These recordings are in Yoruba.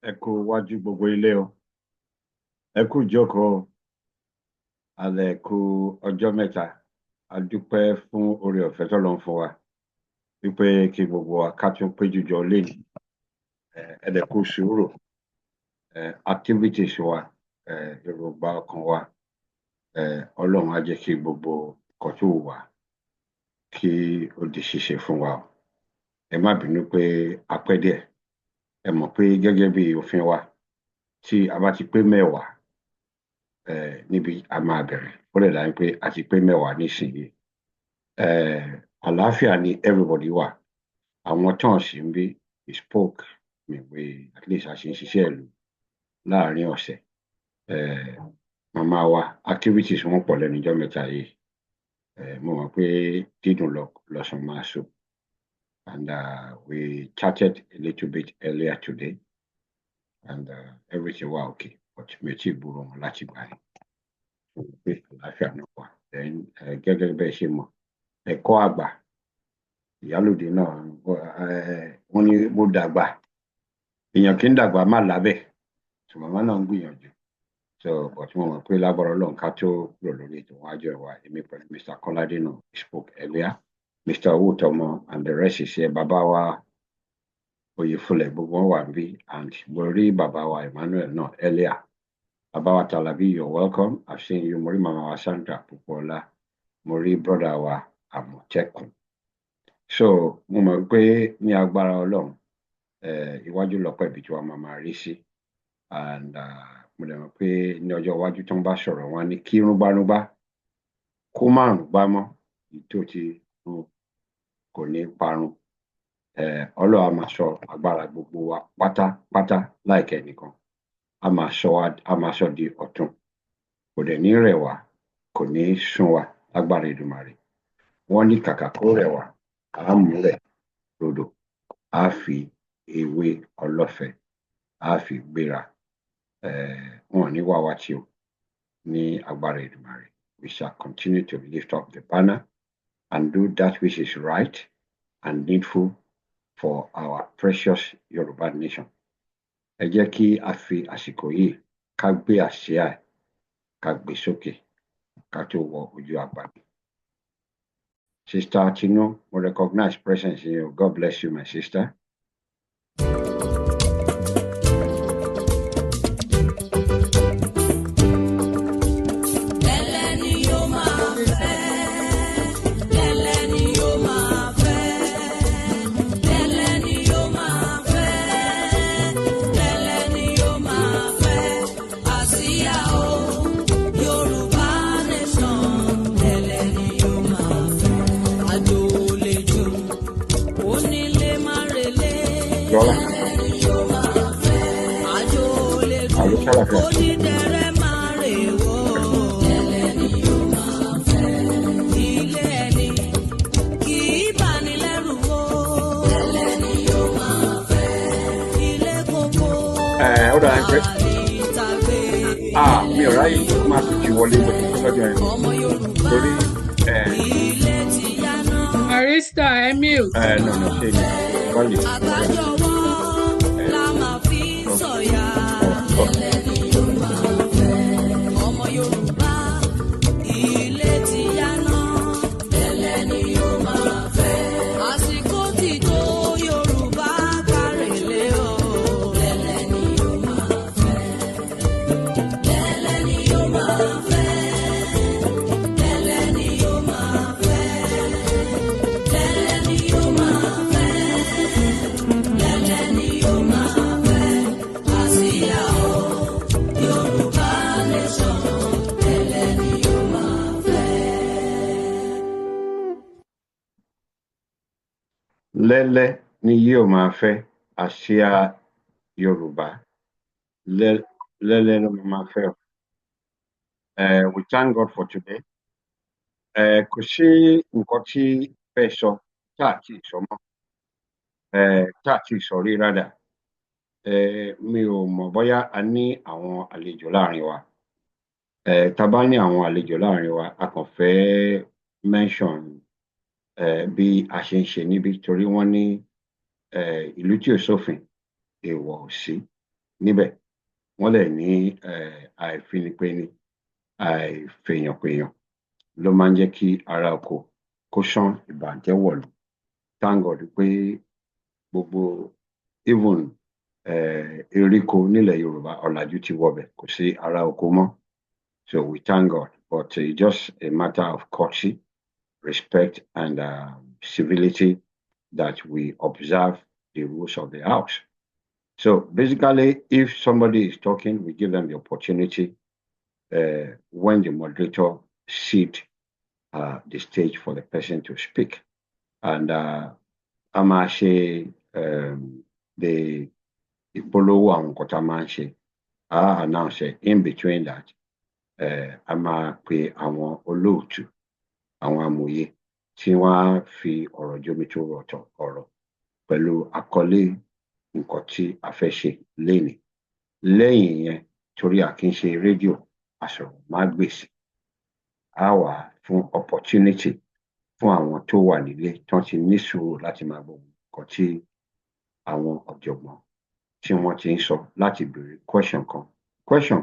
Ẹ kú wájú gbogbo ilé o, ẹ kú ìjókòó, alẹ́ kú ọjọ́ mẹ́ta, a dúpẹ́ fún oore ọ̀fẹ́ t'Ọlọ́run fún wa wípé kí gbogbo wa ká tún péjú jọ lénìí. Ẹ dẹ̀ kú sùúrù, activities wa, èròǹgbà ọkàn wa, Ọlọ́run á jẹ́ kí gbogbo nǹkan tó wù wá kí ó di ṣíṣe fún wa o. Ẹ má bínú pé a pẹ́ díẹ̀, ẹ mọ̀ pé gẹ́gẹ́ bí òfin wa tí a bá ti pé mẹ́wàá níbi a máa bẹ̀rẹ̀, ó lè dàbí pé a ti pé mẹ́wàá nísìnyí. Àlàáfíà ni everybody wà, àwọn tán sì ń bí we spoke pé at least a ṣe ń ṣiṣẹ́ ìlú láàárín ọ̀sẹ̀. Màmá wa activities wọn pọ̀ lẹ́nu ọjọ́ mẹ́ta yìí, mo mọ̀ pé dídùn lọ́sàn máa so, and we chatted a little bit earlier today and everything was okay, but mi ò tí ì gbúròó wọn láti gbà yẹn. Pé àlàáfíà náà wà. Then gẹ́gẹ́ bẹ́ẹ̀ ṣe mọ̀, ẹ̀kọ́ àgbà ìyálòde náà wọ́n ní mo dàgbà, èèyàn kì í dàgbà má lábẹ́, so màmá náà ń gbìyànjú. So but mo mọ̀ pé lágbára Ọlọ́run ká tó kúrò lórí ètò wájú ẹ̀wà èmi pẹ̀lú Mr. Kọ́ládé náà spoke earlier, Mr. Owótọ́mọ and the rest is here. Bàbá wa Oyèfúnlẹ̀ gbogbo wọn wà níbí, and mo rí bàbá wa Emmanuel náà earlier. Bàbá wa Tàlàbí, you're welcome. I've seen you. Mo rí màmá wa Sandra Púpọ̀ọ́lá, mo rí brother wa Àmọ̀tẹ́kùn. So mo mọ̀ pé ní agbára Ọlọ́run iwájú lọ́pọ̀ ibi tí wọ́n máa rí sí, and mo dẹ̀ mọ̀ pé ní ọjọ́ iwájú tó ń bá sọ̀rọ̀ wọn ní kí rúgbárúgbá kó má rúgbá mọ́, ìtò ti rún kò ní parun. Ọlọ́run á máa sọ agbára gbogbo wa pátápátá láìkẹ́ nìkan, a máa sọ di ọ̀tun, kò dẹ̀ ní rẹ̀ wá, kò ní sún wa lágbára Èdùmàrè. Wọ́n ní kàkà kó rẹ̀ wá, á mú rẹ̀ rodò, á fi ewé ọlọ́fẹ́ á fi gbéra. Wọn ò ní wá wá tí o ní agbára Èdùmàrè. We shall continue to lift up the banner and do that which is right and needful for our precious Yoruba nation. Ẹ jẹ́ kí a fi àsìkò yìí ká gbé àsíá ẹ̀, ká gbé sókè, ká tó wọ ojú àgbàdo. Sister Tinu, mo recognize presence in you. God bless you, my sister. Mi ò ráyè máa tún ti wọlé lọ́jọ́ yẹn torí Barrister Emil. No, ṣe ni wọ́n lè lẹ́lẹ́ ni yóò máa fẹ́ àsíá Yorùbá. Lẹ́lẹ́ ló máa fẹ́. We thank God for today. Kò sí nǹkan tí fẹ́ sọ tá à tí ì sọ mọ́, tá à tí ì sọ rí rádà. Mi ò mọ̀ bóyá a ní àwọn àlejò láàrin wa. Tá a bá ní àwọn àlejò láàrin wa, a kàn fẹ́ mention bí a ṣe ń ṣe níbí, torí wọ́n ní ìlú tí ò sófin èèwọ̀ ò sí níbẹ̀. Wọ́n lè ní àìfinipéni, àìfèèyànpèèyàn ló máa ń jẹ́ kí ara oko kó ṣán ìbàjẹ́ wọ̀lú. Thank God pé gbogbo even eríko nílẹ̀ Yorùbá ọ̀làjú ti wọbẹ̀, kò sí ara oko mọ́. So we thank God, but it's just a matter of courtesy, respect, and civility that we observe the rules of the house. So basically, if somebody is talking, we give them the opportunity when the moderator seat the stage for the person to speak. And a máa ṣe the ìpolówó àwọn nǹkan tá a máa ń ṣe. A announce it. In between that, a máa pe àwọn olóòtú, àwọn amòye tí wọ́n á fi ọ̀rọ̀ jomitoro ọ̀rọ̀ pẹ̀lú àkọlé nǹkan tí a fẹ́ ṣe lénìí. Lẹ́yìn yẹn, torí a kì í ṣe rédíò àsọ̀rọ̀mágbèsì, a wà fún opportunity fún àwọn tó wà nílé tán ti ní sùúrù láti máa gbọ́ nǹkan tí àwọn ọ̀jọ̀gbọ́n tí wọ́n ti ń sọ, láti béèrè question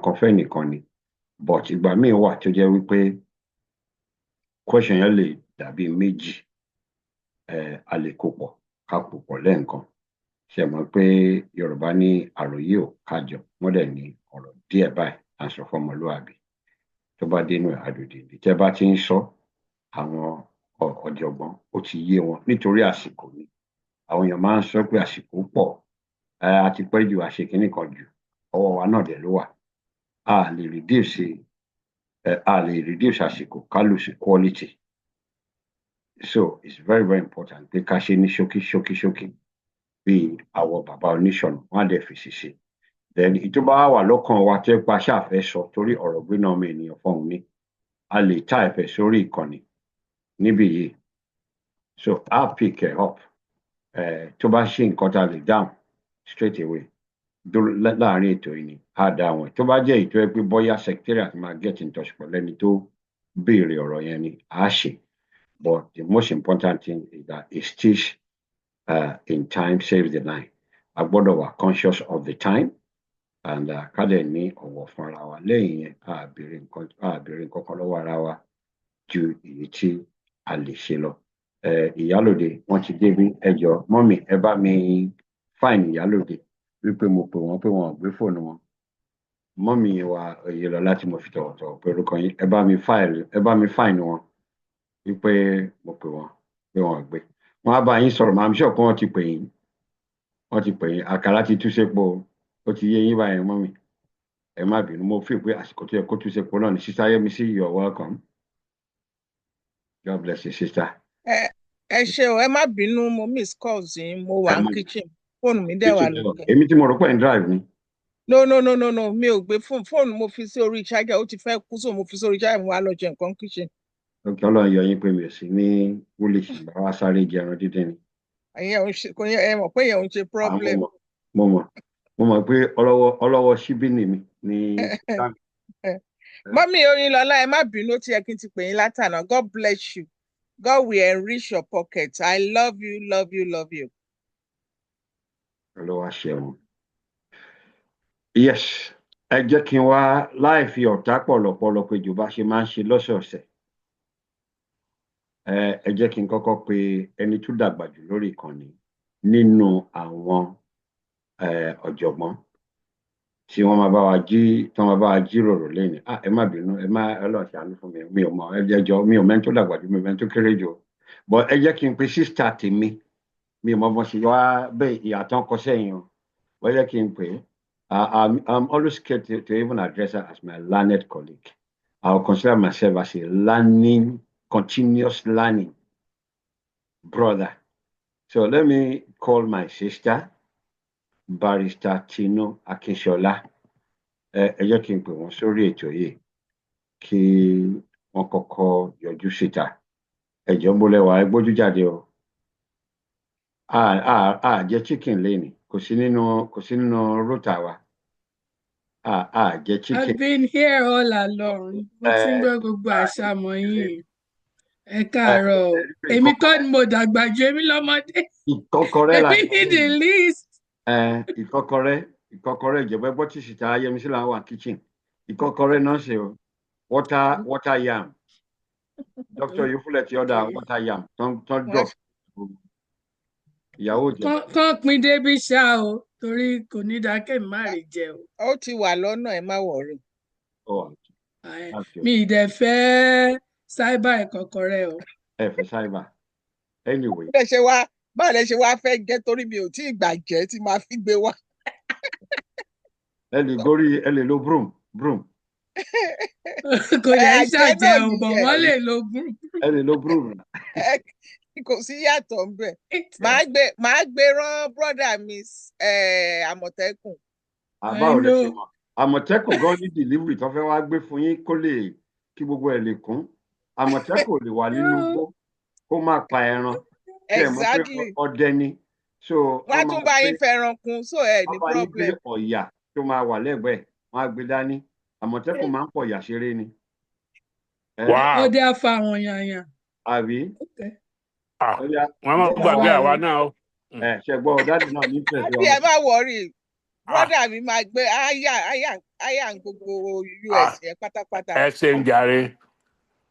kan fẹ́ nìkan ni, but ìgbà míì wà tó jẹ́ wípé question yẹn lè dàbí méjì, a lè kó pọ̀ ká pò pọ̀ lẹ́ẹ̀kan. Ṣé mọ̀ pé Yorùbá ní àròyé ò kájọ, wọ́n dẹ̀ ní ọ̀rọ̀ díẹ̀ báyìí à ń sọ fọ́mọlúàbí, tó bá dénú àdòdì tẹ́ bá ti ń sọ, àwọn ọ̀jọ̀gbọ́n ó ti yé wọn nítorí àsìkò ni. Àwọn èèyàn máa ń sọ pé àsìkò pọ̀, a ti pẹ́ jù, àṣekínní kan jù, ọwọ́ wa náà dẹ̀ ló wà. A lè reduce àsìkò ká lose quality. So it's very, very important pé ká ṣe ní ṣókí bí àwọn bàbá oníṣọ̀nà wọ́n á dẹ̀ fèsì sí. Then ìtó bá wà lọ́kàn wa tẹ́ pa ṣáàfẹ́ sọ, torí ọ̀rọ̀ gbé náà ọmọ ènìyàn fọ́hùn ní, a lè type ẹ̀ sórí ìkànnì níbí yìí. So I'll pick it up. Tó bá ṣe nǹkan tá a lè dáhùn straight away láàrin ètò yìí ni a dáhùn. Tó bá jẹ́ ètò ẹ pé bóyá secretariat máa get in touch pẹ̀lú ẹni tó béèrè ọ̀rọ̀ yẹn ni a ṣe. But the most important thing is that a stitch in time saves the line. A gbọ́dọ̀ wà conscious of the time, and ká dẹ̀ ní ọ̀wọ̀ fún ara wa. Lẹ́yìn yẹn, a béèrè nǹkan kan lọ́wọ́ ara wa ju èyí tí a lè ṣe lọ. Ìyálòde wọ́n ti débí, ẹ jọ̀ọ́ mọ́mì ẹ bá mi fáìnì ìyálòde wípé mo pè wọ́n pé wọn ò gbé fóònù wọn. Mọ́mì wa Oyèlọ́lá tí mo fi tọ̀wọ̀tọ̀wọ̀ pé orúkọ yín, ẹ bá mi fáìnì wọn wípé mo pè wọ́n pé wọn ò gbé. Wọ́n á bá yín sọ̀rọ̀, màá sure pé wọ́n ti pè yín. Àkàrà ti tú sépo, ó ti yé yín báyẹn mọ́mì. Ẹ má bínú, mo feel pé àsìkò tó yẹ kó tú sépo náà ni. Sister Yẹ́misí, you are welcome. God bless you, sister. Ẹ ṣé o, ẹ má bínú, mo miss calls yín, mo wà ní kitchen, fóònù mi dẹ̀ wà lókè. Èmi tí mo rò pé ẹ̀ ń drive ni. No, mi ò gbé fóònù mo fi sí orí charger, ó ti fẹ́ kú, so mo fi sí orí charger, mo wá lọ jẹ nǹkan kitchen. Okay, Ọlọ́run yọ yín pé mi ò sí ní wúlíṣì, bá wa sáré jẹran dídín ni. Ẹ mọ̀ pé yẹn ò ń ṣe problem. Mo mọ̀ pé ọlọ́wọ́ ṣíbí ni mi ní. Mọ́mí Oyinlọ́lá, ẹ má bínú, tí ẹ kí n ti pè yín látàná. God bless you. God will enrich your pocket. I love you, love you, love you. Ọlọ́wọ́ ṣẹ̀wọ̀n. Yes, ẹ jẹ́ kí n wá láì fi ọ̀tá pọ̀lọpọ̀lọ pé jù bá ṣe máa ń ṣe lọ́sọ̀ọ̀sẹ̀. Ẹ jẹ́ kí n kọ́kọ́ pe ẹni tó dàgbà jù lórí ìkànnì nínú àwọn ọ̀jọ̀gbọ́n tí wọ́n máa bá wa jíròrò lẹ́yìn. Ẹ má bínú, Ọlọ́run ṣàánú fún mi, mi ò mọ ẹjọ́, mi ò mẹ́ni tó dàgbà jù, mi ò mẹ́ni tó kéré jù. But ẹ jẹ́ kí n pe sísítà tèmi, mi ò mọ bọ́n ṣe wá bẹ́ẹ̀ ìyàtọ̀ kọ sẹ́yìn o. Wọ́n jẹ́ kí n pè é. I'm always scared to even address her as my learned colleague. I will consider myself as a continuous learning brother. So let me call my sister, Barrister Tino Akinshola. Ẹ jẹ́ kí n pè wọ́n sórí ètò yìí kí wọ́n kọ́kọ́ yọjú síta. Ẹ jọ̀ọ́ mo lẹ́wà ẹ gbójú jáde o. Jẹ chicken lénìí, kò sí nínú rota wa. Jẹ chicken. I've been here all along. Mo ti ń gbọ́ gbogbo àṣàmọ̀ yín. Ẹ káàárọ̀ o. Èmi kọ́ ni mo dàgbà jù, èmi lọ́mọdé. Ìkọ́kọrẹ́ la Èmi ní the least. Ìkọ́kọrẹ́ ìjọba ẹgbọ́ tí ṣìta Ayẹmísí là ń wà kitchen. Ìkọ́kọrẹ́ náà ṣe o. Water yam. Dr. Yufulẹ̀ ti ọ̀dà water yam. Tán drop. Ìyàwó jẹ. Kán pin débi ṣá o, torí kò ní dáa kémi má rí jẹ o. Ó ti wà lọ́nà, ẹ má wọ̀rí. Mi ì dẹ̀ fẹ́ sáíbà ìkọ́kọrẹ́ o. Ẹ fẹ́ sáíbà. Anyway. Báwo lẹ ṣe wá fẹ́ jẹ́ torí mi ò tí ì gbàjẹ́ tí máa fi gbé wá. Ẹ lè lo broom. Kò yẹ ṣàjẹ́ o, bọ̀ wọ́n lè lo broom. Ẹ lè lo broom. Kò sí yàtọ̀ ń bẹ̀. Màá gbé rán brọ́dà mi Àmọ̀tẹ́kùn. Báwo lẹ ṣe mọ̀? Àmọ̀tẹ́kùn gan ní delivery tó fẹ́ wá gbé fún yín kí gbogbo ẹ̀ lè kún. Àmọ̀tẹ́kùn lè wà nínú igbó kó má pa ẹran. Exactly. Ọdẹ ni. Wọ́n á tún bá yín fẹ́ràn kún so ẹ̀ ní problem. Wọ́n bá yín gbé ọ̀yà tó máa wà lẹ́gbẹ̀ẹ́ wọ́n á gbé dání. Àmọ̀tẹ́kùn máa ń pọ̀ ọ̀yà ṣeré ni. Ọdẹ afa àwọn yàyàn. Àbí? Wọ́n máa gbàgbé àwa náà o. Ṣẹ̀gbọ́n dáàdì náà ní tẹ̀síwájú. Àbí ẹ má wọrí. Brọ́dà mi máa gbé àyà gbogbo US yẹn pátápátá. Ẹ ṣe ń jàre.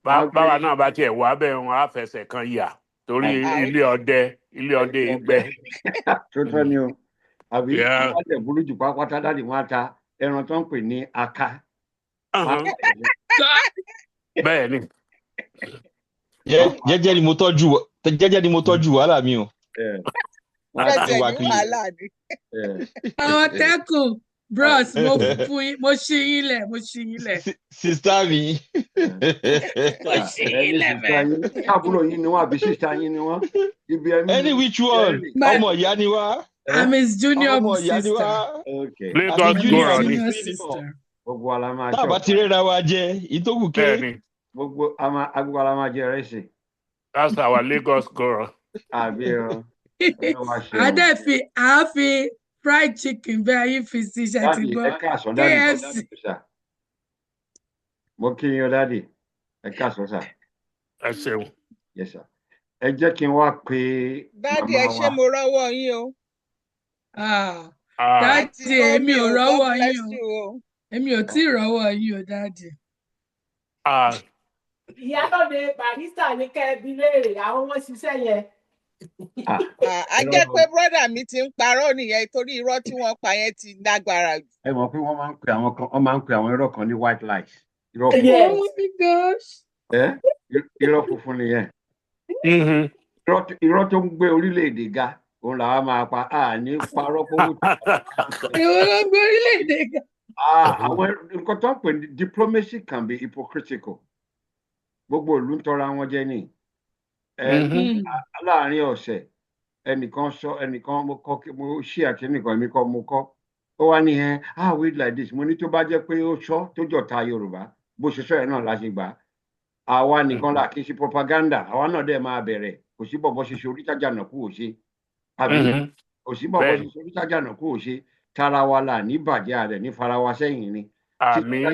Báwa náà bá tiẹ̀ wá bẹ́ẹ̀ wọn á fẹsẹ̀ kan yà torí ilé ọdẹ ìgbẹ́. Tó tọ́ ni o. Àbí wọ́n tẹ̀ burú jù pápátá dáàdì wọn á ta ẹran tó ń pè ní aka. Bẹ́ẹ̀ ni. Jẹ́jẹ́ ni mo tọ́jú wàhálà mi o. Àmọ̀tẹ́kùn bros mo ṣí yín lẹ̀. Sista mi. Mo ṣí yín lẹ̀ mẹ́. Àbúrò yín ni wọ́n àbí sísá yín ni wọ́n. Any which one? Ọmọ ìyá ni wá. I'm his junior Lagos sister. Goro ni. Gbogbo ala máa jọ. Tábà ti rẹ́ra wa jẹ ìtókù ké. Gbogbo ala máa jẹ rẹ́sì. That's our Lagos Goro. Àbí ọ. Àáfi fried chicken bẹ́ẹ̀ yín fi sí iṣẹ́ ti gbọ́. KFC. Mo kí yín o dáàdì. Ẹ káàsán sà. Ẹ ṣeun. Yes sir. Ẹ jẹ́ kí n wá pé dáàdì ẹ ṣé mo rọ́wọ́ yín o. Dáàdì èmi ò rọ́wọ́ yín o. Èmi ò tí ì rọ́wọ́ yín o dáàdì. Ìyálóde barista ní kẹ́ẹ̀bí léèrè àwọn ọmọ ṣiṣẹ́ yẹn. A jẹ́ pé brọ́dà mi ti ń parọ́ nìyẹn torí irọ́ tí wọ́n pa yẹn ti lágbára jù. Ẹ mọ̀ pé wọ́n máa ń pè àwọn irọ́ kan ní white lies. Irọ́ funfun. Oh my gosh. Irọ́ funfun nìyẹn. Irọ́ tó ń gbé orílẹ̀-èdè ga òun làwa máa pa ní parọ́ fún òtún. Ìwọ ló ń gbé orílẹ̀-èdè ga. Àwọn nǹkan tó ń pè ní diplomacy can be hypocritical. Gbogbo ìlú ń tọra wọn jẹ ní. Láàárín ọ̀sẹ̀ ẹnìkan mo ṣí àti ẹnìkan èmi kọ́ mo kọ́ ó wá ní wait like this mo ní tó bá jẹ́ pé ó sọ tó jọ̀ta Yorùbá bó ṣe sọ ẹ̀ náà la ṣe gbà àwa nìkan là kí n ṣe propaganda àwa náà dẹ̀ máa bẹ̀rẹ̀ kò sí bọ̀bọ̀ ṣe oríṣàjà náà kú ò ṣe àbí kò sí bọ̀bọ̀ ṣe oríṣàjà náà kú ò ṣe tara wa là ní bàjẹ́ rẹ̀ ní fara wa sẹ́yìn ni. Àmín.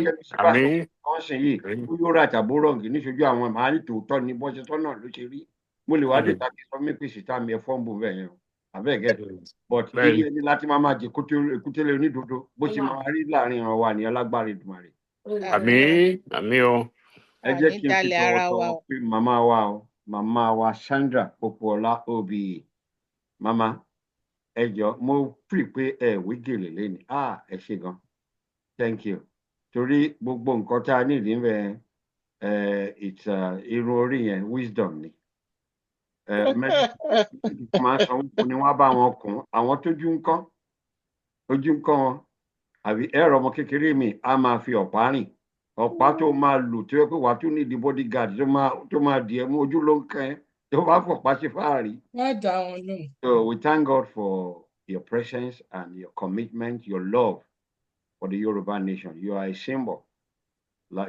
Wọ́n sì yìí ó yóò rà tàbó rọ̀ǹgì níṣojú àwọn màá ní tòótọ́ ni bọ́ṣẹ́ tọ́nà ló ṣe rí mo lè wá dé tàbí sọ mí pèsè tá mi ẹ fọ́ǹbù bẹ́ẹ̀ yẹn abẹ́ẹ̀gẹ́ but ilé ẹni láti máa jẹ èkútélé onídodo bó ṣe máa rí láàrin ọ̀rọ̀ wa ní alágbára Èdùmàrè. Àmín o. Ẹ jẹ́ kí n fi tọwọ́tọwọ́ pé màmá wa Sandra Popoola Obi màmá ẹ jọ mo pè pé ẹ wí gèlè lẹ́nu ẹ ṣe gan thank you torí gbogbo nǹkan tá a nídìí ń bẹ irun orí yẹn wisdom ni. Máa ń sanwó ni wọ́n bá wọn kún àwọn tójú ń kán wọn àbí ẹ̀rọ ọmọ kékeré mi a máa fi ọ̀pá rìn ọ̀pá tó máa lù tó yẹ pé wàá tún ní di bodyguard tó máa di ẹ mú ojú ló ń kàn ẹ́ tó bá fọ̀pá ṣe fáàrí. Má dá wọn lóhùn. So we thank God for your presence and your commitment, your love for the Yoruba nation. You are a symbol,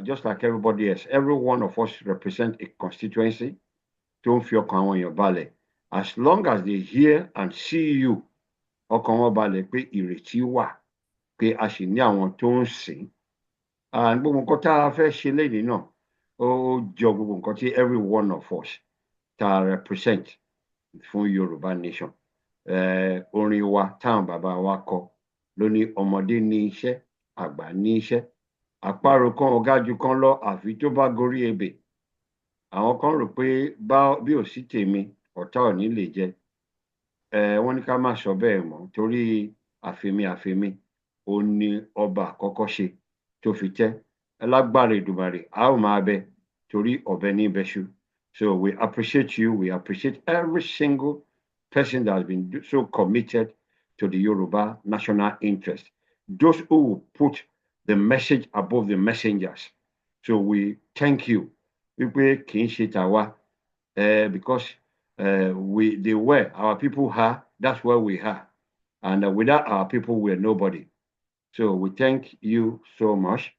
just like everybody else. Every one of us represent a constituency. Don't feel on your ballet. As long as they hear and see you, ọkàn wọn balẹ̀ pé ìrètí wà, pé a sì ní àwọn tó ń sìn. Gbogbo nǹkan tá a fẹ́ ṣe lénìí náà, ó jọ gbogbo nǹkan tí every one of us tá a represent fún Yorùbá nation. Orin wa táwọn bàbá wa kọ ló ní ọmọdé ní iṣẹ́, àgbà ní iṣẹ́. Àparò kan ọ̀gá jù kan lọ àfi tó bá gorí ebè. Àwọn kan rò pé bí ò sí tèmi, ọ̀tá ò ní lè jẹ. Wọ́n ní ká má sọ bẹ́ẹ̀ mọ́ torí àfimí ó ní ọba àkọ́kọ́ ṣe tó fi tẹ́. Lágbára Èdùmàrè a ó máa bẹ torí ọ̀bẹ ní bẹ́ṣu. So we appreciate you. We appreciate every single person that has been so committed to the Yoruba national interest. Those who will put the message above the messengers. So we thank you. Wípé kì í ṣe tàwa, because they were, our people are, that's where we are. And without our people, we're nobody. So we thank you so much.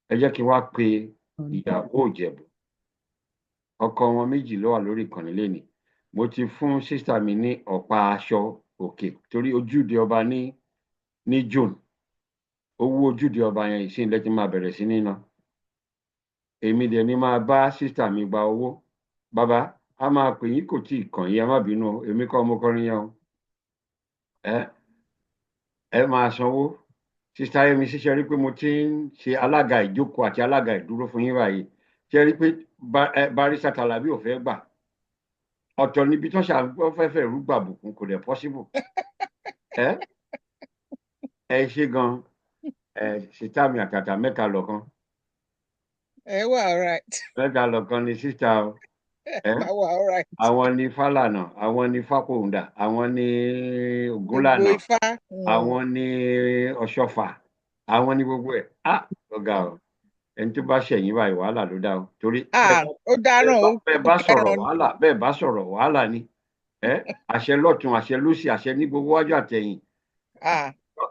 Ẹ jẹ́ kí n wá pe ìyàwó Ìjẹ̀bú. Ọkọ wọn méjì ló wà lórí ìkànnì lénìí. Mo ti fún sísá mi ní ọ̀pá aṣọ òkè torí ojúde ọba ní June. Owó ojúde ọba yẹn ìsìn lẹ́tí máa bẹ̀rẹ̀ sí níná. Èmi dẹ̀ ni máa bá sísá mi gba owó. Bàbá, a máa pè yín kò tí ì kàn yín, ẹ má bínú, èmi kọ́ mo kọrin yẹn o. Ẹ máa sanwó. Sísá Yẹmí ṣiṣẹ́ rí pé mo ti ń ṣe alága ìjókòó àti alága ìdúró fún yín báyìí. Ṣé rí pé Barrister Talabi ò fẹ́ gbà? Ọ̀tọ̀ níbi tó ṣàfẹ́fẹ́ rúgbà bùkún kò dẹ̀ possible. Ẹ ṣe gan. Sísá mi àtàtà mẹ́ta lọ́kan. Ẹ wà all right. Mẹ́ta lọ́kan ni sísá o. Ẹ wà all right. Àwọn ni Fálànà, àwọn ni Fákòhùndà, àwọn ni Ògúnlànà, Gbogbo Ifá. àwọn ni Ọ̀ṣọ́fà, àwọn ni gbogbo ẹ̀. Ọ̀gá o, ẹni tó bá ṣẹ̀yìn báyìí wàhálà ló dá o. Torí Ó dáràn ó. bẹ́ẹ̀ bá sọ̀rọ̀ wàhálà ni. Àṣẹ lọ́tún, àṣẹ lósì, àṣẹ ní gbogbo wájú àtẹ̀yìn.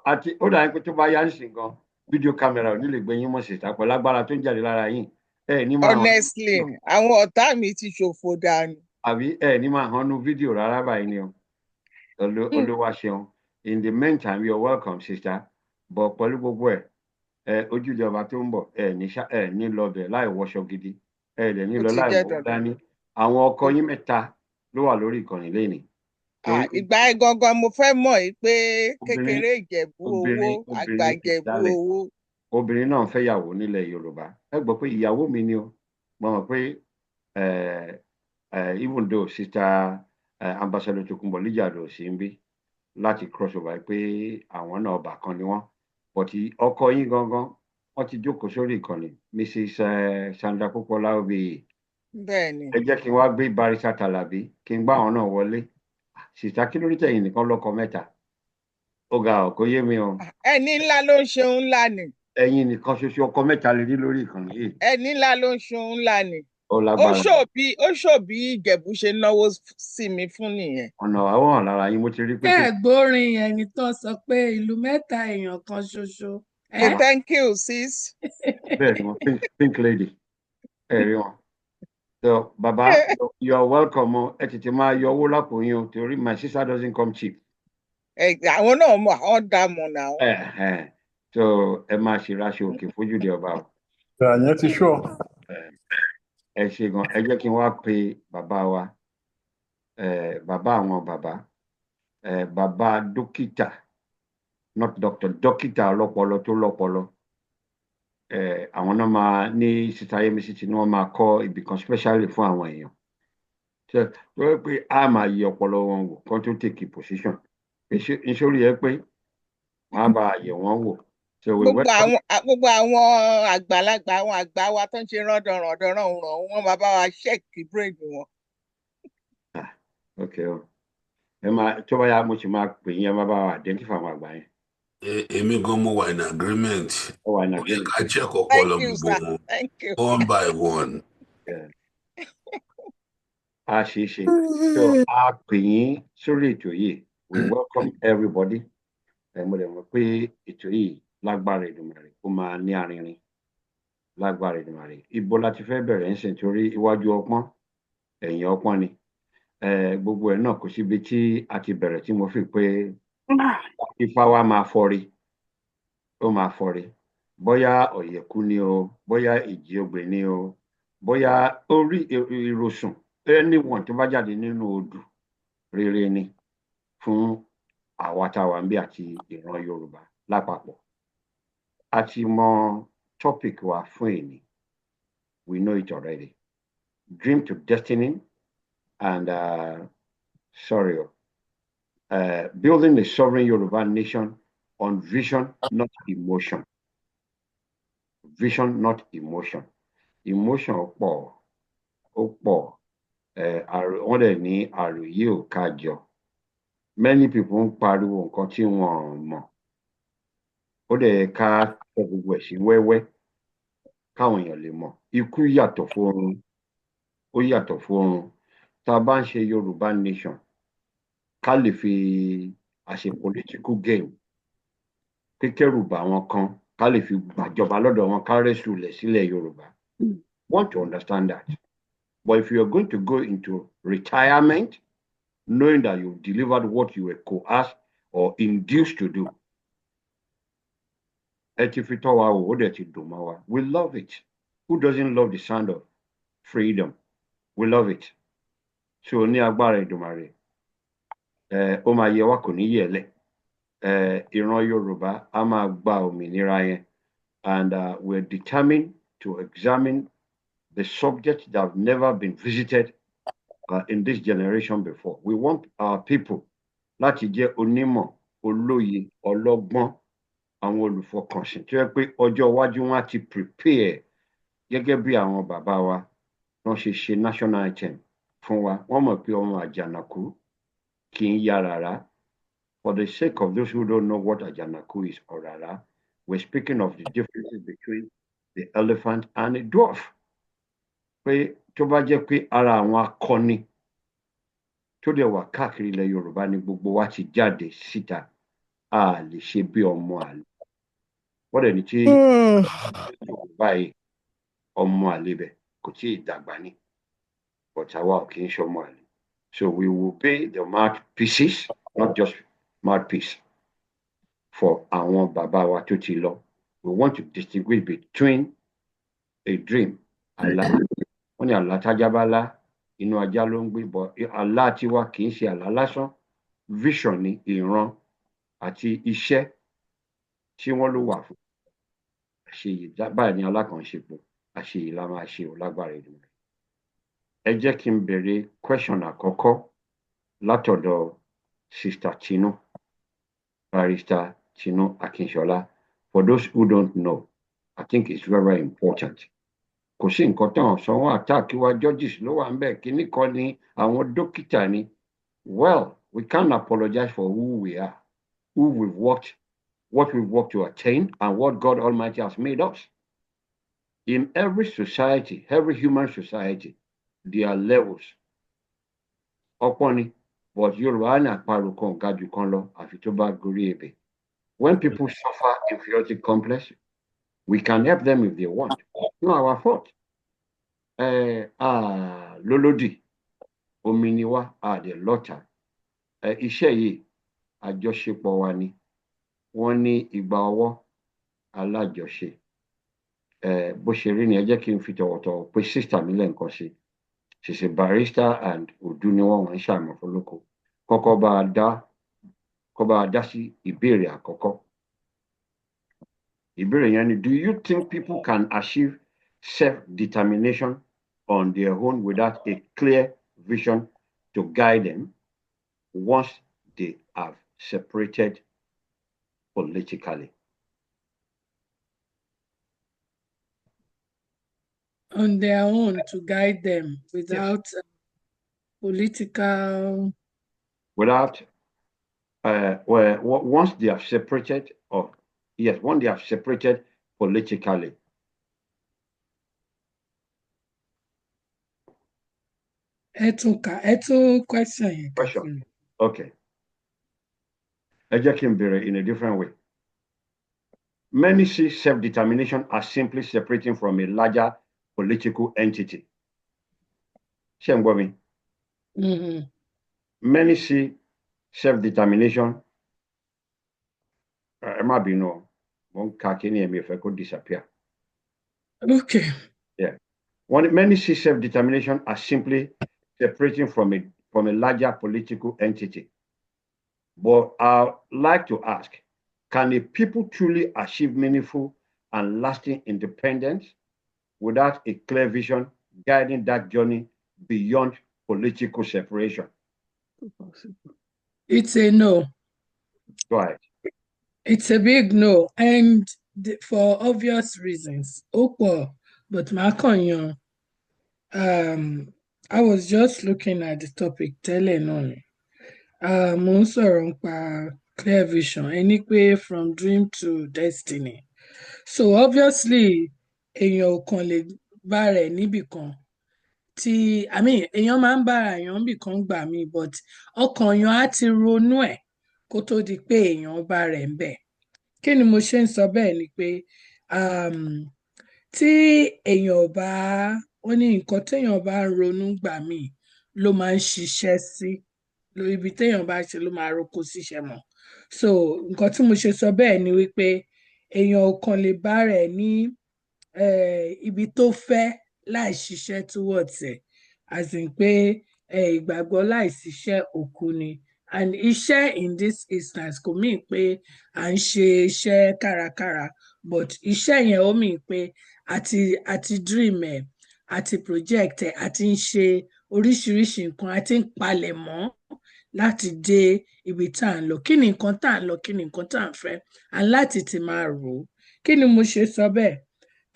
Àti ó dà ní pé tó bá yá ń sìn gan, fídíò kámẹ́rà ò ní lè gbé yín mọ̀ síta pẹ̀lú agbára tó ń jáde lára yín. Honestly, àwọn ọ̀tá mi ti ṣòfò dànù. Àbí ní máa hànú fídíò rárá báyìí ni o. Olúwa ṣeun. In the meantime, you're welcome, sister. But pẹ̀lú gbogbo ojúde ọba tó ń bọ̀ ní lọ́bẹ̀ láì wọṣọ gidi. Dẹ̀ ní lọ láì wọ dání. Àwọn ọkọ yín mẹ́ta ló wà lórí ìkànnì lénìí. Ìgbà gangan mo fẹ́ mọ̀ pé kékeré Ìjẹ̀bú owó, àgbà Ìjẹ̀bú owó. Obìnrin náà fẹ́ yàwó nílẹ̀ Yorùbá. Ẹ gbọ́ pé ìyàwó mi ni o. Mo mọ̀ pé even though sister Ambassador Tokunbo Lijado sí ń bí láti cross over pé àwọn náà ọba kan ni wọ́n. But ọkọ yín gangan wọ́n ti jókòó sórí ìkànnì Mrs. Sandra Pópọ́lá Obìyì. Bẹ́ẹ̀ni. Ẹ jẹ́ kí n wá gbé Barrister Talabi kí n gbá àwọn náà wọlé. Sister kí ló rí tẹ̀yìn nìkan lọ́kọ mẹ́ta? Ó ga ọ̀ kó yé mi o. Ẹni ńlá ló ń ṣe òun ńlá ni. Ẹ̀yin nìkan ṣoṣo ọkọ mẹ́ta lè rí lórí ìkànnì yìí. Ẹni ńlá ló ń ṣe òun ńlá ni. Ó ṣòbí Ìjẹ̀bú ṣe náwó sí mi fún nìyẹn. Ọ̀nà àwọn hàn lára yín mo ti rí pé. Gbórin ẹni tó sọ pé ìlú mẹ́ta èèyàn kan ṣoṣo. Thank you, sis. Bẹ́ẹ̀ ni wọ́n pink lady. Rí wọn. So baba, you are welcome. Ẹ tètè máa yọ owó lápò yín o torí my sister doesn't come cheap. Àwọn náà mọ̀ ọ́ dà mọ̀ náà. So ẹ máa ṣe ráṣọ òkè fójúde ọba o. Ìyẹn ti ṣọ́. Ẹ ṣe gan, ẹ jẹ́ kí n wá pe bàbá wa, bàbá àwọn bàbá, bàbá dókítà, not doctor, dókítà ọlọ́pọlọ tó lọ́pọlọ. Àwọn náà máa ní Sister Yẹmí City ni wọ́n máa kọ́ ibìkan specially fún àwọn èèyàn. Tó yẹ pé a máa yẹ ọpọlọ wọn wò kán tó take position. Ìṣòro yẹ pé wọ́n á bá yẹ̀ wọ́n wò. Gbogbo àwọn àgbàlagbà àwọn àgbà wa tó ń ṣe rán wọn máa bá wa ṣẹ́ẹ̀kì brain wọn. Okay o. Tó bá yá mo sì máa pè yín, ẹ máa bá wa identify àwọn àgbà yẹn. Èmi gan mo wà in agreement. Ó wà in agreement. Ká check ọpọlọ gbogbo wọn one by one. a ṣe é ṣe. So a pè yín sórí ètò yìí. We welcome everybody. Mo dẹ̀ mọ̀ pé ètò yìí lágbára Èdùmàrè ó máa ní arinrin lágbára Èdùmàrè. Ibo la ti fẹ́ bẹ̀rẹ̀ ń sìn torí iwájú ọpọ́n ẹ̀yìn ọpọ́n ni. Gbogbo ẹ̀ náà kò síbi tí a ti bẹ̀rẹ̀ tí mo fi pé ifá wa máa fọ́rí ó máa fọ́rí bóyá ọ̀yẹ̀kú ni o bóyá ìjì ogbè ni o bóyá orí ìrosùn anyone tó bá jáde nínú odù rere ni fún àwa tá a wà níbí àti ìran Yorùbá lápapọ̀. A ti mọ topic wa fún èní. We know it already. Dream to destiny and building a sovereign Yoruba nation on vision, not emotion. Vision, not emotion. Emotion ó pọ̀. Wọ́n dẹ̀ ní àròyé ò kájọ. Many people ń pariwo nǹkan tí wọ́n mọ̀. Ó dẹ̀ ká sọ gbogbo ẹ̀ sí wẹ́wẹ́ káwọn èèyàn lè mọ̀. Ikú yàtọ̀ fórun. Ó yàtọ̀ fórun. Tá a bá ń ṣe Yorùbá nation, ká lè fi àṣẹ political game kékèrú bá wọn kan ká lè fi gbàjọba lọ́dọ̀ wọn ká rẹ́sù lẹ̀ sílẹ̀ Yorùbá. Want to understand that. But if you are going to go into retirement, knowing that you've delivered what you were coerced or induced to do, we love it. Who doesn't love the sound of freedom? We love it. So ní agbára Èdùmàrè, ó máa yẹ wá kò ní yẹ̀lẹ̀. Ìran Yorùbá á máa gba òmìnira yẹn. And we're determined to examine the subjects that have never been visited in this generation before. We want our people láti jẹ́ onímọ̀, olóye, ọlọ́gbọ́n, àwọn olùfọkànsìn tó yẹ pé ọjọ́ iwájú wọn á ti prepare gẹ́gẹ́ bí àwọn bàbá wa wọ́n ṣe national anthem fún wa. Wọ́n mọ̀ pé ọmọ àjànàkú kì í ya rárá. For the sake of those who don't know what àjànàkú is or rárá, we're speaking of the differences between the elephant and a dwarf. Pé tó bá jẹ́ pé ara àwọn akọni tó dẹ̀ wà káàkiri ilẹ̀ Yorùbá ni gbogbo wa ti jáde síta, a lè ṣe bí ọmọ àlè. Wọ́n dẹ̀ ní tí Yorùbá yìí ọmọ àlè bẹ̀ kò tí ì dàgbà ní. But àwa ò kì í ṣọmọ àlè. So we will be the mouthpieces, not just mouthpiece, for àwọn bàbá wa tó ti lọ. We want to distinguish between a dream, àlá. Wọ́n ní àlá tájá bá lá, inú ajá ló ń gbé bọ̀. Àlá tiwa kì í ṣe àlá lásán. Vision ni ìran àti iṣẹ́ tí wọ́n ló wà fún. Àṣeyìí báyìí ni alákànṣepọ̀. Àṣeyìí la máa ṣe ò lágbára Èdùmàrè. Ẹ jẹ́ kí n bèrè question àkọ́kọ́ látọ̀dọ̀ Sister Tinu, Barrister Tinu Akinshola. For those who don't know, I think it's very, very important. Kò sí nǹkan tán sọ wọ́n attack wa judges ló wà ń bẹ̀ kíní kan ní àwọn dókítà ni. Well, we can't apologize for who we are, who we've worked, what we've worked to attain, and what God Almighty has made us. In every society, every human society, there are levels. Ọ̀pọ̀ ni, but Yorùbá ní àparò kan ga jù kan lọ àfi tó bá gorí ebè. When people suffer inferiority complex, we can help them if they want. Not our fault. Lólódì, omi ni wá, àdè lọ́tà. Iṣẹ́ yìí, àjọṣepọ̀ wa ni. Wọ́n ní ìgbà ọwọ́ alájọṣe. Bó ṣe rí ni ẹ jẹ́ kí n fi tọ̀wọ̀tọ̀wọ̀ pé sister mi lẹ́ǹkan ṣe. She's a barrister and Odu ni wọ́n ń ṣàmọ̀ fọlọ́kọ. Kọ́kọ́ bá a dá sí ìbéèrè àkọ́kọ́. Ìbéèrè yẹn ni, do you think people can achieve self-determination on their own without a clear vision to guide them once they have separated politically? On their own to guide them without political. Without, once they have separated, once they have separated politically. ẹ tún question yẹn kà Question. fún mi. Okay. Ẹ jẹ́ kí n bẹ̀rẹ̀ in a different way. Many see self-determination as simply separating from a larger political entity. Ṣé ń gbọ́ mi? Many see self-determination. Ẹ má bínú o, mo ń ka kíní ẹ̀mí ìfẹ́ kó disappear. Okay. Yeah. Many see self-determination as simply separating from a larger political entity. But I'd like to ask, can a people truly achieve meaningful and lasting independence without a clear vision guiding that journey beyond political separation? It's a no. Go ahead. It's a big no, and for obvious reasons. Opo, but Makonyo, I was just looking at the topic, telling only. Mo ń sọ̀rọ̀ nípa clear vision, ẹni pé from dream to destiny. So obviously, èèyàn ò kàn lè bá rẹ̀ níbì kan èèyàn máa ń bára èèyàn níbì kan gbà mí, but ọkàn èèyàn á ti ronú ẹ̀ kó tó di pé èèyàn bá rẹ̀ ń bẹ̀. Kí ni mo ṣe ń sọ bẹ́ẹ̀ ni pé tí èèyàn ò bá ó ní nǹkan téèyàn bá ń ronú gbà mí ló máa ń ṣiṣẹ́ sí lórí ibi téèyàn bá ṣe ló máa roko síṣẹ́ mọ́. So nǹkan tí mo ṣe sọ bẹ́ẹ̀ ni wípé èèyàn ò kàn lè bá rẹ̀ ní ibi tó fẹ́ láì ṣiṣẹ́ towards ẹ̀, as in pé ìgbàgbọ́ láì ṣiṣẹ́ òkú ni, and iṣẹ́ in this instance kò mean pé à ń ṣe iṣẹ́ kárakára, but iṣẹ́ yẹn ó mean pé àti dream ẹ̀, àti project ẹ̀, àti ń ṣe oríṣiríṣi nǹkan, àti ń palẹ̀ mọ́ láti dé ibi tá à ń lọ. Kí ni nǹkan tá à ń lọ, kí ni nǹkan tá à ń fẹ́, and láti ti máa rò ó. Kí ni mo ṣe sọ bẹ́ẹ̀?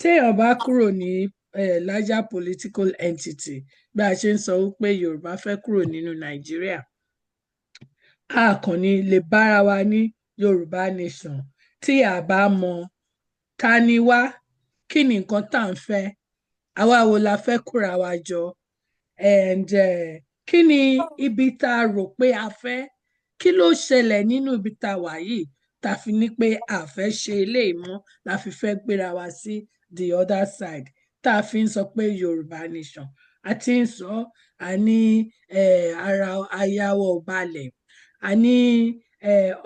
Téèyàn bá kúrò ní larger political entity, bí a ṣe ń sọ wípé Yorùbá fẹ́ kúrò nínú Nàìjíríà, a kàn ní lè bára wa ní Yorùbá nation tí a bá mọ ta ni wá, kí ni nǹkan tá à ń fẹ́, àwa wo la fẹ́ kóra wa jọ, and kí ni ibi tá a rò pé a fẹ́, kí ló ṣẹlẹ̀ nínú ibi tá a wà yìí tá a fi ní pé a fẹ́ ṣe eléyìí mọ́, la fi fẹ́ gbéra wa sí the other side, tá a fi ń sọ pé Yorùbá nation. A ti ń sọ, a ní ara ayáwó balẹ̀, a ní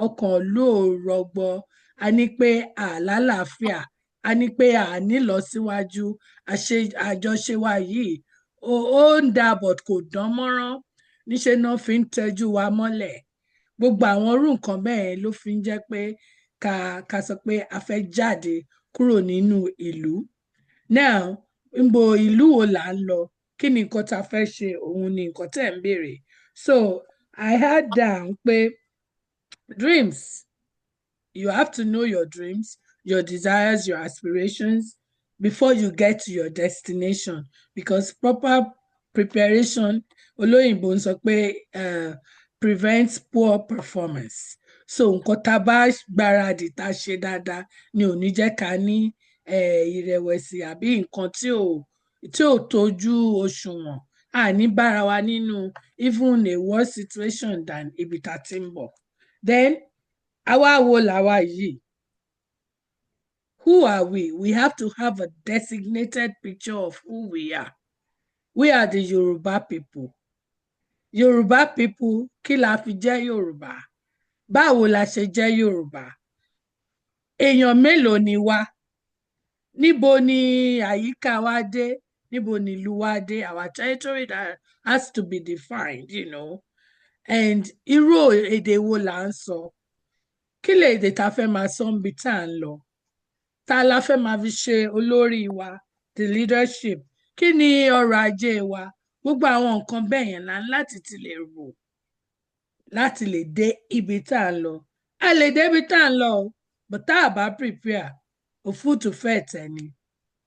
ọkàn ìlú ò rọgbọ, a ní pé àlàáfíà, a ní pé à nílọsíwájú, àjọṣe wa yìí ó ń dà but kò dán mọ́rán, níṣẹ́ náà fi ń tẹjú wa mọ́lẹ̀. Gbogbo àwọn irú nǹkan bẹ́ẹ̀ ló fi ń jẹ́ pé ká sọ pé a fẹ́ jáde kúrò nínú ìlú. Now, níbo ìlú wo là ń lọ? Kí ni nǹkan tá a fẹ́ ṣe? Òun ni nǹkan tẹ́ ń béèrè. So I had down pé dreams, you have to know your dreams, your desires, your aspirations before you get to your destination, because proper preparation, olóyìnbó ń sọ pé prevents poor performance. So nǹkan tá a bá gbáradì tá a ṣe dáadáa ni ò ní jẹ́ ká ní ìrẹ̀wẹ̀sì àbí nǹkan tí ò tójú òṣùwọ̀n, àní bára wa nínú even a worse situation than ibi tá a ti ń bọ̀. Then àwa wo làwa yìí? Who are we? We have to have a designated picture of who we are. We are the Yoruba people. Yoruba people, kí la fi jẹ́ Yorùbá? Báwo la ṣe jẹ́ Yorùbá? Èèyàn mélòó ni wá? Níbo ni àyíká wa dé? Níbo ni ìlú wa dé? Our territory that has to be defined, you know. And irú èdè wo là ń sọ? Kí lè èdè tá a fẹ́ máa sọ níbi tá à ń lọ? Ta la fẹ́ máa fi ṣe olórí wa, the leadership? Kí ni ọrọ̀ ajé wa? Gbogbo àwọn nǹkan bẹ́ẹ̀ yẹn láti ti lè rò, láti lè dé ibi tá à ń lọ. A lè dé ibi tá à ń lọ, but tá a bá prepare, òfútù fẹ́ tẹ̀ ni.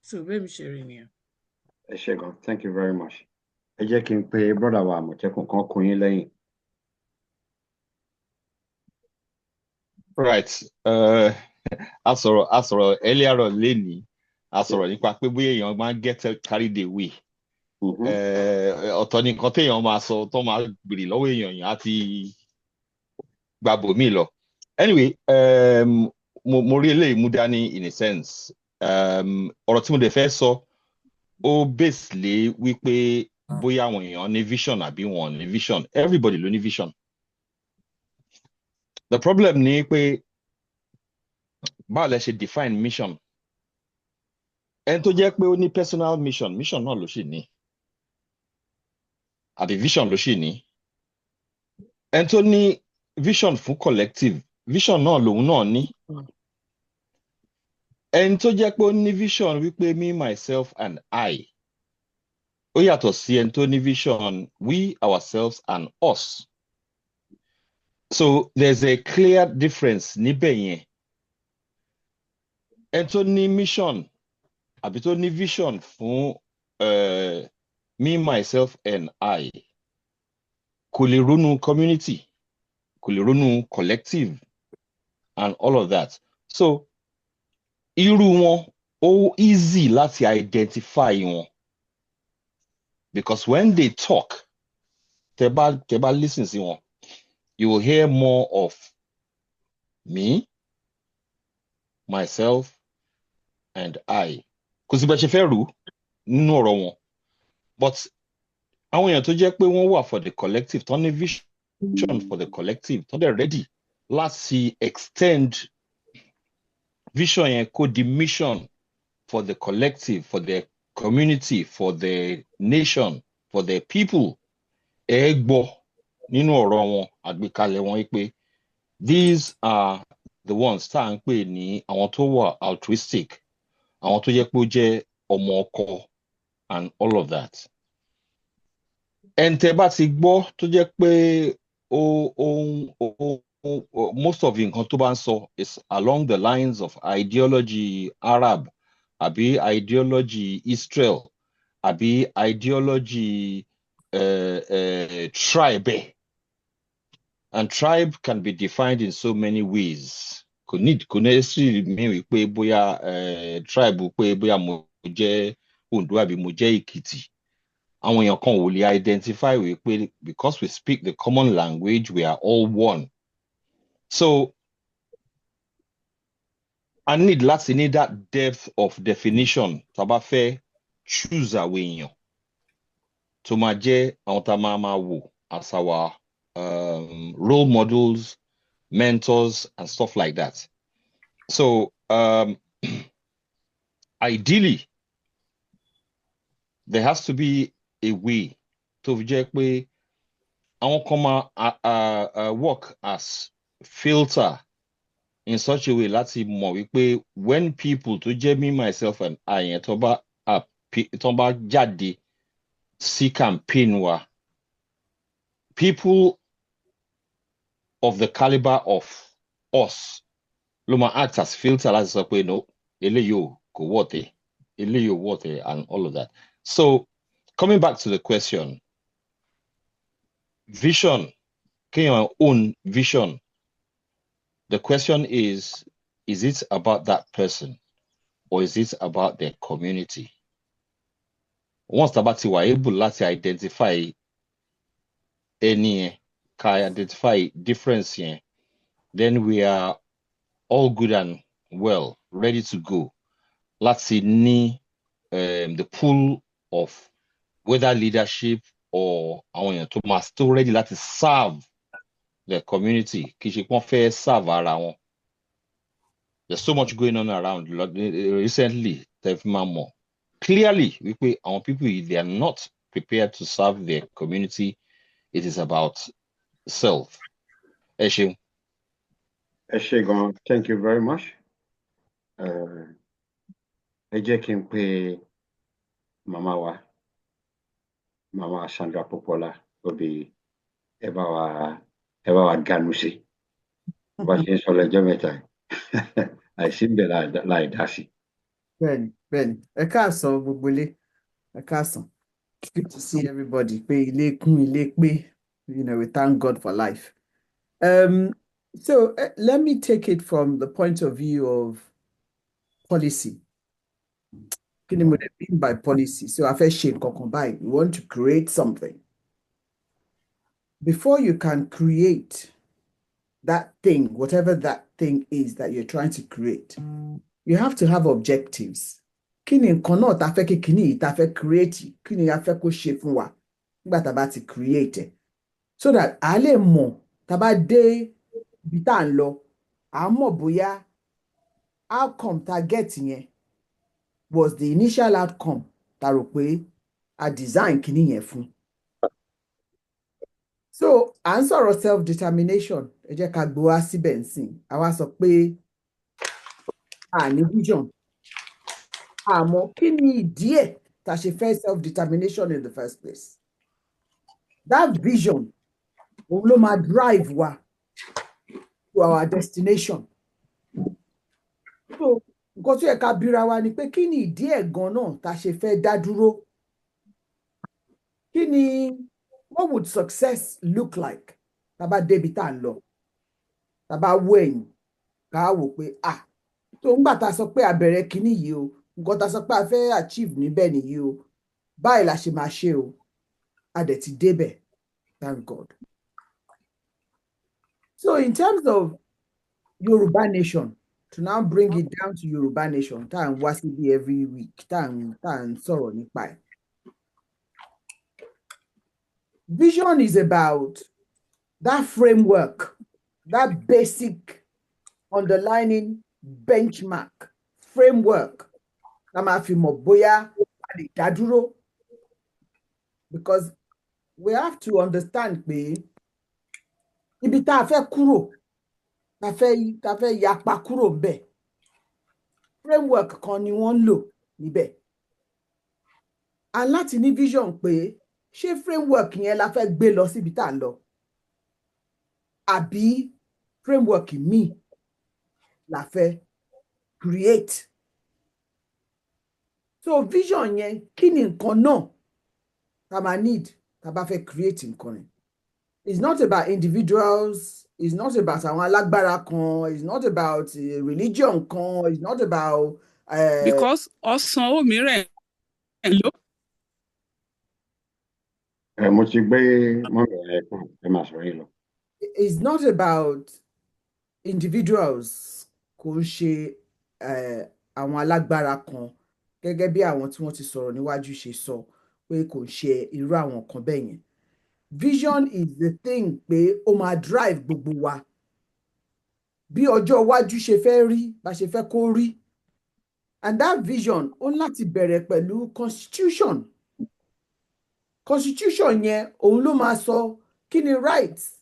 So bẹ́ẹ̀ mi ṣe rí nìyẹn. Ẹ ṣé gan, thank you very much. Ẹ jẹ́ kí n pe brọ́dà wa Àmọ̀tẹ́kùn kan kún yín lẹ́yìn. Right. A sọ̀rọ̀ earlier on lénìí, a sọ̀rọ̀ nípa pé bóyá èèyàn máa ń get carried away ọ̀tọ̀ ni nǹkan téèyàn máa sọ tó máa gbèrè lọ́wọ́ èèyàn yẹn àti gbàbò mí lọ. Anyway, mo rí eléyìí mú dání in a sense. Ọ̀rọ̀ tí mo dẹ̀ fẹ́ sọ ó base lé wípé bóyá àwọn èèyàn ní vision àbí wọn ní vision. Everybody ló ní vision. The problem ni pé báwo lẹ ṣe define mission? Ẹni tó jẹ́ pé ó ní personal mission náà ló sì ní. Àbí vision ló sì ní. Ẹni tó ní vision fún collective vision náà lòun náà ní. Ẹni tó jẹ́ pé ó ní vision wípé me, myself and I. Ó yàtọ̀ sí ẹni tó ní vision we, ourselves and us. So there's a clear difference níbẹ̀ yẹn. Ẹni tó ní mission àbí tó ní vision fún me, myself and I kò lè ronú community, kò lè ronú collective and all of that. So irú wọn ó easy láti identify wọn because when they talk tẹ́ bá listen sí wọn you will hear more of me, myself and I. Kò sí bẹ́ẹ̀ ṣe fẹ́ rò nínú ọ̀rọ̀ wọn but àwọn èèyàn tó jẹ́ pé wọ́n wà for the collective tó ní vision for the collective tó dẹ̀ ready láti extend vision yẹn kó di mission for the collective, for the community, for the nation, for the people. Ẹ gbọ́ nínú ọ̀rọ̀ wọn àgbékalẹ̀ wọn pé these are the ones tá à ń pè ní àwọn tó wà altruistic, àwọn tó jẹ́ pé ó jẹ́ ọmọ ọkọ and all of that. And tẹ́ bá ti gbọ́ tó jẹ́ pé most of nǹkan tó bá ń sọ is along the lines of ideology Arab àbí ideology Israel àbí ideology tribe. And tribe can be defined in so many ways. Kò necessarily mean wípé bóyá tribe pé bóyá mo jẹ́ Oǹdó àbí mo jẹ́ Èkìtì. Àwọn èèyàn kan ò lè identify wípé because we speak the common language we are all one. So I need láti ní that depth of definition tá bá fẹ́ choose àwọn èèyàn tó máa jẹ́ àwọn tá máa wò as our role models, mentors, and stuff like that. So ideally, there has to be a way to jẹ́ pé àwọn kan máa work as filter in such a way láti mọ̀ wípé when people tó jẹ́ me, myself, and I yẹn tó bá jáde sí campaign wa, people of the caliber of us ló máa act as filter láti sọ pé no eléyìí kò wọ́ọ̀tẹ̀ eléyìí ò wọ́ọ̀tẹ̀ and all of that. So coming back to the question, vision, kéèyàn own vision, the question is it about that person or is it about their community? Once tá bá ti wà able láti identify ẹni yẹn, ká identify difference yẹn, then we are all good and well, ready to go. Láti ní the pool of whether leadership or àwọn èèyàn tó máa still ready láti serve the community, kì í ṣe pọ́n fẹ́ serve ara wọn. There's so much going on around recently, more. Clearly, wípé àwọn people, they are not prepared to serve their community. It is about self. Ẹ ṣeun. Ẹ ṣé gan, thank you very much. Ẹ jẹ́ kí n pe màmá wa, Mama Sandra Popola, Obi, ẹ bá wa ganu sí. Bá ṣe ń sọ lọ́jọ́ mẹ́ta, àìsí ń bẹ láì dá sí. Bẹ́ẹ̀ni, ẹ káàsán gbogbo ilé, ẹ káàsán. Good to see everybody. Pé ilé kún ilé pé, we thank God for life. So let me take it from the point of view of policy. Kí ni mo dẹ̀ mean by policy? So a fẹ́ ṣe nǹkan kan báyìí. We want to create something. Before you can create that thing, whatever that thing is that you're trying to create, you have to have objectives. Kí ni nǹkan náà ta fẹ́ kí kíní yìí ta fẹ́ create? Kí ni a fẹ́ kó ṣe fún wa nígbà tá bá ti create? So that a lè mọ̀ tá bá dé ibi tá ń lọ, a mọ̀ bóyá outcome tá get yẹn was the initial outcome tá rò pé a design kíní yẹn fún. So à ń sọ̀rọ̀ self-determination, ẹ jẹ́ ká gbé wá síbẹ̀ nsìn. A wá sọ pé a ní vision. Àmọ́ kí ni ìdí ẹ̀ tá ṣe fẹ́ self-determination in the first place? That vision òun ló máa drive wa to our destination. So nǹkan tó yẹ ká bíra wa ni pé kí ni ìdí ẹ̀ gan náà tá ṣe fẹ́ dá dúró? Kí ni, what would success look like tá bá débi tá ń lọ? Tá bá wo ẹ̀yìn ká wò pé tó ń gbà tá sọ pé a bẹ̀rẹ̀ kíní yìí o, nǹkan tá sọ pé a fẹ́ achieve níbẹ̀ nìyí o, báyìí la ṣe máa ṣe o, a dẹ̀ ti débẹ̀, thank God. So in terms of Yoruba nation, to now bring it down to Yoruba nation, tá à ń wá síbi every week, tá à ń sọ̀rọ̀ nípa ẹ̀. Vision is about that framework, that basic underlining benchmark framework. La máa fi mọ̀ bóyá a lè dá dúró. Because we have to understand pé ibi tá a fẹ́ kúrò, tá fẹ́ yapa kúrò ńbẹ̀, framework kan ni wọ́n ń lò níbẹ̀. A láti ní vision pé ṣé framework yẹn la fẹ́ gbé lọ síbi tá a lọ? Àbí framework míì la fẹ́ create? So vision yẹn kí ni nǹkan náà tá máa need tá bá fẹ́ create nǹkan yẹn? It's not about individuals, it's not about àwọn alágbára kan, it's not about religion kan, it's not about because ọ̀sán omi rẹ̀ ló. Mo ti gbé mọ́mí ẹ̀ kàn ẹ máa sọ̀rọ̀ yìí lọ. It's not about individuals, kò ń ṣe àwọn alágbára kan gẹ́gẹ́ bí àwọn tí wọ́n ti sọ̀rọ̀ níwájú ṣe sọ pé kò ń ṣe irú àwọn kan bẹ́ẹ̀ yẹn. Vision is the thing pé ó máa drive gbogbo wa. Bí ọjọ́ iwájú ṣe fẹ́ rí, bá ṣe fẹ́ kó rí. And that vision ó láti bẹ̀rẹ̀ pẹ̀lú constitution. Constitution yẹn òun ló máa sọ kí ni rights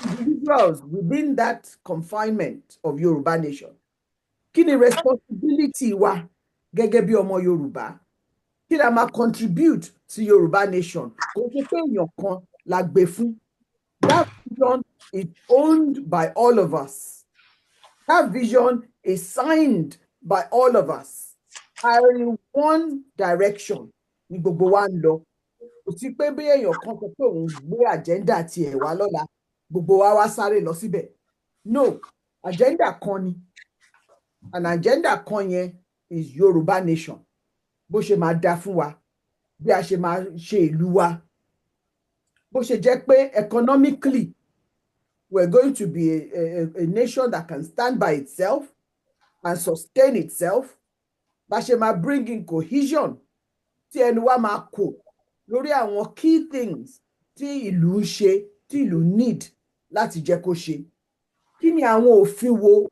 individuals within that confinement of Yoruba nation. Kí ni responsibility wa gẹ́gẹ́ bí ọmọ Yorùbá? Kí la máa contribute to Yoruba nation? Kò ṣe pé èèyàn kan la gbé fún. That vision is owned by all of us. That vision is signed by all of us. Are in one direction ní gbogbo wa ń lọ. Kò sí pé bí èèyàn kan sọ pé òun gbé agenda tiẹ̀ wá lọ́la, gbogbo wa wá sáré lọ síbẹ̀. No, agenda kan ni. An agenda kan yẹn is Yoruba nation. Bó ṣe máa dá fún wa, bí a ṣe máa ṣe ìlú wa, bó ṣe jẹ́ pé economically we're going to be a nation that can stand by itself and sustain itself. Bá ṣe máa bring in cohesion tí ẹnu wa máa kò lórí àwọn key things tí ìlú ń ṣe, tí ìlú need láti jẹ́ kó ṣe. Kí ni àwọn òfin wo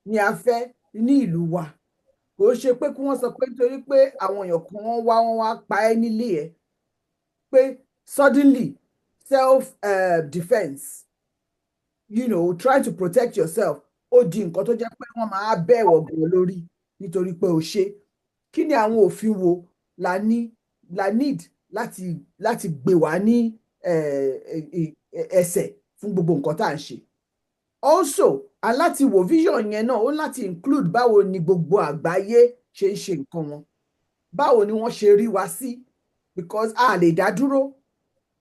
ni a fẹ́ ní ìlú wa? Kò ṣe pé kí wọ́n sọ pé nítorí pé àwọn èèyàn kan wọ́n wá pa ẹ́ nílé ẹ̀ pé suddenly self defense, trying to protect yourself, ó di nǹkan tó jẹ́ pé wọ́n máa bẹ̀wọ̀ gan lórí nítorí pé o ṣe. Kí ni àwọn òfin wo la need láti gbé wá ní ẹsẹ̀ fún gbogbo nǹkan tá à ń ṣe? Also, aláti wo vision yẹn náà ó láti include báwo ni gbogbo àgbáyé ṣe ń ṣe nǹkan wọn. Báwo ni wọ́n ṣe rí wa sí? Because a lè dá dúró.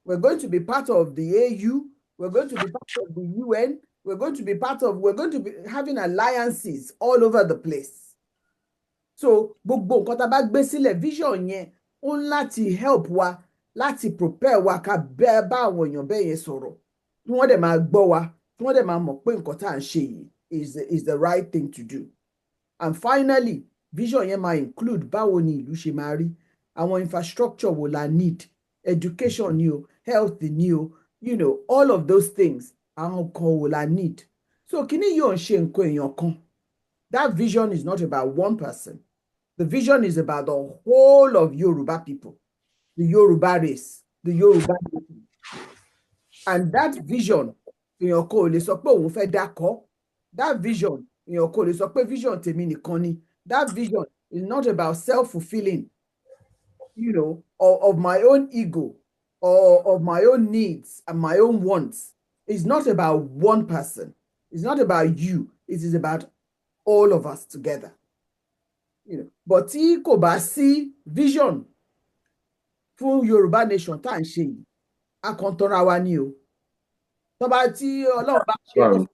We're going to be part of the AU. We're going to be part of the UN. We're going to be having alliances all over the place. So gbogbo nǹkan tá a bá gbé sílẹ̀ vision yẹn ó ń láti help wa láti prepare wa ká bá àwọn èèyàn bẹ́ẹ̀ yẹn sọ̀rọ̀ kí wọ́n dẹ̀ máa gbọ́ wa kí wọ́n dẹ̀ máa mọ̀ pé nǹkan tá à ń ṣe yìí is the right thing to do. And finally vision yẹn máa include báwo ni ìlú ṣe máa rí, àwọn infrastructure wo la need, education ni o, health ni o, all of those things àwọn kan wo la need. So kíní yóò ń ṣe nǹkan èèyàn kan. That vision is not about one person. The vision is about the whole of Yoruba people, the Yoruba race, the Yoruba nation. And that vision, èèyàn kò lè sọ pé òun fẹ́ dákọ́. That vision, èèyàn kò lè sọ pé vision tèmi nìkan ni. That vision is not about self-fulfilling, of my own ego or of my own needs and my own wants. It's not about one person. It's not about you. It is about all of us together. But tí kò bá sí vision fún Yorùbá nation tá à ń ṣe yìí, a kàn tọ́ra wa ni o. Tó bá tí Ọlọ́run bá ṣe tó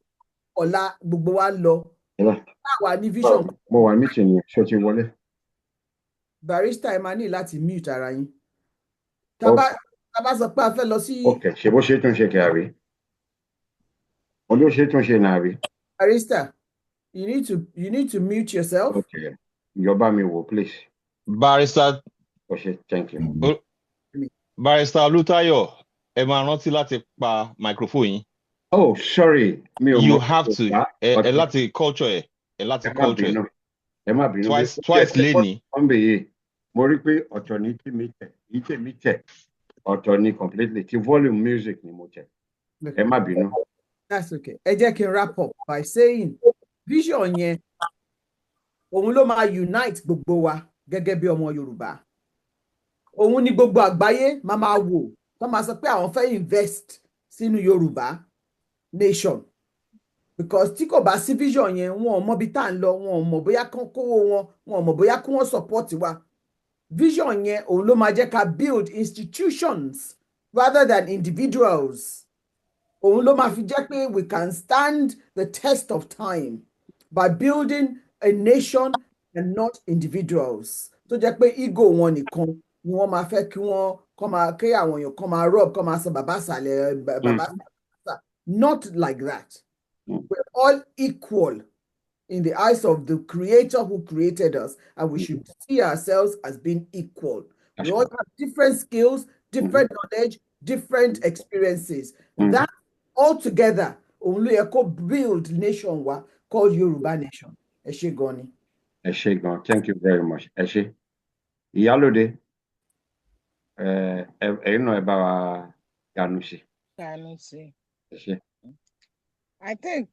ọ̀la gbogbo wa lọ, táwa ní vision. Mo wà meeting yẹn, ṣé o ti wọlé? Barrister ẹ máa ní láti mute ara yín. Tá bá sọ pé a fẹ́ lọ sí. Ok, ṣe bó ṣe tún ṣe kí a rí. Olú ṣe tún ṣe náà rí. Barrister, you need to mute yourself. Okay. Yoba mi wo, please. Barrister. Okay, thank you. Barrister Olútáyọ̀, ẹ máa rántí láti pa microphone yín. Oh, sorry. You have to. Ẹ láti culture ẹ láti culture ẹ. Ẹ má bínú. Twice lẹ́ni. Mo rí pé ọ̀tọ̀ ní tí mi tẹ̀, ọ̀tọ̀ ní completely, tí volume music ni mo tẹ̀. Ẹ má bínú. That's okay. Ẹ jẹ́ kí n wrap up by saying vision yẹn òun ló máa unite gbogbo wa gẹ́gẹ́ bí ọmọ Yorùbá. Òun ni gbogbo àgbáyé máa wò tó máa sọ pé àwọn fẹ́ invest sínú Yorùbá nation. Because tí kò bá sí vision yẹn wọn ò mọ bí tá à ń lọ, wọn ò mọ bóyá kán kówó wọn ò mọ bóyá kí wọ́n support wa. Vision yẹn òun ló máa jẹ́ ká build institutions rather than individuals. Òun ló máa fi jẹ́ pé we can stand the test of time by building a nation and not individuals. Tó jẹ́ pé ego wọn nìkan ni wọ́n máa fẹ́ kí wọ́n kọ́ máa kí àwọn èèyàn kọ́ máa rub kọ́ máa sọ bàbá sàlẹ̀ bàbá sàlẹ̀. Not like that. We're all equal in the eyes of the Creator who created us, and we should see ourselves as being equal. We all have different skills, different knowledge, different experiences. That all together only a build nation called Yoruba nation. Ẹ ṣé gan ni. Ẹ ṣé gan. Thank you very much. Ẹ ṣé. Ìyálóde, ẹ̀yin náà ẹ bá wa yanu sí. Yanu sí. Ẹ ṣé. I think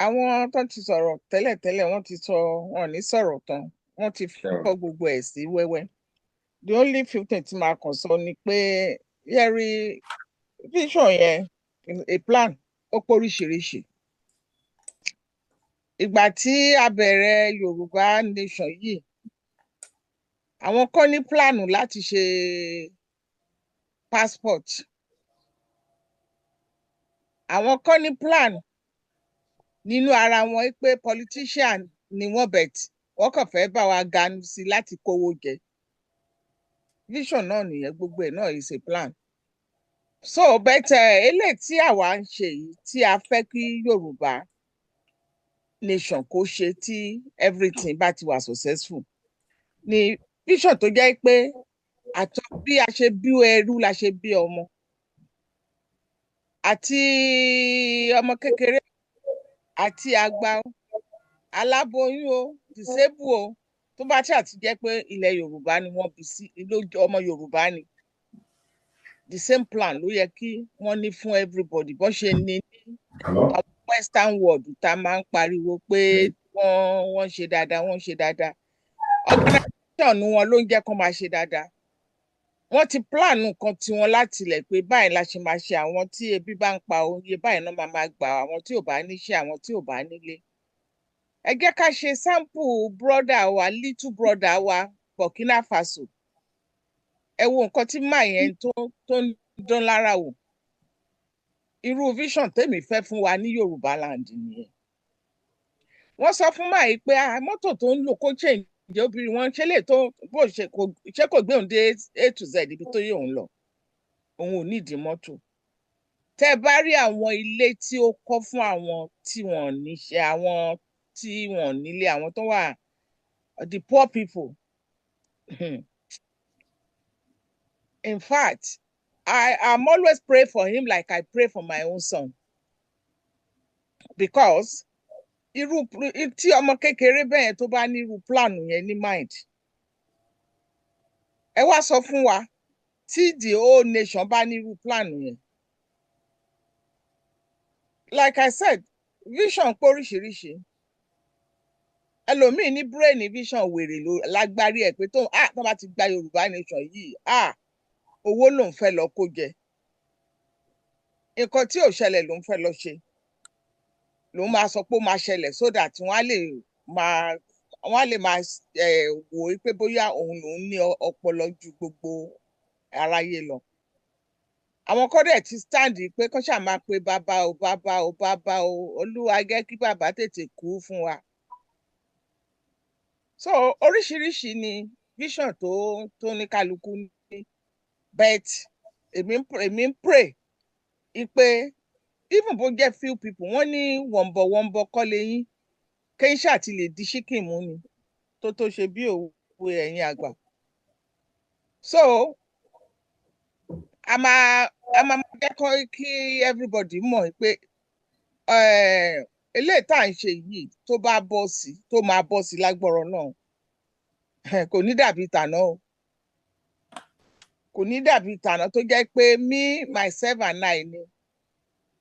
àwọn tó ti sọ̀rọ̀ tẹ́lẹ̀tẹ́lẹ̀ wọ́n ti sọ wọn ní sọ̀rọ̀ tán wọ́n ti fọ́ gbogbo ẹ̀ sí wẹ́wẹ́. The only few things tí màá kàn sọ ni pé yẹ́rì vision yẹn a plan ó pọ̀ oríṣiríṣi. Ìgbà tí a bẹ̀rẹ̀ Yorùbá nation yìí àwọn kan ní plan láti ṣe passport. Àwọn kan ní plan nínú ara wọn pé politician ni wọ́n bet wọ́n kàn fẹ́ bá wa ganu sí láti kówó jẹ. Vision náà nìyẹn gbogbo ẹ̀ náà is a plan. So better eléyìí tí àwa ń ṣe yìí tí a fẹ́ kí Yorùbá nation kó ṣe tí everything bá ti wà successful ni vision tó jẹ́ pé àtọ́ bí a ṣe bí ẹrú la ṣe bí ọmọ àti ọmọ kékeré àti àgbà aláboyún o disabled o tó bá ṣáà ti jẹ́ pé ilẹ̀ Yorùbá ni wọ́n bí sí ọmọ Yorùbá ni the same plan ló yẹ kí wọ́n ní fún everybody bó ṣe ní àwọn western world tá a máa ń pariwo pé wọ́n ṣe dáadáa wọ́n ṣe dáadáa organization wọn ló ń jẹ́ kó máa ṣe dáadáa. Wọ́n ti plan nǹkan tiwọn láti ilẹ̀ pé báyìí la ṣe máa ṣe àwọn tí ebi bá ń pa oye báyìí náà máa gbà àwọn tí ò bá níṣẹ́ àwọn tí ò bá nílé. Ẹ jẹ́ ká ṣe sample brother wa little brother wa Burkina Faso. Ẹ wo nǹkan tí máa yẹn tó ń dán lára wò. Irú vision tèmi fẹ́ fún wa ní Yorùbá land nìyẹn. Wọ́n sọ fún máa yìí pé mọ́tò tó ń lò kó change ǹjẹ́ obìnrin wọn ṣe lè tó bó ṣe kò gbé òun dé A to Z ibi tó yẹ òun lọ, òun ò nídìí mọ́tò. Tẹ́ bá rí àwọn ilé tí ó kọ́ fún àwọn tí wọ́n níṣẹ́, àwọn tí wọ́n nílé, àwọn tó wà the poor people. In fact, I'm always pray for him like I pray for my own son, because irú tí ọmọ kékeré bẹ́ẹ̀ tó bá ní irú plan yẹn ní mind, ẹ wá sọ fún wa tí the whole nation bá ní irú plan yẹn. Like I said, vision pé oríṣiríṣi. Ẹlòmíì ní brain vision wèrè lágbárí ẹ̀ pé tó bá ti gba Yorùbá nation yìí, owó lòun fẹ́ lọ kó jẹ. Nǹkan tí ò ṣẹlẹ̀ lòun fẹ́ lọ ṣe. Lòun máa sọ pé ó máa ṣẹlẹ̀ so that wọ́n á lè máa wò ó pé bóyá òun lòun ní ọpọlọ ju gbogbo aráyé lọ. Àwọn kan dẹ̀ ti stand pé kán ṣáà máa pe bàbá o bàbá o bàbá o, Olúwa jẹ́ kí bàbá tètè kú fún wa. So oríṣiríṣi ni vision tó ní kálukú ní, but èmi ń pray pé even bó jẹ́ few people, wọ́n ní wọ̀nbọ̀ kọ́ lẹ́yìn kéńṣà ti lè di ṣíkìn mú ni tó ṣe bí òwe ẹ̀yin àgbà. So a máa jẹ́ kí everybody mọ̀ pé eléyìí tá à ń ṣe yìí tó máa bọ́ sí lágbọ́rọ̀ náà kò ní dàbí tàná o. Kò ní dàbí tàná tó jẹ́ pé me, myself and I ni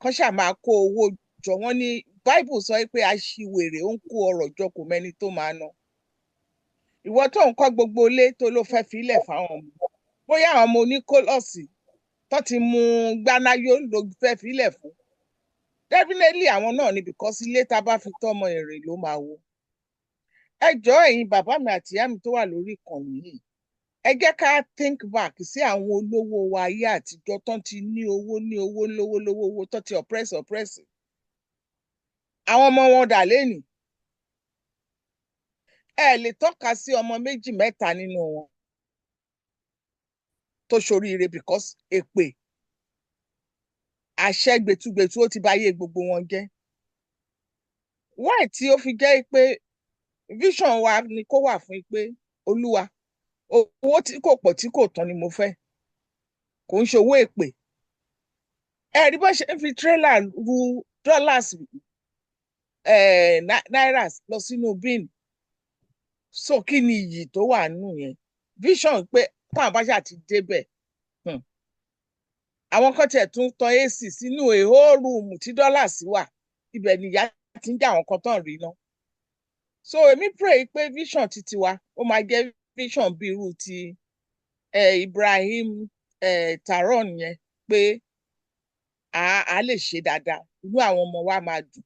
kán ṣáà máa kó owó jọ. Wọ́n ní Bible sọ pé aṣiwèrè ó ń kó ọrọ̀ jọ kò mẹ́ni tó máa ná. Ìwọ tó ń kọ́ gbogbo ilé tó ló fẹ́ filẹ̀ fáwọn ọmọ, bóyá àwọn ọmọ oníkólọ́ọ̀sì tó ti mú gbanáyó ló fẹ́ filẹ̀ fún, definitely àwọn náà ni, because ilé tá bá fi tọ́mọ èrè ló máa wó. Ẹ jọ̀ọ́ ẹ̀yin bàbá mi àti ìyá mi tó wà lórí ìkànnì yìí, ẹ jẹ́ ká think back sí àwọn olówó wa ayé àtijọ́ tó ti ní owó tó ti oppress. Àwọn ọmọ wọn dà lénìí. Ẹ lè tọ́ka sí ọmọ méjì mẹ́ta nínú wọn tó ṣoríire, because èpè àṣẹ gbẹtugbẹtu ó ti bà ayé gbogbo wọn jẹ́. Why tí ó fi jẹ́ pé vision wa ni kó wà fún pé Olúwa, owó tí kò pọ̀ tí kò tán ni mo fẹ́, kò ń ṣe owó èpè. Ẹ rí bó ṣe ń fi trailer ru dollars náírà lọ sínú bin. So kí ni iyì tó wà nínú yẹn? Vision pé táwọn bá ṣáà ti débẹ̀, àwọn kan tiẹ̀ tún tan AC sínú whole room tí dollars wà, ibẹ̀ nìyá ti ń jà àwọn kan tán rí ná. So èmi pray pé vision titi wa ó máa jẹ́ vision bí irú ti Ibrahim Taron yẹn, pé a lè ṣe dáadáa, inú àwọn ọmọ wa máa dùn.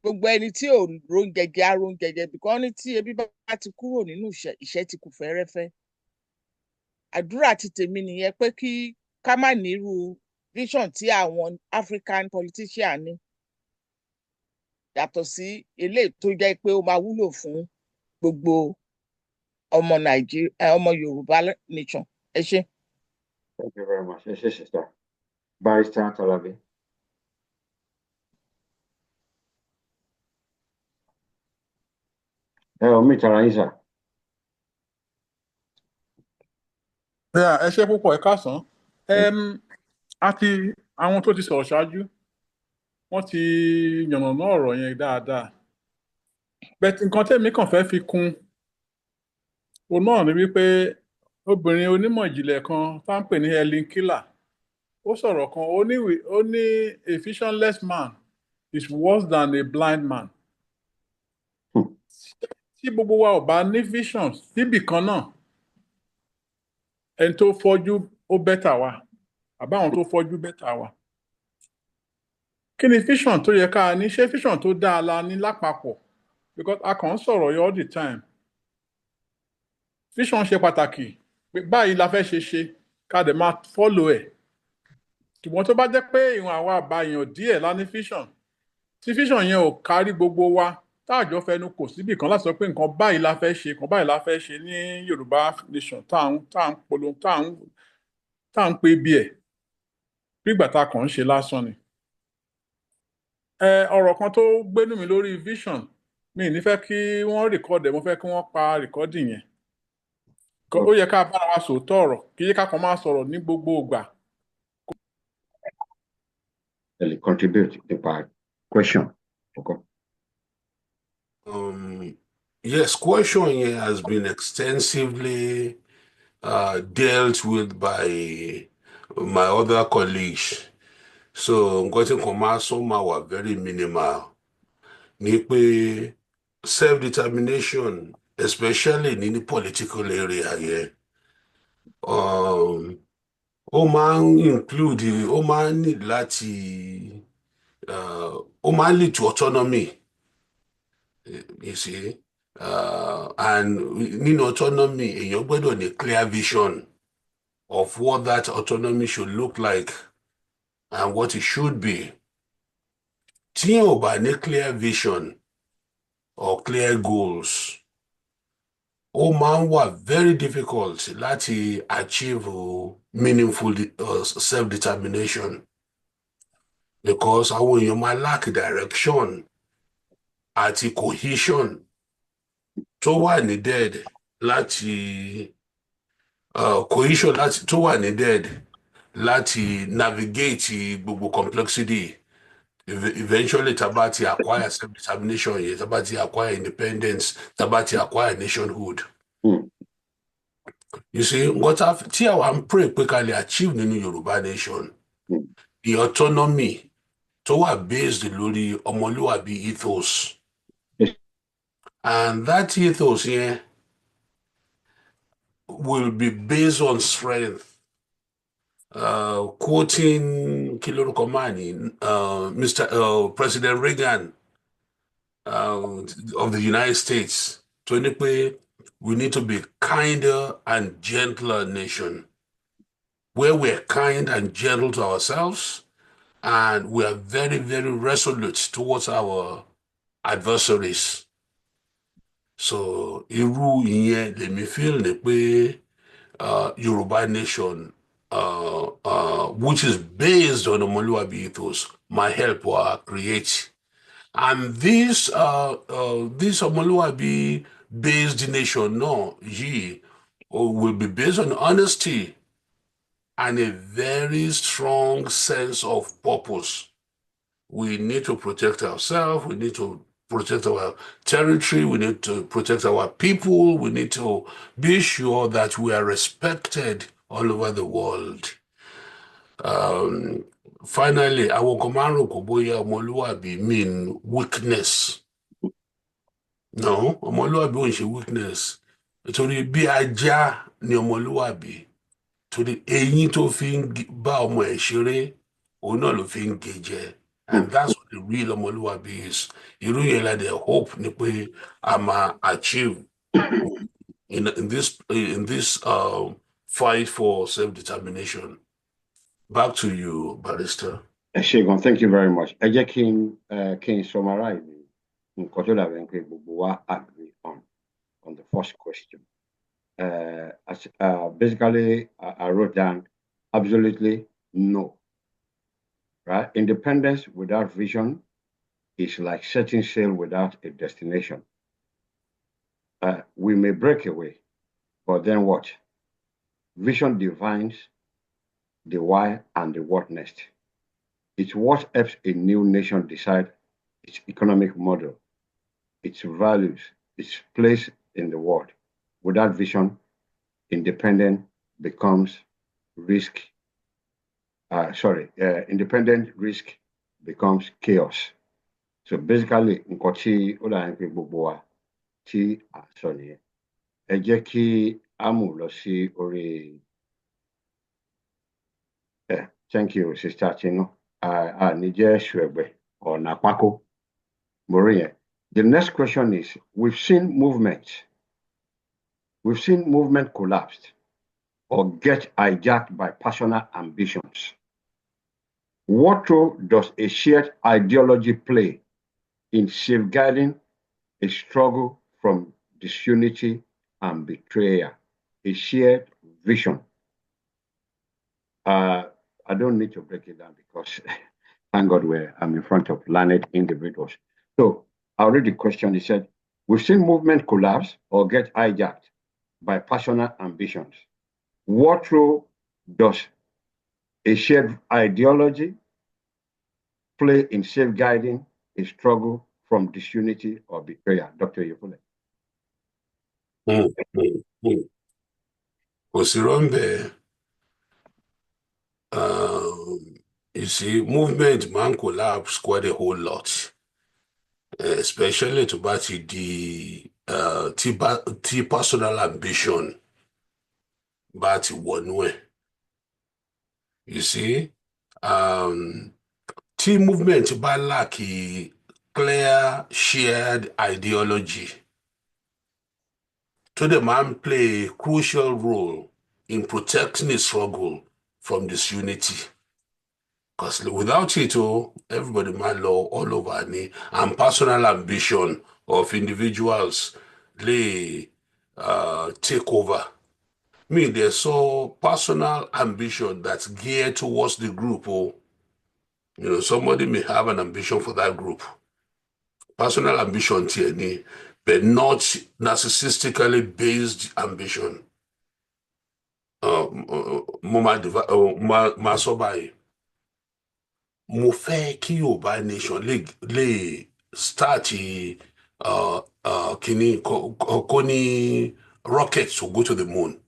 Gbogbo ẹni tí ò róúnjẹ jẹ á róúnjẹ jẹ, because ní tí ebi bá ti kúrò nínú ìṣẹ́ ti kù fẹ́rẹ́fẹ́. Àdúrà ti tèmi nìyẹn pé kí ká má ní irú vision tí àwọn African politician ní, yàtọ̀ sí eléyìí tó jẹ́ pé ó máa wúlò fún gbogbo ọmọ Nàìjíríà, ọmọ Yorùbá nation. Ẹ ṣé. Thank you very much. Ẹ ṣé, sister. Barrister Talabi. Omi tara yín sà. Ẹ ṣé púpọ̀, ẹ káàsán. Àti àwọn tó ti sọ̀rọ̀ ṣáájú, wọ́n ti yànnàná ọ̀rọ̀ yẹn dáadáa. Bẹ́ẹ̀ nǹkan tẹ́mi kàn fẹ́ fi kún òun náà ni wípé obìnrin onímọ̀ ìjìnlẹ̀ kan tá ń pè ní Helen Keller, ó sọ̀rọ̀ kan, ó ní a visionless man is worse than a blind man. Tí gbogbo wa ò bá ní vision síbì kan náà, ẹni tó fọ́jú ó bẹ́tà wa, àbáwọn tó fọ́jú bẹ́tà wa. Kí ni vision tó yẹ ká ní? Ṣé vision tó dáa la ní lápapọ̀? Because a kàn ń sọ̀rọ̀ yẹn all the time. Vision ṣe pàtàkì, pé báyìí la fẹ́ ṣe ká dẹ̀ máa follow ẹ̀. Ṣùgbọ́n tó bá jẹ́ pé ìwọ̀n àwa àbàyàn díẹ̀ la ní vision, tí vision yẹn ò kárí gbogbo wa, táàjọ fẹnu kò síbì kan láti sọ pé nǹkan báyìí la fẹ́ ṣe nǹkan báyìí la fẹ́ ṣe ní Yorùbá nation tá à ń polongo tá à ń pe ibi ẹ̀ nígbà tá a kàn ń ṣe lásán ni. Ọ̀rọ̀ kan tó gbénú mi lórí vision mi ní fẹ́ kí wọ́n rìkọ́dẹ̀ mo fẹ́ kí wọ́n pa rìkọ́dì yẹn. Ó yẹ ká bára wa sòótọ́ ọ̀rọ̀ kí yẹ ká kàn máa sọ̀rọ̀ ní gbogbo ìgbà. Contribute nípa question. Okay. Yes, question here has been extensively dealt with by my other colleagues. So nǹkan tí kò máa sọ máa wà very minimal. Ní pé self-determination, especially in the political area here, ó máa ń include, ó máa ń need láti, ó máa ń lead to autonomy, you see. And nínú autonomy, èèyàn gbọ́dọ̀ ní clear vision of what that autonomy should look like and what it should be. Tí èèyàn ò bá ní clear vision or clear goals, ó máa ń wà very difficult láti achieve meaningful self-determination, because àwọn èèyàn máa lack direction àti cohesion tó wà needed láti cohesion tó wà needed láti navigate gbogbo complexity. Eventually taba ti acquire self-determination yẹn, taba ti acquire independence, taba ti acquire nationhood. You see, tí àwa ń pray pé ká lè achieve nínú Yorùbá nation, the autonomy tó wà based lórí ọmọlúwàbí ethos. And that ethos here will be based on strength. Quoting President Reagan of the United States, we need to be kinder and gentler nation, where we're kind and gentle to ourselves, and we are very, very resolute towards our adversaries. So, irú ìyẹn lèmi feel ni pé Yoruba nation, which is based on Omoluabi ethos, might help create. And this Omoluabi-based nation, will be based on honesty and a very strong sense of purpose. We need to protect ourselves. We need to protect our territory. We need to protect our people. We need to be sure that we are respected all over the world. Finally, àwọn kan máa ń rò kó bóyá ọmọlúwàbí mean weakness. No, ọmọlúwàbí ò ń ṣe weakness. Torí bí ajá ni ọmọlúwàbí. Torí eyín tó fi ń bá ọmọ ẹ̀ ṣeré, òun náà ló fi ń gé jẹ. And that's what the real ọmọlúwàbí is. Irú yẹn la dẹ̀ hope ni pé a máa achieve in this fight for self-determination. Back to you, Barrister. Shegun, thank you very much. Ẹ jẹ́ kí n summarize nǹkan tó dàbí pé gbogbo wa agree on the first question. Basically, I wrote down absolutely no. Right? Independence without vision is like setting sail without a destination. We may break away, but then what? Vision defines the why and the what next. It's what helps a new nation decide its economic model, its values, its place in the world. Without vision, independent risk becomes chaos. So basically, nǹkan tí ó dà ní pé gbogbo wa tí à ń sọ nìyẹn. Ẹ jẹ́ kí a mú lọ sí orí. Thank you, Sister Chino. Nije Shwebe or Napako. Moria. The next question is, we've seen movement collapsed or get hijacked by personal ambitions. What role does a shared ideology play in safeguarding a struggle from disunity and betrayal, a shared vision. I don't need to break it down because thank God I'm in front of learned individuals. So I'll read the question. He said, we've seen movement collapse or get hijacked by personal ambitions. What role does a shared ideology play in safeguarding a struggle from disunity or betrayal? Dr. Yefule. Kò sí rọ́ńbẹ́. You see, movement man collapse quite a whole lot, especially to bá ti di tí personal ambition bá ti wọnú ẹ̀. You see, tí movement bá lack clear shared ideology, tó dẹ̀ máa ń play a crucial role in protecting the struggle from disunity. Because without it, everybody might law all over me, and personal ambition of individuals lay take over. There's so personal ambition that's geared towards the group. Somebody may have an ambition for that group. Personal ambition, but not narcissistically based ambition. Mo fẹ́ kí Yorùbá nation lè start kó ní rocket to go to the moon.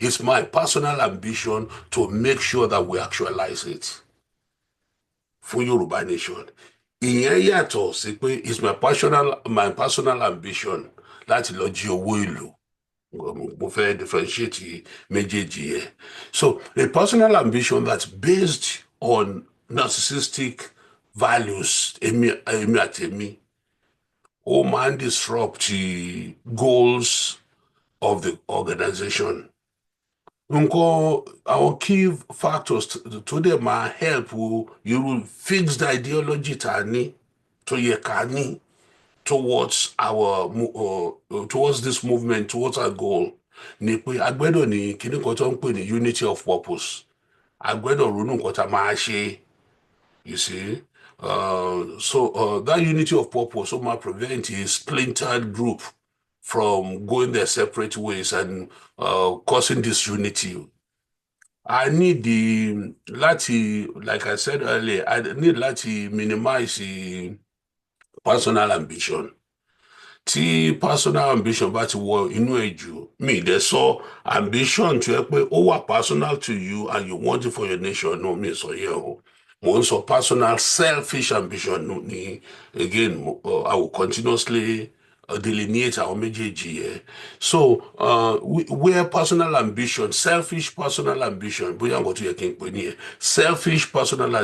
It's my personal ambition to make sure that we actualize it fún Yorùbá nation. Ìyẹn yàtọ̀ sí pé it's my personal ambition láti lọ jí owó ìlú. Mo fẹ́ differentiate méjèèjì yẹn. So a personal ambition that's based on narcissistic values, èmi àti èmi, ó máa ń disrupt the goals of the organization. Our key factors tó dẹ̀ máa help you fix the ideology tá a ní tó yẹ ká ní towards this movement, towards our goal, ni pé a gbọ́dọ̀ ní kíní kan tó ń pè ní unity of purpose. A gbọ́dọ̀ ronú nǹkan tá a máa ṣe, you see. So that unity of purpose might prevent a splintered group from going their separate ways and causing disunity. I need like I said earlier, I need to minimize the personal ambition. Tí personal ambition bá ti wọ inú ẹ̀ jù, dẹ̀ sọ ambition tó yẹ pé ó wà personal to you and you want it for your nation, no, mi sọ yẹn o. Mo ń sọ personal selfish ambition ni, again, I will continuously delineate àwọn méjèèjì yẹn. So where personal ambition, selfish personal ambition, bóyá nǹkan tó yẹ kí n pè nìyẹn, selfish personal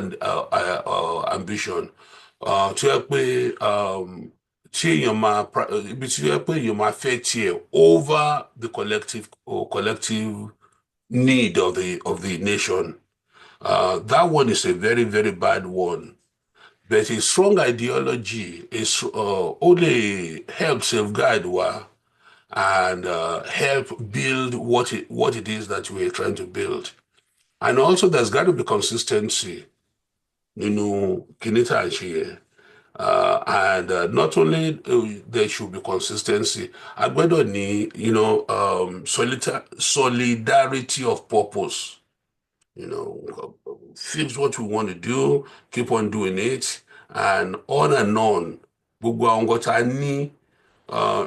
ambition tó yẹ pé tí èèyàn máa fẹ́ tiẹ̀ over the collective need of the nation. That one is a very, very bad one. But a strong ideology is only help safeguard and help build what it is that we're trying to build. And also there's got to be consistency. Kinita and Shie. And not only there should be consistency, I gbọ́dọ̀ ní, solidarity of purpose. Fix what we want to do, keep on doing it, and on. Gbogbo àwọn nǹkan tá a ní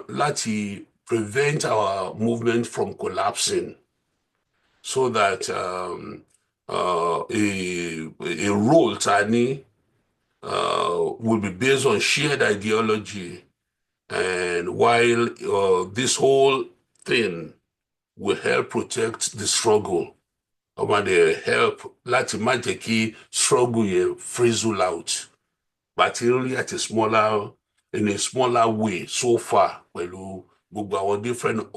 láti prevent our movement from collapsing, so that a role tá a ní will be based on shared ideology, and while this whole thing will help protect the struggle, they help láti má jẹ́ kí struggle yẹn frizzle out, but only in a smaller way so far, pẹ̀lú gbogbo àwọn different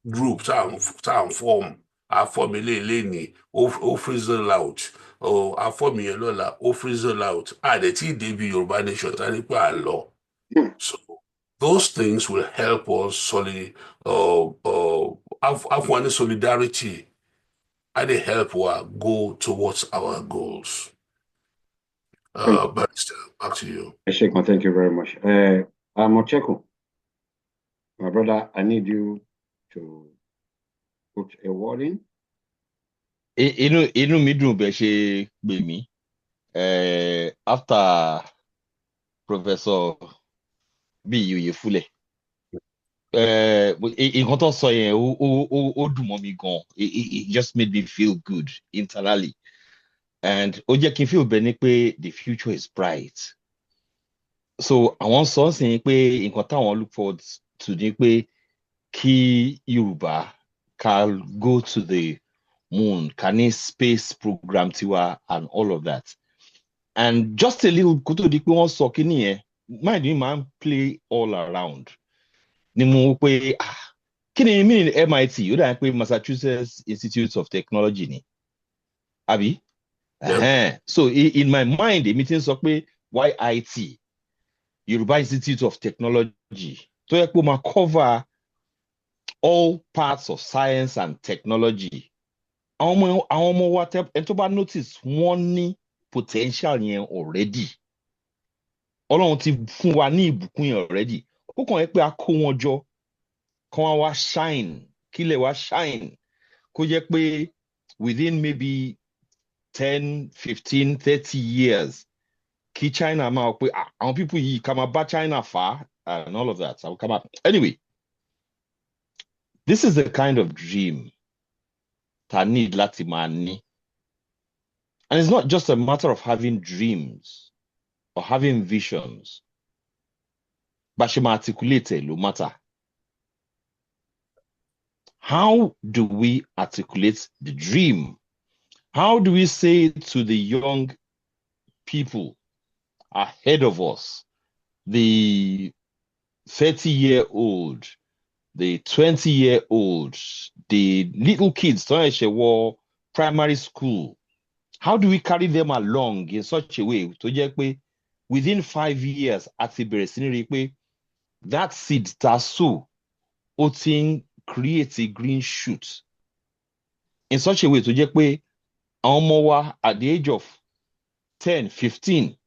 groups tá à ń form. A form eléyìí ní ó frizzle out, a form yẹn lọ́la ó frizzle out. Àdẹ̀ tí débi Yorùbá nation tá ní pé à lọ. So those things will help us have one solidarity and they help us go towards our goals. Barrister, back to you. Thank you very much. Mocheko, my brother, I need you to put a word in. Inú mi dùn bẹ́ẹ̀ ṣe pè mí. After Professor B. Oyefule. Nǹkan tó sọ yẹn ó dùn mọ́ mi gan. It just made me feel good internally. And ó jẹ́ kí n feel bẹ́ẹ̀ ni pé the future is bright. So àwọn sọ sí ni pé nǹkan táwọn look forward to ni pé kí Yorùbá ká go to the moon, ká ní space program tiwa and all of that. And just a little kó tó di pé wọ́n sọ kíní yẹn, mind me man play all around. Ni mo pé kí ni meaning MIT ó dà pé Massachusetts Institute of Technology ni àbí. Yep. So in my mind èmi ti ń sọ pé YIT Yoruba Institute of Technology tó yẹ pé ó máa cover all parts of science and technology. Àwọn ọmọ wa ẹni tó bá notice wọ́n ní potential yẹn already. Ọlọ́run ti fún wa ní ìbùkún yẹn already. Ó kàn yẹ pé a kó wọn jọ kán wá shine kílẹ̀ wá shine kó jẹ́ pé within maybe 10, 15, 30 years kí China máa pé àwọn people yìí ká máa bá China fà and all of that. I will come up. Anyway, this is the kind of dream ta need láti máa ní. And it's not just a matter of having dreams or having visions. Bá ṣe máa articulate ló matter. How do we articulate the dream? How do we say to the young people ahead of us, the 30-year-old, the 20-year-old, the little kids, primary school, how do we carry them along in such a way tó jẹ́ pé within 5 years àti bẹ̀rẹ̀ sí ní rí pé that seed ta sow ó ti ń create a green shoot in such a way tó jẹ́ pé àwọn ọmọ wa at the age of 10, 15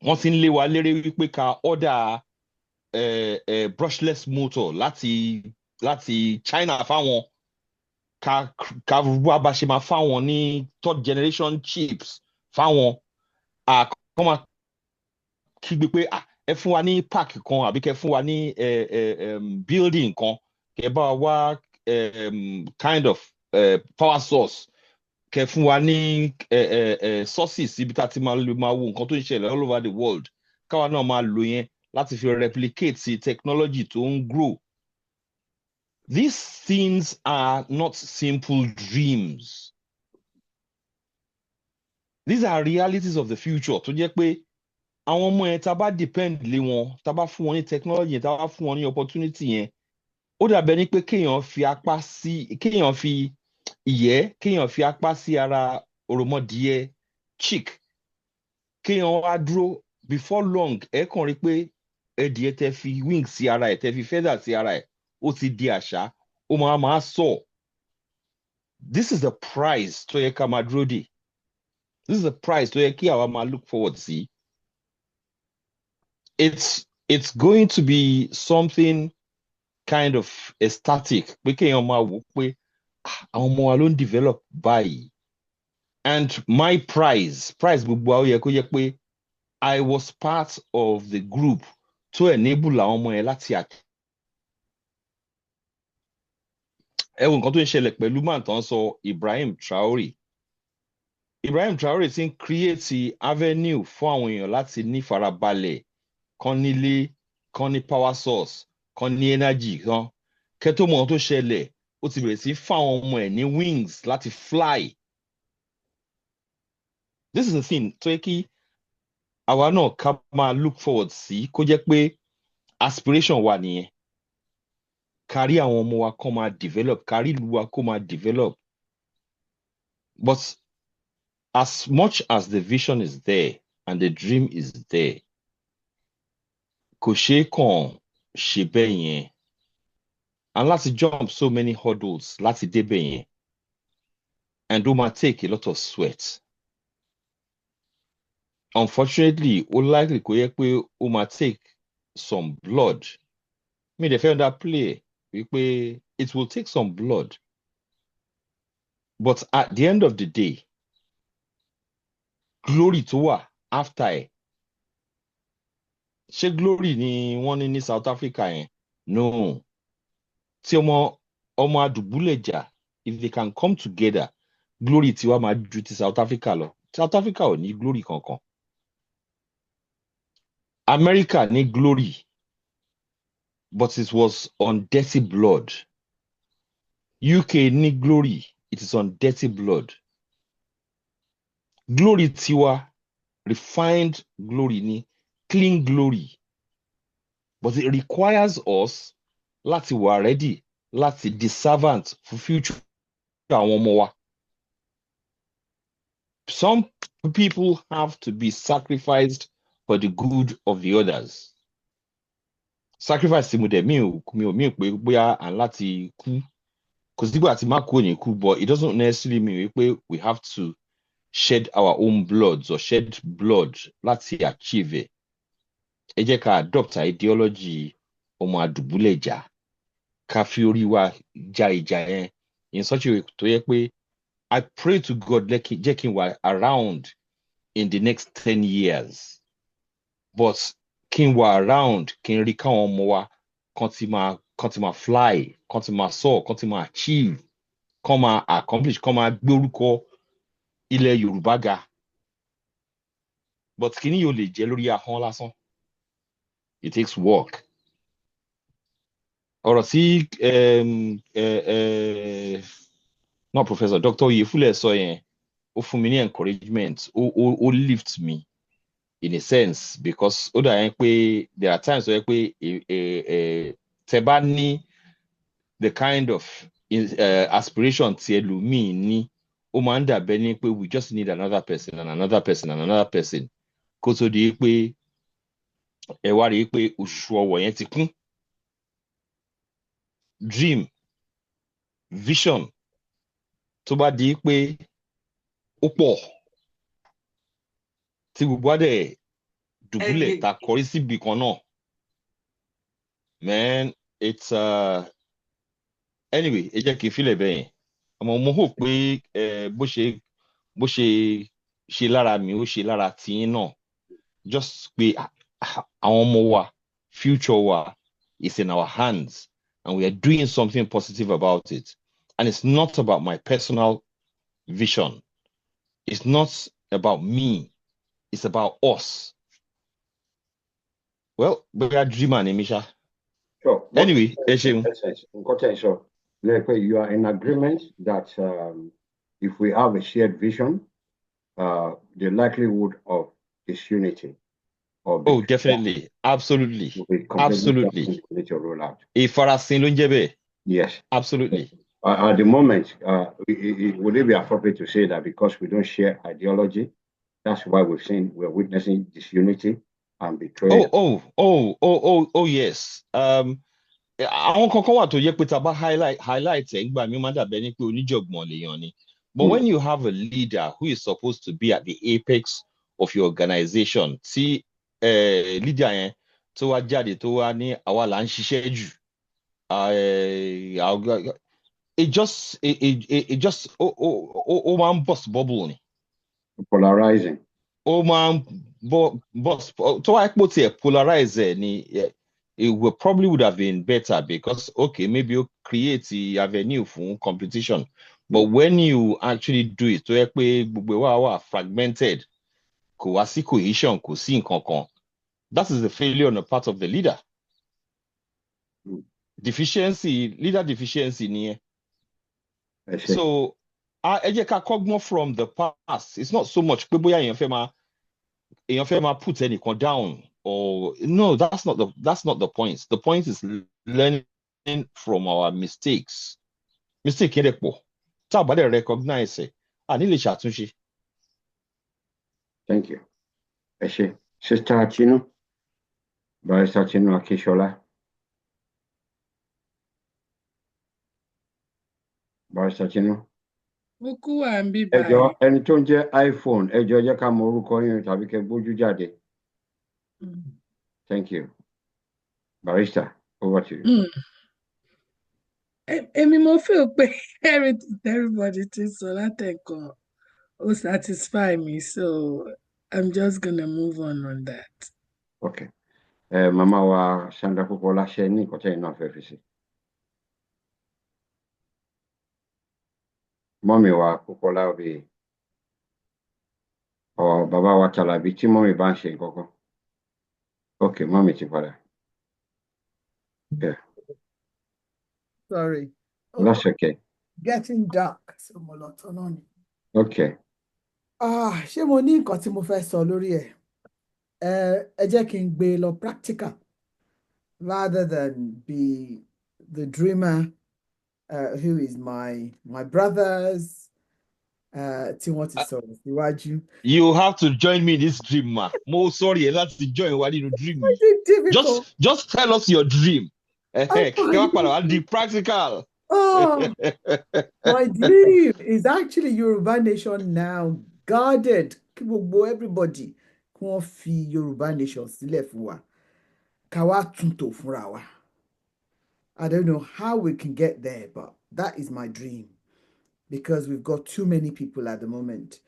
wọ́n ti ń lé wa léré wípé ká order brushless motor láti China fáwọn ká wá bá ṣe máa fáwọn ní third generation chips fáwọn kọ́ máa kígbe pé ẹ fún wa ní park kan àbí kẹ fún wa ní building kan kẹ bá wa kind of power source kẹ fún wa ní sources ibi tá a ti máa wo nǹkan tó ń ṣẹlẹ̀ all over the world káwa náà máa lò yẹn láti fi replicate technology tó ń grow. These things are not simple dreams. These are realities of the future tó jẹ́ pé àwọn ọmọ yẹn tá bá depend lé wọn tá bá fún wọn ní technology yẹn tá bá fún wọn ní opportunity yẹn ó dàbẹ̀ ni pé kéèyàn fi apá sí ara òròmọdìẹ chick kéèyàn wá dúró before long ẹ kàn rí pé ẹdìẹ tẹ fi wing sí ara ẹ tẹ fi feather sí ara ẹ ó ti di àṣà ó máa sọ. This is the prize tó yẹ ká máa dúró dè. This is the prize tó yẹ kí àwa máa look forward sí. It's going to be something kind of ecstatic pé kéèyàn máa wò pé àwọn ọmọ wa ló ń develop báyìí. And my prize gbogbo àwọn yẹ kó yẹ pé I was part of the group to enable àwọn ọmọ yẹn láti ẹ wo nǹkan tó ń ṣẹlẹ̀ pẹ̀lú máa tán sọ Ibrahim Traore ti ń create avenue fún àwọn èèyàn láti ní farabalẹ̀ kan nílé kan ní power source kan ní energy kan kẹ́tó mọ̀ ohun tó ṣẹlẹ̀ ó ti bẹ̀rẹ̀ sí fáwọn ọmọ ẹ̀ ní wings láti fly. This is the thing tó yẹ kí àwa náà ká máa look forward sí kó jẹ́ pé aspiration wa nìyẹn. Kárí àwọn ọmọ wa kó máa develop, kárí ìlú wa kó máa develop. But as much as the vision is there and the dream is there, kò ṣeé kàn ṣe bẹ́ẹ̀ yẹn and láti jump so many hurdles láti débẹ̀ yẹn and ó máa take a lot of sweat. Unfortunately, ó likely kó yẹ pé ó máa take some blood. Mi dẹ̀ fẹ́ underplay wípé it will take some blood. But at the end of the day, glory tó wà after ẹ̀. Ṣé glory ni wọ́n ní South Africa yẹn? No. Tí ọmọ àdùbúlẹ̀jà, if they can come together, glory tiwa máa ju ti South Africa lọ. South Africa ò ní glory kankan. America ní glory, but it was on dirty blood. UK ní glory, it is on dirty blood. Glory tiwa, refined glory ni, clean glory. But it requires us láti wà ready, láti di servant for future àwọn ọmọ wa. Some people have to be sacrificed for the good of the others. Sacrifice ti mo dẹ̀ mi ò pé bóyá à ń láti kú. Kò sígbà tí má kú ò ní kú, but it doesn't necessarily mean wípé we have to shed our own bloods or shed blood láti achieve it. Ẹ jẹ́ ká adopt ideology ọmọ àdùbúlẹ̀jà. Ká fi orí wa ja ìjà yẹn in such a way tó yẹ pé I pray to God jẹ́ kí n wà around in the next 10 years. But kí n wà around, kí n rí káwọn ọmọ wa kan ti máa fly, kan ti máa soar, kan ti máa achieve, kan máa accomplish, kan máa gbé orúkọ ilẹ̀ Yorùbá ga. But kí ni yóò lè jẹ́ lórí ahọ́n lásán? It takes work. Ọ̀rọ̀ tí not Professor Dr. Oyefule sọ yẹn, ó fún mi ní encouragement, ó lift me in a sense because ó dà yẹn pé there are times where pé tẹ́ bá ní the kind of aspiration tí ẹlòmíì ní, ó máa ń dàbẹ́ ní pé we just need another person and another person and another person kó tó di pé ẹ wá rí pé oṣù ọwọ̀ yẹn ti kún. Dream, vision tó bá di pé ó pọ̀ tí gbogbo adẹ̀ dùbúlẹ̀ ta kọrí síbi kan náà. Man, it's anyway, ẹ jẹ́ kí n fílẹ̀ bẹ́ẹ̀ yẹn. Àmọ́ mo hope pé bó ṣe ṣe lára mi ó ṣe lára tiyín náà. Just pé àwọn ọmọ wa, future wa is in our hands and we are doing something positive about it. And it's not about my personal vision. It's not about me. It's about us. Well, we are dreamer, Misha. Sure. Anyway, you are in agreement that if we have a shared vision, the likelihood of disunity. Oh, definitely. Absolutely. Absolutely. Ìfarasin ló ń jẹ́ bẹ́ẹ̀. Yes. Absolutely. At the moment, would it be appropriate to say that because we don't share ideology, that's why we're witnessing disunity and betrayal? Oh, yes. Àwọn kankan wà tó yẹ pé tá a bá highlight ẹ̀ ńgbà mi máa dàbẹ́ ní pé oníjọ̀gbọ̀n lèèyàn ni. But when you have a leader who is supposed to be at the apex of your organization, tí leader yẹn tó wá jáde tó wá ní àwa là ń ṣiṣẹ́ jù, it just ó máa ń burst bubble ni. Polarizing. Ó máa ń burst tó wá pò tiẹ̀ polarize ẹ̀ ni. It would have been better because, okay, maybe you create the avenue for competition. But when you actually do it, to yẹ fragmented, kò wá sí cohesion, kò sí nǹkankan. That is the failure on the part of the leader. Leader deficiency nìyẹn. So, ẹ jẹ́ ká kọ́gbọ́n from the past. It's not so much pé bóyá èèyàn fẹ́ máa put ẹnìkan down. Or no, that's not the point. The point is learning from our mistakes. Mistake yẹn dẹ̀ pọ̀. Tá a bá dẹ̀ recognize ẹ̀, a ní lè ṣàtúnṣe. Thank you. Ẹ ṣé. Sister Chino. Barrister Chinú Akínsọlá. Barrister Chinú. Mo kú wà ń bí Ẹ jọ̀ọ́, báyìí. ẹni tó ń jẹ́ iPhone, ẹ jọ̀ọ́ jẹ́ ká mọ orúkọ yín tàbí kẹ́ gbójú jáde. Thank you. Barrister, over to you. Èmi mo feel pé everybody ti sọ látẹ̀kọ̀ ó satisfy me, so I'm just gonna move on that. Okay. Màmá wa Sandra Pópóọlá ṣe ní nǹkan tẹ́yìn náà fẹ́ fi sí. Mọ́mì wa Pópóọlá bí bàbá wa Tàlàbí tí mọ́mì bá ń ṣe nǹkan kan. Okay, mọ́mì ti padà. Yeah, Sorry. that's okay. Getting dark. So mo lọ turn on. Okay. Ṣé mo ní nǹkan tí mo fẹ́ sọ lórí ẹ̀? Ẹ jẹ́ kí n gbé lọ practical rather than be the dreamer who is my brothers tí wọ́n ti sọ̀rọ̀ síwájú. You have to join me in this dream, ma. Mo sorry, láti join wa nínú dream It's yìí. difficult. Just tell us your dream. I Kẹ́ wá padà wá find di practical. Oh, my dream is actually Yoruba nation now guarded. Kí gbogbo everybody kí wọ́n fi Yoruba nation sílẹ̀ fún wa. Ká wá tún tò fúnra wa. I don't know how we can get there, but that is my dream. Because we've got too many people at the moment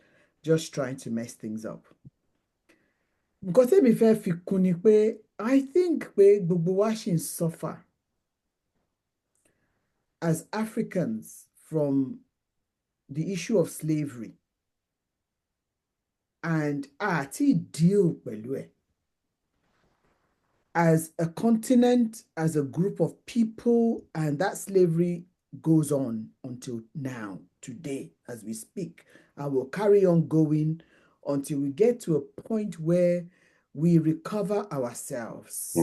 just trying to mess things up. Nǹkan tẹ́mi fẹ́ fi kún ni pé I think pé gbogbo wa ṣì ń suffer as Africans from the issue of slavery, and àti deal pẹ̀lú ẹ̀ as a continent, as a group of people, and that slavery goes on until now, today, as we speak, and will carry on going until we get to a point where we recover ourselves.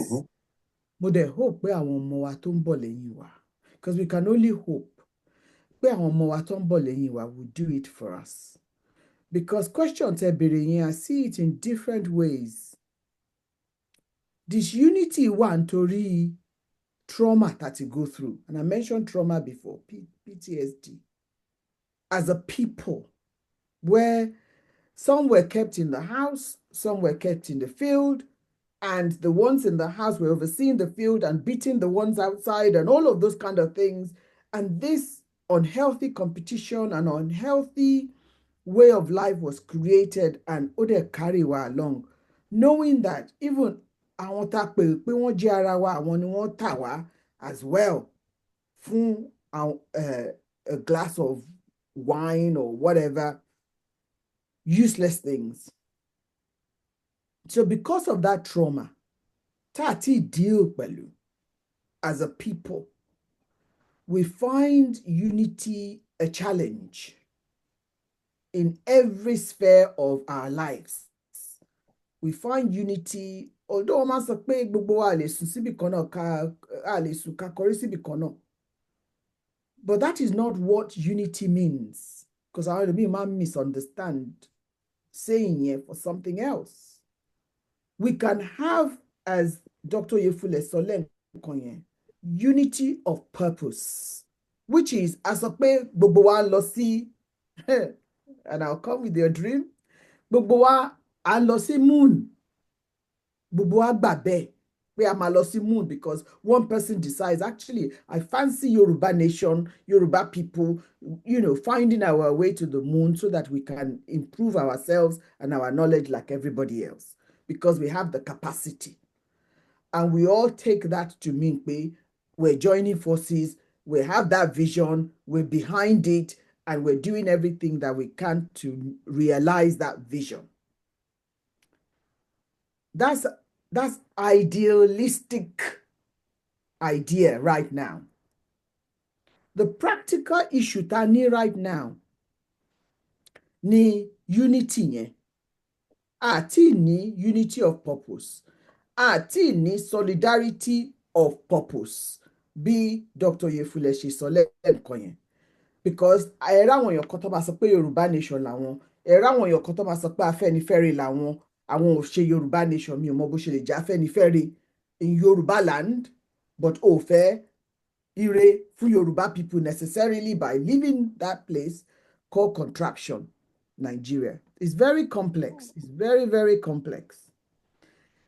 Mo dẹ̀ hope pé àwọn ọmọ wa tó ń bọ̀ lẹ́yìn wa, because we can only hope pé àwọn ọmọ wa tó ń bọ̀ lẹ́yìn wa will do it for us. Because question tẹ́ béèrè yẹn, I see it in different ways. Disunity wà nítorí trauma that you go through, and I mentioned trauma before, PTSD, as a people, where some were kept in the house, some were kept in the field, and the ones in the house were overseeing the field and beating the ones outside and all of those kind of things. And this unhealthy competition and unhealthy way of life was created, and Ode carry wa along, knowing that even àwọn tá pè pé wọ́n jẹ́ ara wa, àwọn ni wọ́n tà wá as well fún a glass of wine or whatever, useless things. So because of that trauma, tá ti deal pẹ̀lú as a people, we find unity a challenge in every sphere of our lives. We find unity, although wọ́n máa sọ pé gbogbo wa lè sùn síbì kan náà, a lè sùn ká kọrí síbì kan náà. But that is not what unity means, because àwọn ẹlòmíì máa misunderstand saying it for something else. We can have, as Dr. Yefule sọ lẹ́ẹ̀kan yẹn, unity of purpose, which is a sọ pé gbogbo wa lọ sí, and I'll come with your dream, gbogbo wa a lọ sí moon, gbogbo wa gbà bẹ́ẹ̀ pé a máa lọ sí moon, because one person decides, actually, I fancy Yoruba nation, Yoruba people, finding our way to the moon so that we can improve ourselves and our knowledge like everybody else, because we have the capacity. And we all take that to mean we're joining forces, we have that vision, we're behind it, and we're doing everything that we can to realize that vision. That's idealistic idea right now. The practical issue tá ní right now ni unity yẹn. Àti ní unity of purpose. Àti ní solidarity of purpose. Bí Dr. Yefule ṣe sọ lẹ́ẹ̀kan yẹn. Because ẹ̀rọ àwọn èèyàn kan tó máa sọ pé Yorùbá nation làwọn, ẹ̀rọ àwọn èèyàn kan tó máa sọ pé Afẹ́nifẹ́re làwọn, àwọn ò ṣe Yorùbá nation, mi ò mọ bó ṣe lè jẹ́ Afẹ́nifẹ́re. in Yoruba land, but ó fẹ́ ire fún Yoruba people necessarily by leaving that place called contraption, Nigeria. It's very complex. It's very, very complex.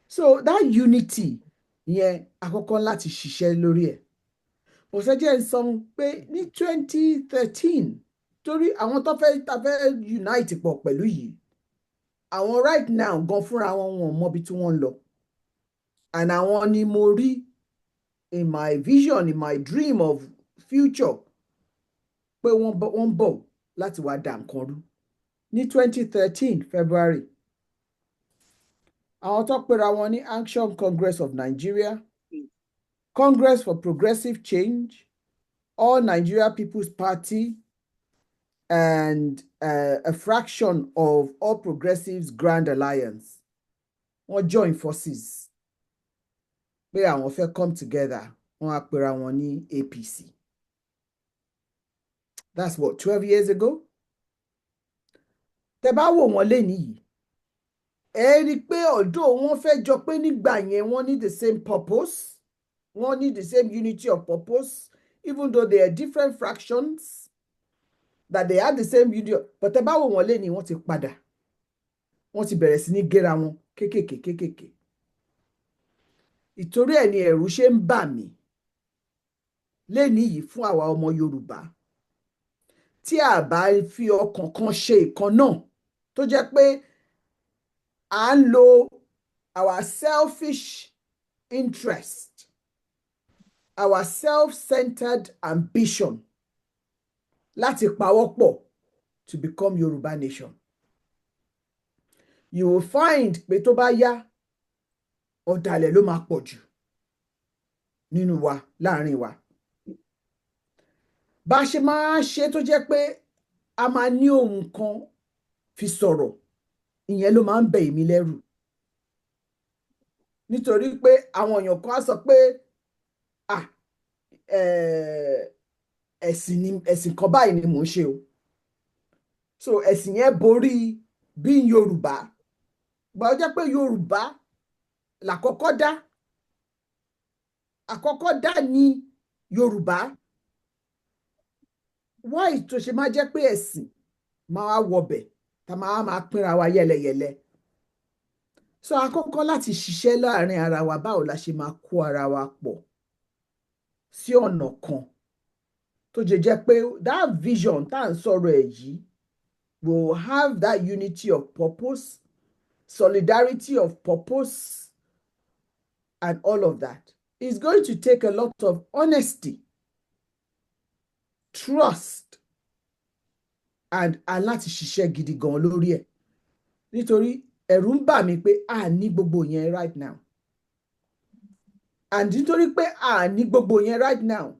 So that unity, yẹn àkọ́kọ́ láti ṣiṣẹ́ lórí ẹ̀. Mo fẹ́ jẹ́ sọ pé ní 2013, torí àwọn tó fẹ́ ta fẹ́ unite pọ̀ pẹ̀lú yìí, àwọn right now gan fúnra wọn mọbi tí wọ́n ń lọ. And àwọn ni mo rí in my vision, in my dream of future, pé wọ́n bọ̀ láti wá dà nǹkan rú. Ní 2013 February, àwọn tó pera wọn ní Action Congress of Nigeria, Congress for Progressive Change, All Nigeria People's Party, and a fraction of All Progressives Grand Alliance, wọ́n join forces pé àwọn fẹ́ come together, wọ́n á pera wọn ní APC. That's what, 12 years ago? Tẹ́ bá wò wọ́n lé nìyí, ẹ rí i pé ọ̀dọ̀ wọ́n fẹ́ jọ pé nígbà yẹn wọ́n ní the same purpose, wọ́n ní the same unity of purpose, even though they are different fractions, that they had the same unity. But tẹ́ bá wò wọ́n lé nìyí, wọ́n ti padà, wọ́n ti bẹ̀rẹ̀ sí ní gẹ́ra wọn kéékèèké. Ìtorí ẹ̀ ni ẹ̀rù ṣe ń bà mí lénìí yìí fún àwa ọmọ Yorùbá, tí a bá fi ọkàn kan ṣe ìkan náà, tó jẹ́ pé à ń lo our selfish interest, our self-centered ambition láti pawọ́pọ̀ to become Yoruba nation. You will find pé tó bá yá, ọ̀dàlẹ̀ ló máa pọ̀ jù nínú wa, láàrin wa. Bá ṣe máa ṣe tó jẹ́ pé a máa ní ohun kan fi sọ̀rọ̀, ìyẹn ló máa ń bẹ̀ mí lẹ́rù. Nítorí pé àwọn èèyàn kan á sọ pé ẹ̀sìn kan báyìí ni mò ń ṣe o. So ẹ̀sìn yẹn borí bí Yorùbá. Gbà ó jẹ́ pé Yorùbá làkọ́kọ́ dá. Àkọ́kọ́ dá ní Yorùbá. Why tó ṣe máa jẹ́ pé ẹ̀sìn máa wọbẹ̀ tá máa pínra wa yẹ́lẹyẹ̀lẹ. So àkọ́kọ́ láti ṣiṣẹ́ láàrin ara wa, báwo la ṣe máa kó ara wa pọ̀ sí ọ̀nà kan tó jẹ́ pé that vision tá à ń sọ̀rọ̀ ẹ̀ yìí will have that unity of purpose, solidarity of purpose, and all of that. It's going to take a lot of honesty, trust, and láti ṣiṣẹ́ gidi gan lórí ẹ̀. Nítorí ẹ̀rù ń bà mí pé a ní gbogbo yẹn right now. And nítorí pé a ní gbogbo yẹn right now,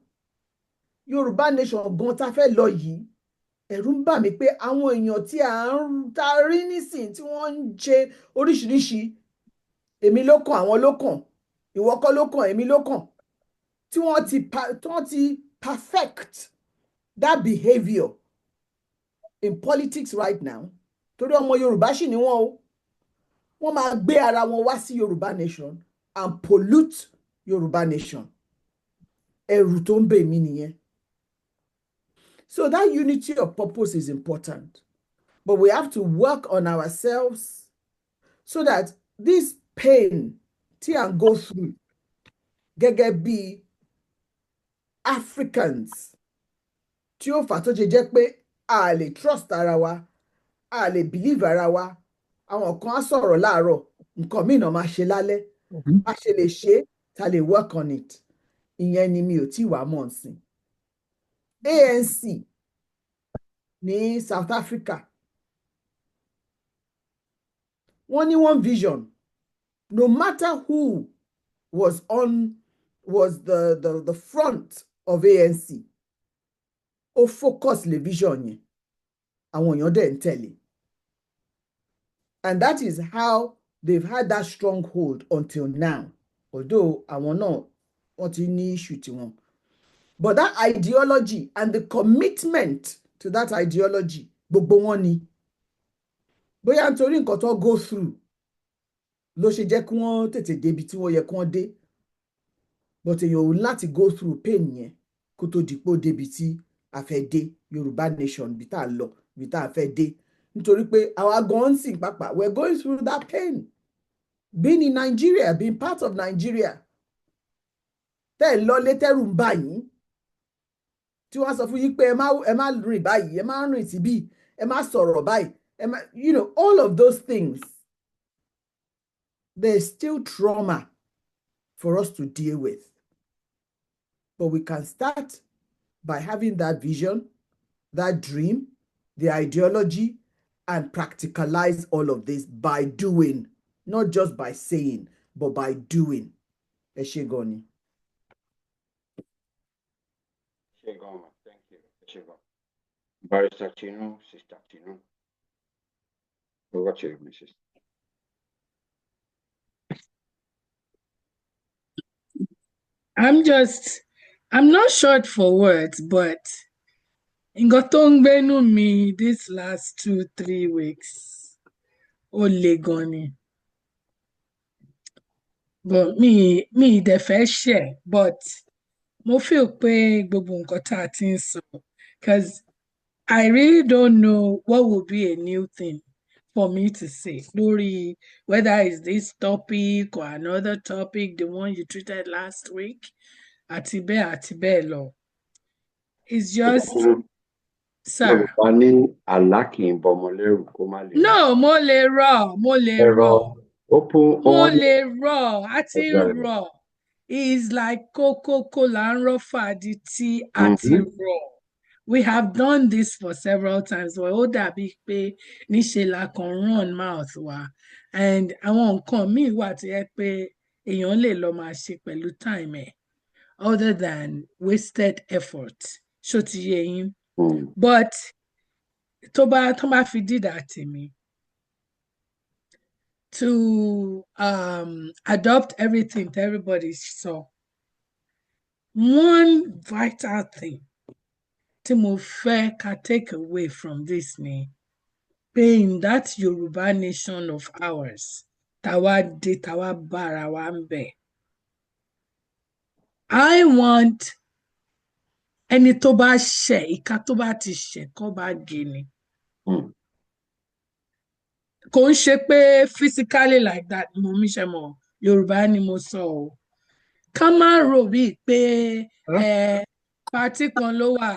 Yorùbá nation gan tá fẹ́ lọ yìí, ẹ̀rù ń bà mí pé àwọn èèyàn tí ta rí nísìn tí wọ́n ń ṣe oríṣiríṣi, èmi ló kàn, àwọn ló kàn, ìwọ kọ́ ló kàn, èmi ló kàn, tí wọ́n ti perfect that behaviour in politics right now. Torí ọmọ Yorùbá ṣì ni wọ́n o. Wọ́n máa gbé ara wọn wá sí Yorùbá nation and pollute Yorùbá nation. Ẹ̀rù tó ń bè mí nìyẹn. So that unity of purpose is important. But we have to work on ourselves so that this pain tí à ń go through gẹ́gẹ́ bí Africans, tí ó fà tó jẹ́ pé a lè trust ara wa, a lè believe ara wa. Àwọn kan á sọ̀rọ̀ láàárọ̀, nǹkan míì náà máa ṣe lálẹ́. A ṣe lè ṣe, ta lè work on it. Ìyẹn ni mi ò tí wà mọ̀ nsìn. ANC ní South Africa, wọ́n ní one vision. No matter who was the front of ANC, ó focus le vision yẹn. Àwọn èèyàn dẹ̀ ń tẹ̀lé. And that is how they've had that stronghold until now. Although àwọn náà wọ́n ti ní issue tiwọn. But that ideology and the commitment to that ideology, gbogbo wọn ni. Bóyá nítorí nǹkan tó go through ló ṣe jẹ́ kí wọ́n tètè débi tí wọ́n yẹ kí wọ́n dé. but èèyàn ò láti go through pain yẹn kó tó di pé ó débi tí a fẹ́ dé Yorùbá nation bí tá a lọ bí tá a fẹ́ dé nítorí pé àwa gan sìn pàpà we're going through that pain being in Nigeria being part of Nigeria tẹ́ ẹ̀ lọ lé tẹ́rù ń bà yín tí wọ́n sọ fún yín pé ẹ má rìn báyìí ẹ má rìn síbí ẹ má sọ̀rọ̀ báyìí ẹ má all of those things there's still trauma for us to deal with. But we can start by having that vision, that dream, the ideology, and practicalize all of this by doing, not just by saying, but by doing. Ẹ ṣé gan ni. Thank you. Ẹ ṣé gan. Barrister Tinu, Sister Tinu. Over to you, Mrs. I'm not short for words, but nǹkan tó ń gbénú mi this last 2-3 weeks ó le gan ni. But mi dẹ̀ fẹ́ share, but mo feel pé gbogbo nǹkan tá a ti ń sọ, because I really don't know what will be a new thing for me to say lórí whether it's this topic or another topic, the one you treated last week, àti bẹ́ẹ̀ lọ. It's just, sir. Yorùbá ní àlá kì í bọmọ lẹ́rù kó má lè. No, mo lè rọ̀. Mo lè rọ̀, àti rọ̀. It's like kókó là ń rọ́ fàdí tí àti rọ̀. We have done this for several times, but ó dàbí pé níṣe la kàn run mouth wa. And àwọn nǹkan míì wà tó yẹ pé èèyàn lè lọ máa ṣe pẹ̀lú time ẹ̀, other than wasted effort. Ṣó ti yé yín? But tó bá fi dídà tèmi, to adopt everything to everybody saw. One vital thing tí mo fẹ́ ká take away from this ni pé in that Yoruba nation of ours, táwa bára wa ń bẹ̀. I want ẹni tó bá ṣẹ̀, ìka tó bá ti ṣẹ̀ kó bá gé ni. Kò ń ṣe pé physically like that mo mi ṣe mọ̀, Yorùbá ni mo sọ o. Ká má rò bíi pé party kan ló wà,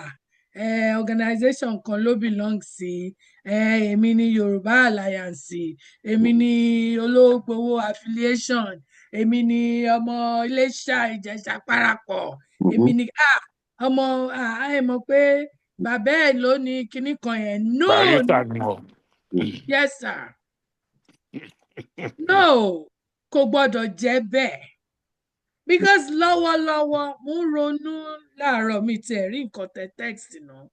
organization kan ló belong sí, èmi ni Yorùbá Alliance, èmi ni olóògbówó affiliation, èmi ni ọmọ Iléṣà Ìjẹ̀ṣà parapọ̀, èmi ni ọmọ ẹ mọ̀ pé bàbá ẹ̀ ló ní kinní kan yẹn. No. Barrister ni o. Yes, sir. No, kò gbọ́dọ̀ jẹ́ bẹ́ẹ̀. Because lọ́wọ́lọ́wọ́ mo ń ronú láàárọ̀ mi tiẹ̀ rí nǹkan tẹ text náà.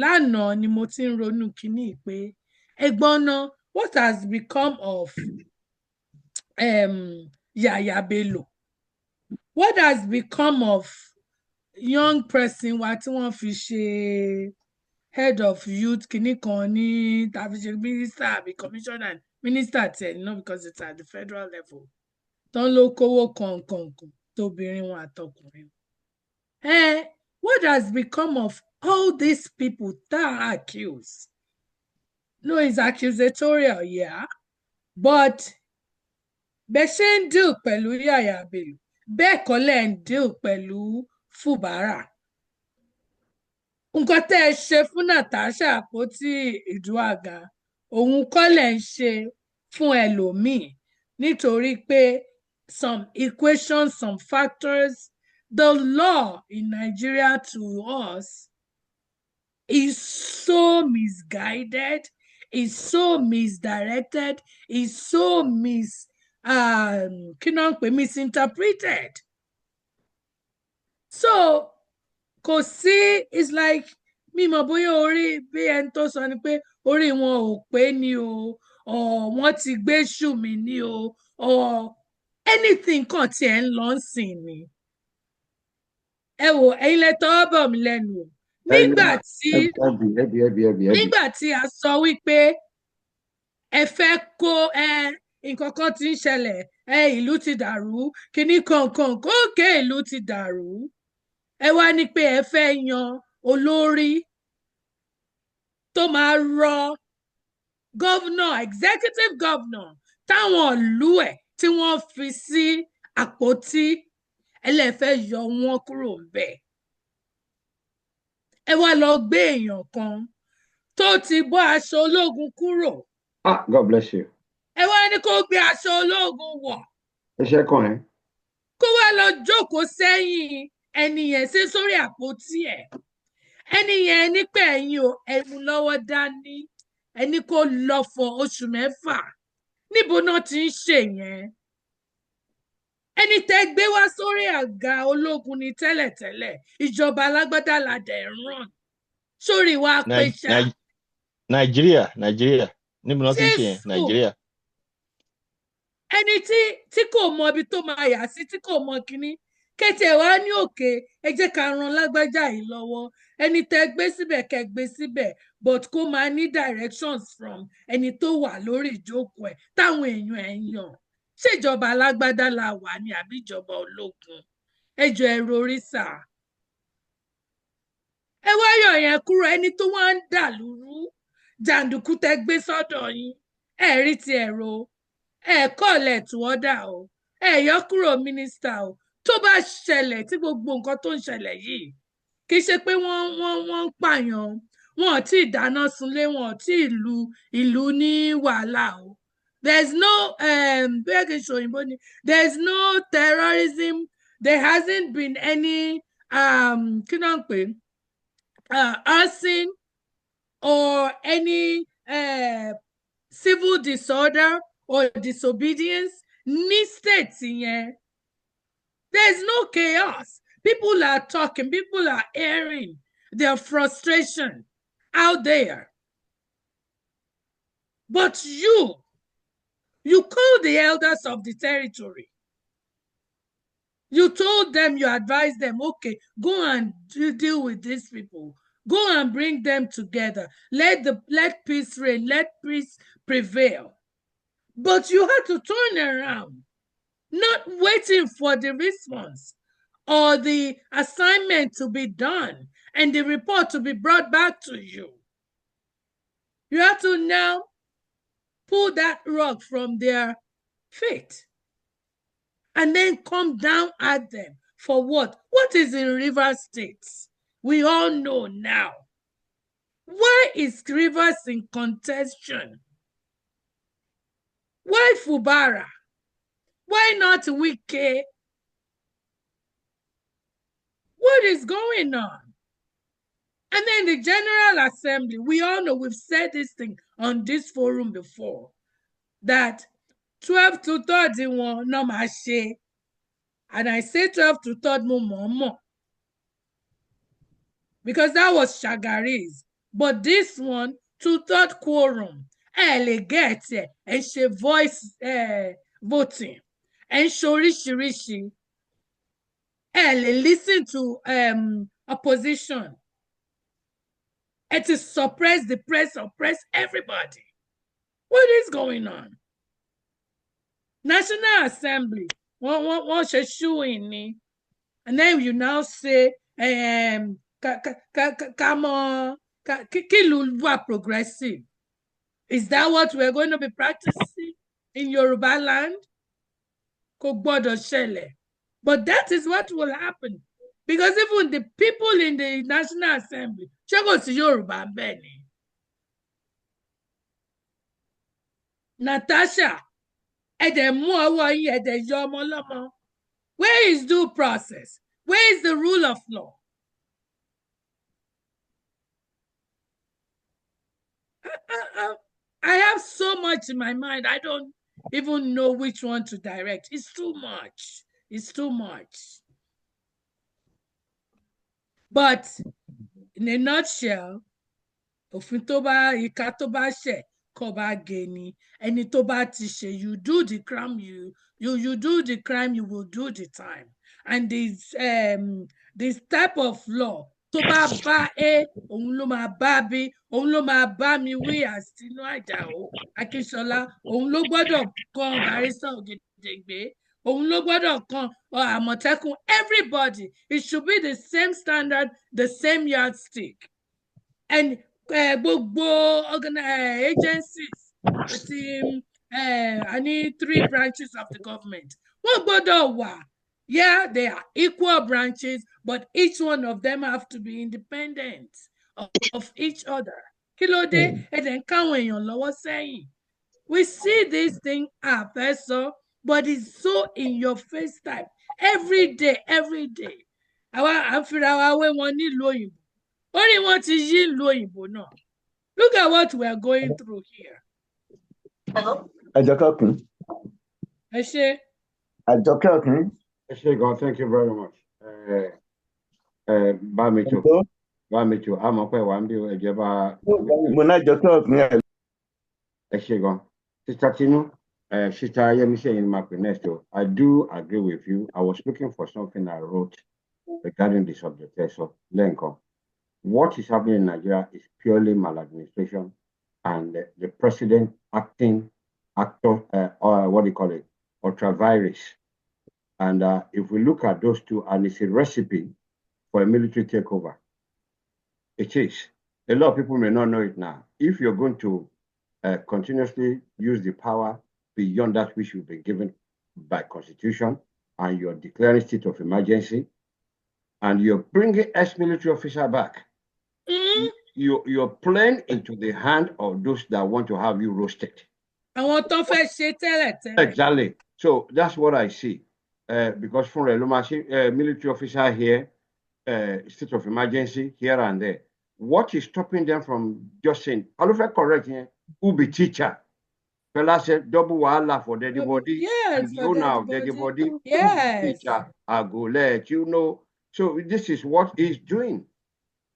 Lánàá ni mo ti ń ronú kinní pé ẹ̀gbọ́n náà, what has become of Yaya Bello? What has become of young person wa tí wọ́n fi ṣe head of youth kinní kan ní tàbí ṣe minister àbí commissioner minister tiẹ̀ náà, because it's at the federal level. Tán ló kówó kọ̀ọ̀kan tóbìnrin wọn àtọkùnrin. What has become of all these people that are accused? No, it's accusatorial, yeah. But bẹ́ẹ̀ ṣe ń deal pẹ̀lú Yaya Bello, bẹ́ẹ̀ kọ́ lẹ̀ ń deal pẹ̀lú Fubara. Nǹkan tẹ́ ẹ ṣe fún Natasha Àpótí Ìdúàgà, òun kọ́ lẹ̀ ń ṣe fún ẹlòmíì, nítorí pé some equations, some factors, the law in Nigeria to us is so misguided, is so misdirected, is so misinterpreted. So kò sí, it's like mi mọ̀ bóyá orí bí ẹni tó sọ ni pé orí wọn ò pé ni o, or wọ́n ti gbé ṣù mí ni o, or anything kan tí ẹ ń lọ sìn ni. Ẹ wò, ẹ̀yin lẹ tọwọ́ bọ̀ mí lẹ́nu o. Nígbà tí a sọ wípé ẹ fẹ́ kó nǹkan kan tí ń ṣẹlẹ̀ ìlú ti dàrú kíní kankan kókè ìlú ti dàrú ẹ wá ní pé ẹ fẹ́ yan olórí tó máa rọ governor executive governor táwọn ìlú ẹ̀ tí wọ́n fi sí àpótí ẹlẹ́fẹ́ yọ wọ́n kúrò ńbẹ̀ ẹ wá lọ gbé èèyàn kan tó ti bọ́ aṣọ ológun kúrò. God bless you. ẹ wá ní kó gbé aṣọ ológun wọ̀. Iṣẹ́ kan ẹ̀. Kó wá lọ jókòó sẹ́yìn ẹni yẹn sí sórí àpótí ẹ̀. Ẹni yẹn ní pé ẹ̀yin ò ẹ̀mú lọ́wọ́ dání. Ẹni kó lọ fọ oṣù 6. Níbo náà ti ń ṣe yẹn? Ẹni tẹ́ gbé wá sórí àga ológun ni tẹ́lẹ̀tẹ́lẹ̀. Ìjọba alágbádá la dẹ̀ ń ràn. Sórí wa pé ṣá. Nàìjíríà níbo náà ti ń ṣe yẹn Nàìjíríà. Ẹni tí kò mọ ibi tó máa yà sí tí kò mọ kinní kété wá ní òkè ẹ jẹ́ ká ran lágbájá yìí lọ́wọ́ ẹni tẹ́ gbé síbẹ̀ kẹ́ gbé síbẹ̀ but kó máa ní directions from ẹni tó wà lórí ìjókòó ẹ̀ táwọn èèyàn ẹ̀ ń yàn ṣèjọba alágbádá la wà ní àbí ìjọba ológun ẹjọ ẹ rorí sà ẹ wá yọ yẹn kúrò ẹni tó wá ń dà lúrú jàǹdùkú tẹ́ gbé sọ́dọ̀ yín ẹ rí ti ẹ̀rọ ẹ kọ́lẹ̀ tó ọ́dà o ẹ yọ kúrò mínísítà o tó bá ṣẹlẹ̀ tí gbogbo nǹkan tó ń ṣẹlẹ̀ yìí kì í ṣe pé wọ́n ń pààyàn wọn ò tí ì dáná sunlé wọn ò tí ì lu ìlú ní wàhálà o there's no bẹ́ẹ̀ kì í ṣe òyìnbó ni there's no terrorism there hasn't been any kí náà ń pè arson or any civil disorder or disobedience ní state yẹn. There's no chaos. People are talking, people are airing their frustration out there. But you called the elders of the territory. You told them, you advised them, okay, go and deal with these people. Go and bring them together. Let peace reign, let peace prevail. But you had to turn around. Not waiting for the response or the assignment to be done and the report to be brought back to you. You have to now pull that rug from their feet and then come down at them for what? What is in Rivers State? We all know now. Why is Rivers in contention? Why Fubara? Why not Wike? What is going on? And then the General Assembly, we all know, we've said this thing on this forum before, that 12 to 31, no mache. And I say 12 to 3 more. Because that was Shagari's. But this one, 2/3 quorum, lè get it, and she voice voting. And ṣoríṣiríṣi lè listen to opposition and to suppress the press, suppress everybody. What is going on? National Assembly, wọ́n ṣe shooing ni, and then you now say kílù wà progressive. Is that what we're going to be practicing in Yoruba land? Kò gbọdọ̀ ṣẹlẹ̀. But that is what will happen. Because even the people in the National Assembly, ṣé kò sí Yoruba bẹ́ẹ̀ ni? Natasha, ẹ̀dẹ̀ mú ọwọ́ yín, ẹ̀dẹ̀ yọ ọmọ lọ́mọ. Where is due process? Where is the rule of law? I have so much in my mind. I don't even know which one to direct. It's too much. It's too much. But in a nutshell, òfin tó bá ìka tó bá ṣẹ̀ kó bá gé ni. Ẹni tó bá ti ṣe, you do the crime, you do the crime, you will do the time. And this type of law tó bá bá òun ló máa bá bí, òun ló máa bá mi wí Àsínú Àjàó Akínsọlá, òun ló gbọ́dọ̀ kọ́ Barrister Ògèdèngbé Degbe, òun ló gbọ́dọ̀ kan Àmọ̀tẹ́kùn. Everybody, it should be the same standard, the same yardstick. And gbogbo agencies, I need 3 branches of the government. Wọ́n gbọ́dọ̀ wà. Yeah, they are equal branches, but each one of them have to be independent of each other. Kí ló dé? Ẹ dẹ̀ ń káwọn èèyàn lọ́wọ́ sẹ́yìn. We see this thing but it's so in your face type. Every day. Àwa à ń fira wa wé wọn nílùú òyìnbó. Orí wọn ti yí ìlú òyìnbó náà. Look at what we are going through here. Àjọkẹ́ Òkun. Ẹ ṣé. Àjọkẹ́ Òkun. Ẹ ṣé gan, thank you very much. Bámicho, àmọ́ pé wà ń bí ẹ̀jẹ̀ bá. Mo náà Àjọkẹ́ Òkun ẹ̀. Ẹ ṣé gan. Sister Tinu, Sister Yemisi in my next. I do agree with you. I was looking for something I wrote regarding the subject. So, Lenko, what is happening in Nigeria is purely maladministration, and the president acting or what do you call it, ultra-virus. And if we look at those two, and it's a recipe for a military takeover. It is. A lot of people may not know it now. If you're going to continuously use the power beyond that which you've been given by Constitution, and you're declaring state of emergency, and you're bringing ex-military officer back, you're playing into the hand of those that want to have you roasted. Exactly. So that's what I see. Because from a military officer here, state of emergency here and there. What is stopping them from just saying, I'll correct here, who be teacher? Fella said double wahala for dead body. Yes, and you now dead body. Yes. Teacher, I go let you know. So this is what he's doing.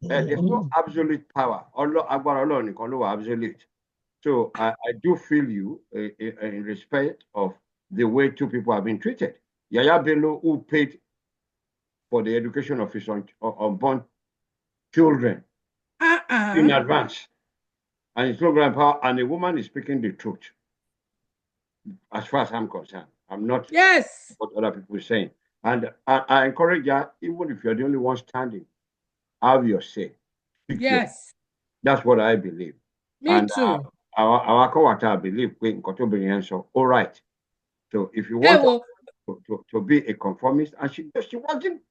There's no absolute power. Absolute. So I do feel you in respect of the way two people have been treated. Yaya Bello, who paid for the education of his unborn children in advance, and it's no grandpa, and the woman is speaking the truth. As far as I'm concerned, I'm not what other people are saying. And I encourage you, even if you're the only one standing, have your say. Yes. That's what I believe. Me too. Our co-author believe all right. So if you want to be a conformist, and she wasn't,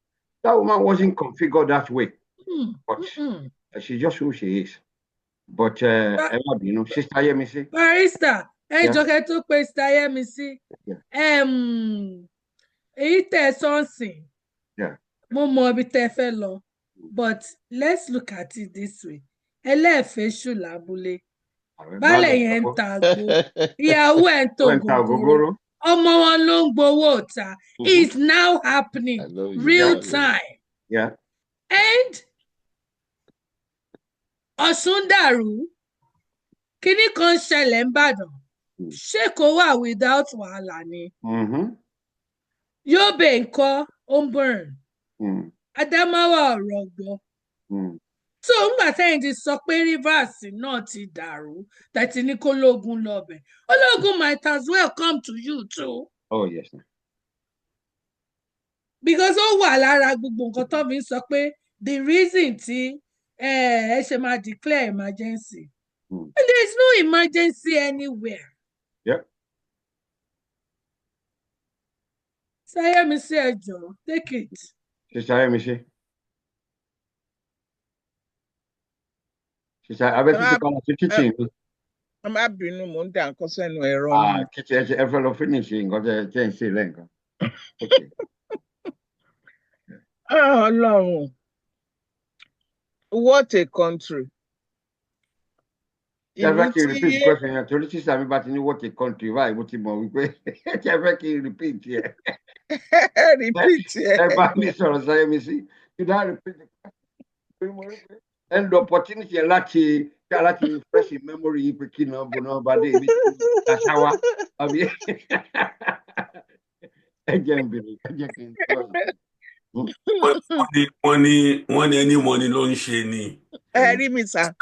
that woman wasn't configured that way. But she's just who she is. But Sister Yemisi. Barrister, Jọkẹ́ tó pe Sister Yemisi. Èyí tẹ́ sọ́nsìn. Mo mọ ibi tẹ́ fẹ́ lọ. But let's look at it this way. Ẹlẹ́ẹ̀fẹ́ṣù lábúlé. Bálẹ̀ yẹn ń ta àgbo. Ìyàwó ẹ̀ ń tó gògóró. Ọmọ wọn ló ń gbowó ta. It's now happening real time. Yeah. And Ọ̀ṣun dàrú. Kíní kan ṣẹlẹ̀ ń Ìbàdàn. Ṣé kò wà without wàhálà ni? Yobe ńkọ́ ó ń burn. Adamawa ọ̀rọ̀ gbọ́. So ńgbà tẹ́yìn ti sọ pé Rivers náà ti dàrú, tẹ̀tí ní kó lógun lọ́bẹ̀. Ológun might as well come to you too. Oh, yes. Because ó wà lára gbogbo nǹkan tó fi ń sọ pé the reason tí ẹ ṣe máa declare emergency. And there is no emergency anywhere. Yep. Sister Yemisi ẹjọ́, take it. Sister Yemisi. Sister, I bet you come to kitchen. I'm happy no more than concern ẹ̀rọ. Kitchen, ẹ fẹ́ lọ finish nǹkan tẹ́ ń ṣe lẹ́ǹkan. Ọlọ́run. What a country. Ẹ fẹ́ kí n repeat question yẹn torí sísá mi bá ti ní what a country báyìí mo ti mọ̀ wípé ẹ fẹ́ kí n repeat yẹn. Repeat yẹn. Ẹ bá mi sọ̀rọ̀ Sister Yemisi. You don't repeat the question. And the opportunity láti fresh memory yìí pé kí náà bọ̀ náà bá dé ibi àṣàwà àbí ẹ jẹ́ n bèrè ẹ jẹ́ kí n sọ̀rọ̀. wọ́n ní ẹni mọ́ni ló ń ṣe ni. Ẹ rí mi sá.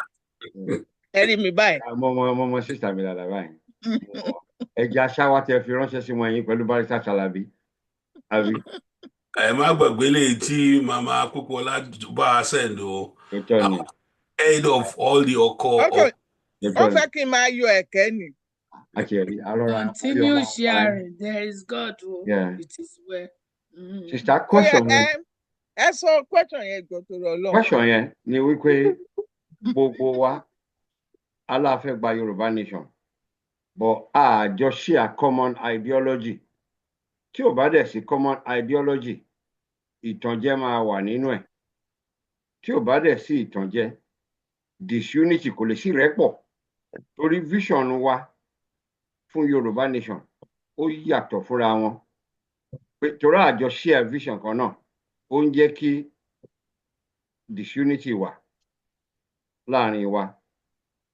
Ẹ rí mi báyìí. Mo sísá mi dáadáa báyìí. ẹja ṣáwá tẹ fi ránṣẹ́ sí wọn yín pẹ̀lú Barrister Salabi àbí. ẹ má gbàgbé léyìí tí màmá Pópóọlá bá a send o Tòótọ́ ni. head of all the ọkọ wọ́n Tòótọ́ ni. fẹ́ kí n máa yọ ẹ̀kẹ́ ni. Àti ẹ̀rí arọ́ra Continue sharing. There is God. Oh, Yeah. it is well. Sister, question yẹn. Ẹ sọ question yẹn jọ torí Ọlọ́run. Question yẹn ni wípé gbogbo wa aláfẹ́ gba Yorùbá nation but àjọ share common ideology. Tí ò bá dẹ̀ sí common ideology, ìtànjẹ máa wà nínú ẹ̀. Tí ò bá dẹ̀ sí ìtànjẹ, disunity kò lè sí rẹ́pọ̀. Torí vision wa fún Yorùbá nation ó yàtọ̀ fúnra wọn. Torí àjọ share vision kan náà, ó ń jẹ́ kí disunity wà láàrin wa.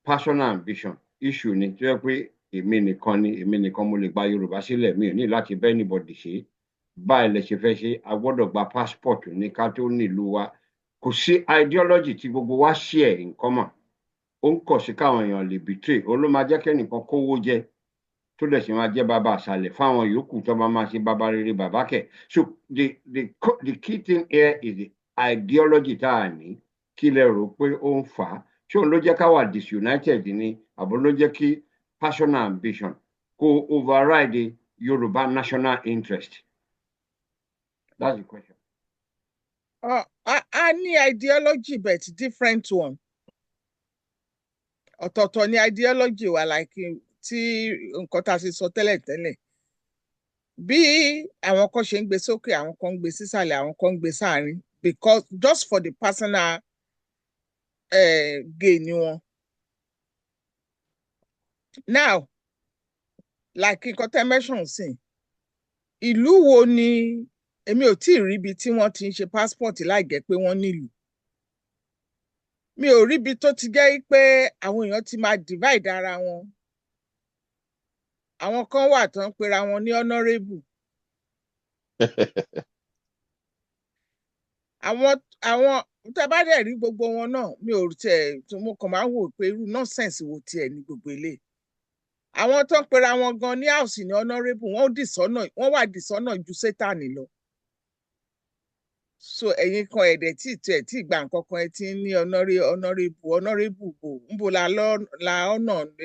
Personal ambition issue ni tó yẹ pé èmi nìkan mo lè gba Yorùbá sílẹ̀, mi ò ní láti bẹ́ anybody ṣe. Báyìí lẹ ṣe fẹ́ ṣe, a gbọ́dọ̀ gba passport ní ká tó nílùú wa. Kò sí ideology tí gbogbo wa share in common. Ó ń kọ̀ sí káwọn èèyàn lè betray. Ó ló máa jẹ́ kẹ́nìkan kówó jẹ tó dẹ̀ sì máa jẹ́ bàbá àṣàlẹ̀ fáwọn yòókù tó máa ṣe bàbá rere bàbá kẹ̀. So the key thing here is the ideology tá a ní. Kí lẹ rò pé ó ń fà á? Ṣé òun ló jẹ́ ká wà disunited ni àbọ̀ ló jẹ́ kí personal ambition kó override Yorùbá national interest? That's the question. A ní ideology but different one. Ọ̀tọ̀ọ̀tọ̀ ni ideology wa like tí nǹkan tá a ṣe sọ tẹ́lẹ̀. Bí àwọn kan ṣe ń gbé sókè, àwọn kan ń gbé sísàlẹ̀, àwọn kan ń gbé sáàrin because just for the personal gain ni wọn. Now, like nǹkan tẹ́ mention sí, ìlú wo ni èmi ò tí ì rí ibi tí wọ́n ti ń ṣe passport láì jẹ́ pé wọ́n nílùú. Mi ò rí ibi tó ti jẹ́ pé àwọn èèyàn ti máa divide ara wọn. Àwọn kan wà tó ń pera wọn ní honourable. Àwọn tẹ́ bá dẹ̀ rí gbogbo wọn náà, mi ò tẹ̀ tó mo kàn máa ń wò pé irú nonsense wo tiẹ̀ ní gbogbo ilé. Àwọn tó ń pera wọn gan ní house ní honourable, wọ́n wà dìsọ́nà ju Sátánì lọ. So ẹ̀yin kan ẹ̀dẹ̀ tí gba nǹkan kan ẹ ti ń ní honourable bò ń bo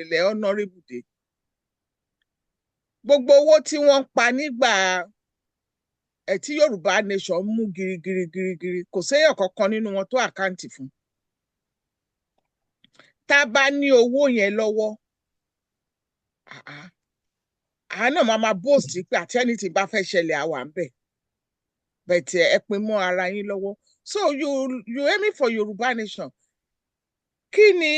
ilẹ̀ honourable dé. Gbogbo owó tí wọ́n ń pa nígbà tí Yorùbá nation mú girigiri kò séèyàn kankan nínú wọn tó àkáǹtì fún. Tá a bá ní owó yẹn lọ́wọ́, àá náà máa boast pé àti anything bá fẹ́ ṣẹlẹ̀ àwa ń bẹ̀. But ẹ pin mọ́ ara yín lọ́wọ́. So you aiming for Yorùbá nation. Kí ni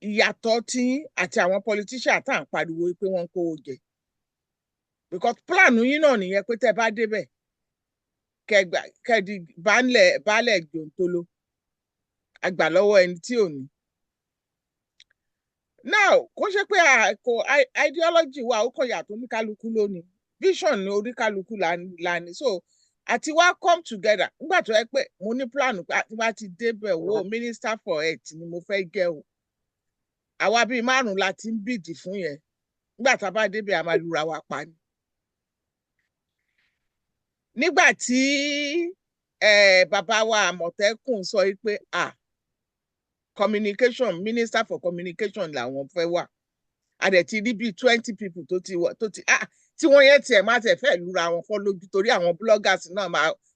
ìyàtọ̀ tí àti àwọn politician tá à ń pariwo pé wọ́n ń kówó jẹ? Because plan yín náà nìyẹn pé tẹ́ bá débẹ̀ kẹ́ẹ̀dì baálẹ̀ jòǹtolo àgbà lọ́wọ́ ẹni tí ò ní. Now, kó ṣe pé ideology wa ó kàn yàtọ̀ oníkálukú lónìí. Vision ní oníkálukú la ní. So àti wá come together nígbà tó yẹ pé mo ní plan pé àti bá ti débẹ̀ wo minister for health ni mo fẹ́ gẹ́ o. Àwa bíi 5 la ti ń bìdì fún yẹn. Nígbà tá a bá débẹ̀ a máa lura wa pa ni. Nígbà tí bàbá wa Àmọ̀tẹ́kùn sọ pé communication, minister for communication làwọn fẹ́ wà. A dẹ̀ ti rí bíi 20 people tó ti tí wọ́n yẹn tiẹ̀ má tẹ̀ fẹ́ lura wọn fọ́ lójú torí àwọn bloggers náà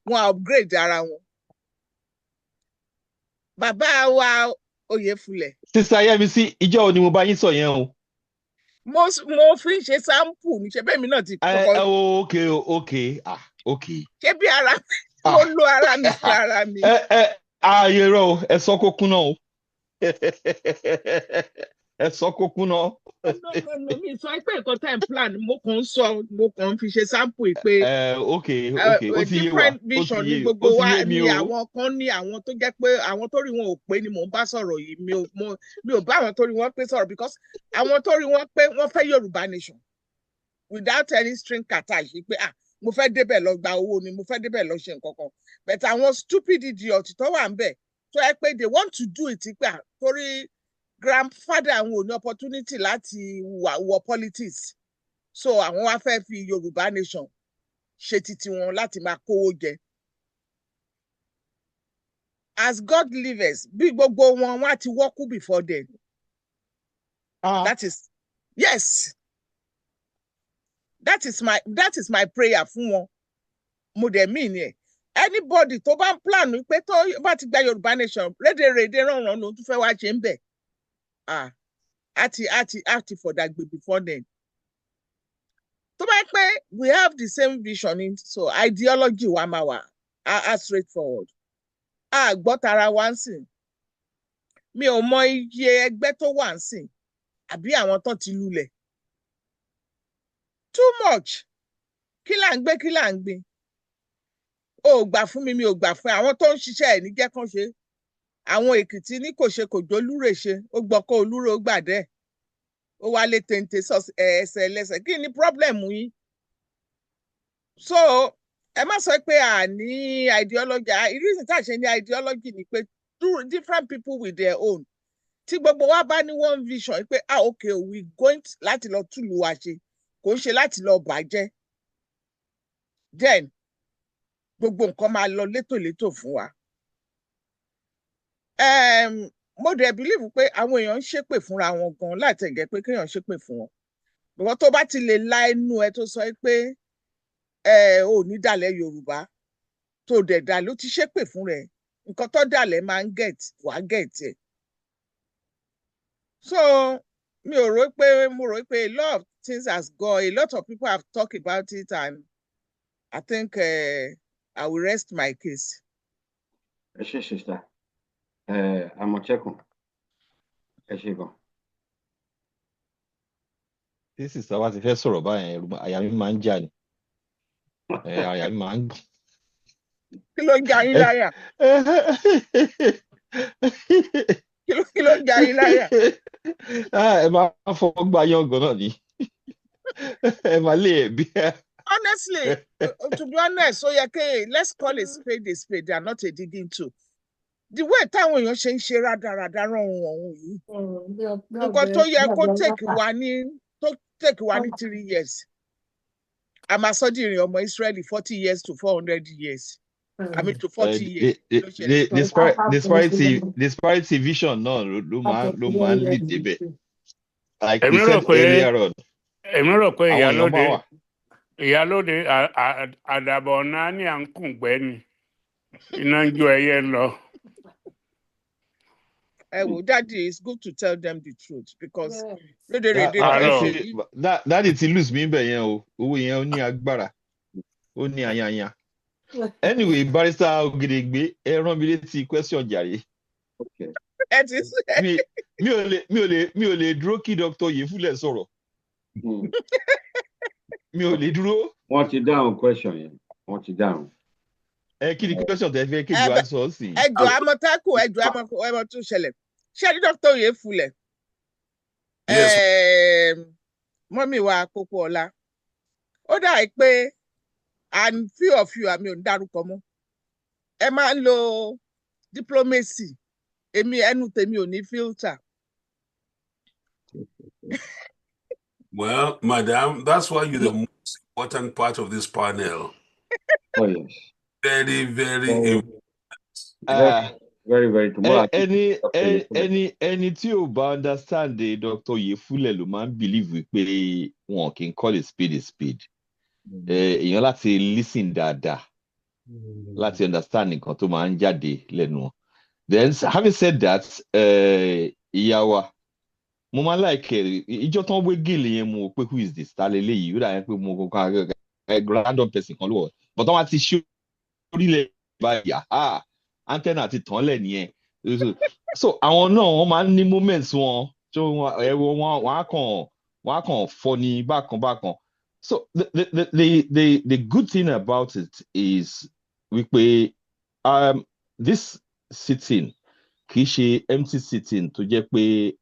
wọ́n upgrade ara wọn. Bàbá wa Oyèfúlẹ̀. Sister Yẹ́misí, ìjọ́ ni mo bá yín sọ yẹn o. Mo fi ń ṣe sample ní ṣe bẹ́ẹ̀ mi náà ti kọ́kọ́. Okay. Ṣé bí ara mo lo ara mi fún ara mi? Ààyè rọ o, ẹ sọ kó kúnná o. Ẹ sọ kó kúnná. No, mi sọ pé nǹkan time plan mo kàn ń fi ṣe sample pé okay. Ó ti yé wa. Different vision ní gbogbo wa ni àwọn kan ní àwọn tó jẹ́ pé àwọn tó rí wọn ò pé ni mò ń bá sọ̀rọ̀ yìí. Mi ò bá àwọn tó rí wọn pé sọ̀rọ̀ because àwọn tó rí wọn pé wọ́n fẹ́ Yorùbá nation without any string attached pé mo fẹ́ débẹ̀ lọ gba owó ni mo fẹ́ débẹ̀ lọ ṣe nǹkan kan. But àwọn stupid idiot tó wà ń bẹ̀ tó yẹ pé they want to do it pé torí grandfather àwọn ò ní opportunity láti wọ politics so àwọn wá fẹ́ fi Yorùbá nation ṣe titi wọn láti máa kówó jẹ. As God lives, bí gbogbo wọn wá ti wọ́kú before then. That is, yes, that is my prayer fún wọn. Mo dẹ̀ mean ẹ̀. Anybody tó bá ń plan pé tó bá ti gba Yorùbá nation rédèrèdè rànran ló tún fẹ́ wá ṣe ń bẹ̀. Àti fọ̀dàgbé before then. Tó bá pé we have the same vision, so ideology wa máa wà á straightforward. Gbọ́ tara wa ń sìn. Mi ò mọ iye ẹgbẹ́ tó wà ń sìn àbí àwọn tó ti lulẹ̀. Too much. Kí là ń gbé kí là ń gbin. O ò gbà fún mi, mi ò gbà fún ẹ. Àwọn tó ń ṣiṣẹ́ ẹ̀ ní jẹ́ kán ṣe. Àwọn Èkìtì ní kò ṣe kò jólúrè ṣe. Ó gbọ́ kó olúre ó gbàdẹ́. Ó wá lé téńté ẹsẹ̀ lẹ́sẹ̀. Kí ni problem yín? So ẹ má sọ pé a ní ideology. The reason tá a ṣe ní ideology ni pé different people with their own. Tí gbogbo wa bá ní one vision pé okay, we going láti lọ túlù wa ṣe. Kò ń ṣe láti lọ bàjẹ́. Then gbogbo nǹkan máa lọ létòlétò fún wa. Mo dẹ̀ believe pé àwọn èèyàn ń ṣépè fúnra wọn gan láti ẹ̀gẹ́ pé kéèyàn ṣépè fún wọn. Because tó bá ti lè la ẹnu ẹ tó sọ pé ò ní dàlẹ̀ Yorùbá tó dẹ̀ dà ló ti ṣépè fún rẹ̀. Nǹkan tó dàlẹ̀ máa ń wàá get ẹ̀. So mo rò pé a lot of things has gone. A lot of people have talked about it, and I think I will rest my case. Ẹ ṣé sister. Àmọ̀tẹ́kùn. Ẹ ṣé gan. Tí sísá wa ti fẹ́ sọ̀rọ̀ báyẹn, àyà mi máa ń jà ni. Àyà mi máa ń gbọ̀n. Kí ló ń jà yín láyà? Kí ló ń jà yín láyà? Ẹ máa fọwọ́ gbá yọ̀ǹgàn náà ni. Ẹ máa lé ẹ̀bí. Honestly, to be honest, so let's call a spade a spade. They are not a digging tool. The way táwọn èèyàn ṣe ń ṣe rádaràdà rán ohun yìí. Nǹkan tó yẹ kó take wa ní 3 years. A máa sọ dìrìn ọmọ Israeli 40 years to 400 years. I mean to 40 years. Disparity vision náà ló máa ń lead débẹ̀. Like we said earlier on. Èmi rò pé ìyálóde àdàbọ̀ náà ní à ń kùngbẹ́ ni. Iná ń jó ẹyẹ lọ. Daddy, it's good to tell them the truth because Daddy ti lose mi bẹ̀ yẹn o. Owó yẹn ó ní agbára. Ó ní àyàyà. Anyway, Barrister Ògèdèngbé, ẹ rán mi létí question jàre. Mi ò lè dúró kí Dr. Yefule sọ̀rọ̀. Mi ò lè dúró. Wọ́n ti dáhùn question yẹn. Wọ́n ti dáhùn. Kí ni question tẹ́ fẹ́ kéjì wá sọ sí? Ẹjọ́ Àmọ̀tẹ́kùn, ẹmọ tó ṣẹlẹ̀. Ṣé ní Dr. Yefule? Mọ́mí wa Pópóọlá. Ó dà pé and few of you àmì ò ń dárúkọ mọ́. Ẹ máa ń lo diplomacy. Ẹnu tèmi ò ní filter. Well, madam, that's why you're the most important part of this panel. Oh, yes. Very, very important. Very, very. Ẹni tí ò bá understand Dr. Yefule ló máa ń believe pé wọn kì í call a spade a spade. Èèyàn láti listen dáadáa láti understand nǹkan tó máa ń jáde lẹ́nu wọn. Then having said that, ìyá wa mo máa like ìjọ tán wé gèlè yẹn mo pé who is this ta lè léyìí ó dà yẹn pé mo kàn random person kan ló wọ̀ but wọ́n ti ṣe orílẹ̀ báyìí antenna ti tàn lẹ̀ nìyẹn so àwọn náà wọ́n máa ń ní moments wọn so wọ́n á kàn fọ́ ní bákan. So the good thing about it is wípé this sitting kì í ṣe empty sitting tó jẹ́ pé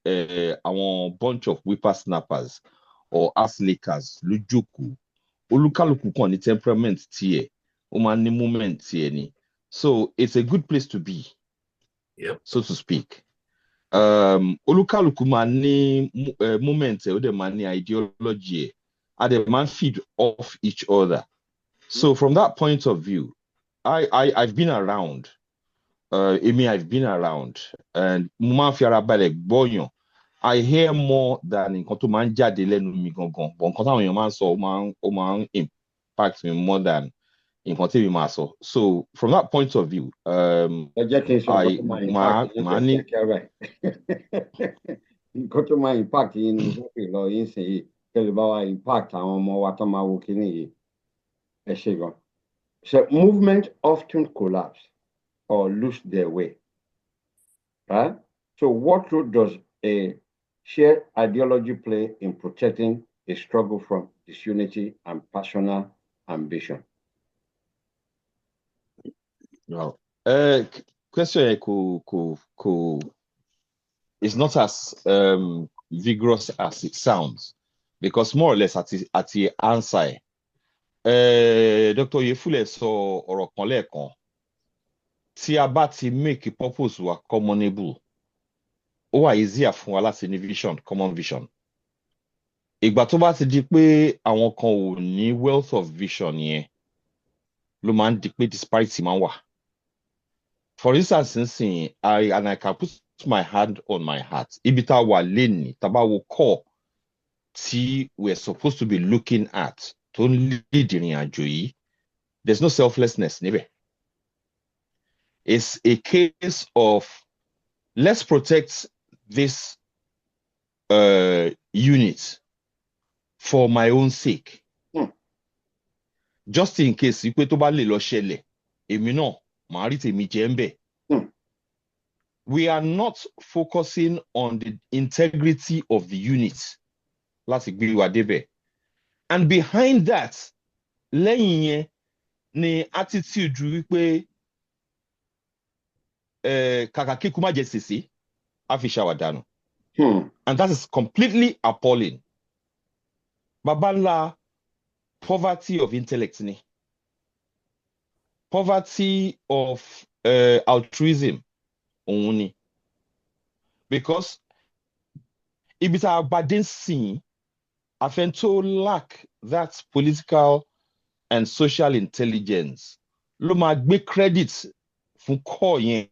àwọn bunch of whippersnappers or ass lickers ló jókòó olúkálùkù kan ní temperament tiẹ̀ ó máa ní moment tiẹ̀ ni so it's a good place to be, so to speak. Olúkálùkù máa ní moment ẹ̀ ó dẹ̀ máa ní ideology ẹ̀ and the man feed off each other. So from that point of view, I've been around. I've been around, and I hear more than nǹkan tó máa ń jáde lẹ́nu mi gangan, but nǹkan táwọn èèyàn máa ń sọ ó máa ń impact me more than nǹkan tí èmi máa sọ. So from that point of view, ẹ jẹ́ kí n sọ nǹkan tó máa impact yín màá ní. kẹ́kẹ́ rẹ̀ nǹkan tó máa impact yín ni mo fẹ́ lọ yín sìn yìí kẹ́lẹ́ bá wa impact àwọn ọmọ wa tó máa wo kíní yìí ẹ ṣe gan. So movement often collapse or lose their way. Right? So what role does a shared ideology play in protecting a struggle from disunity and personal ambition? No. Question is not as vigorous as it sounds, because more or less at the answer. Dr. Yefule sọ ọ̀rọ̀ kan lẹ́ẹ̀kan, tí a bá ti make purpose wa commonable, ó wà easier fún wa láti ní vision, common vision. Ìgbà tó bá ti di pé àwọn kan ò ní wealth of vision yẹn, ló máa ń di pé disparity máa ń wà. For instance, I can put my hand on my heart. Ibi tá wà lénìí, tá bá wo core tí we're supposed to be looking at, tó ń lead ìrìn àjò yìí, there's no selflessness níbẹ̀. It's a case of let's protect this unit for my own sake. Just in case pé tó bá lè lọ ṣẹlẹ̀, èmi náà màá rí tèmi jẹ ń bẹ̀. We are not focusing on the integrity of the unit láti gbé wa débẹ̀. And behind that, lẹ́yìn yẹn ni attitude wípé kàkà kíkú má jẹ sèse, á fi ṣàwàdànù. And that is completely appalling. Baba ńlá poverty of intellect ni. Poverty of altruism òun ni. Because ibi tá a bá dé sìn, àfẹ́ntó lack that political and social intelligence ló máa gbé credit fún core yẹn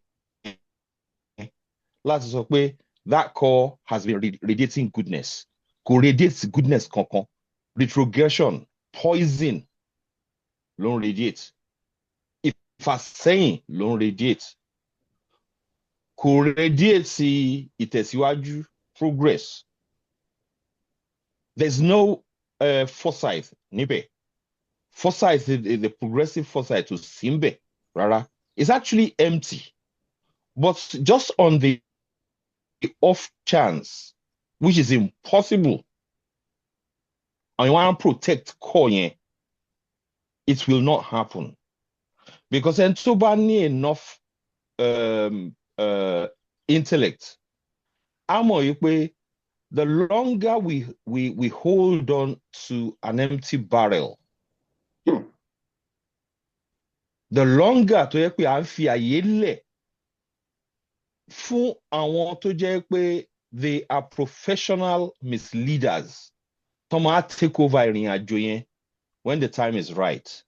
láti sọ pé that core has been radiating goodness. Kò radiate goodness kankan. Retrogression, poison ló ń radiate. Ìfàsẹ́yìn ló ń radiate. Kò radiate ìtẹ̀síwájú, progress. There's no foresight níbẹ̀. Foresight, the progressive foresight to Simbe, rárá. It's actually empty. But just on the off chance, which is impossible, and you want to protect core yẹn, it will not happen. Because ẹni tó bá ní enough intellect, a mọ̀ yìí pé the longer we hold on to an empty barrel, the longer tó yẹ pé à ń fi àyè lẹ̀ fún àwọn tó jẹ́ pé they are professional misleaders tó máa take over ìrìn àjò yẹn when the time is right.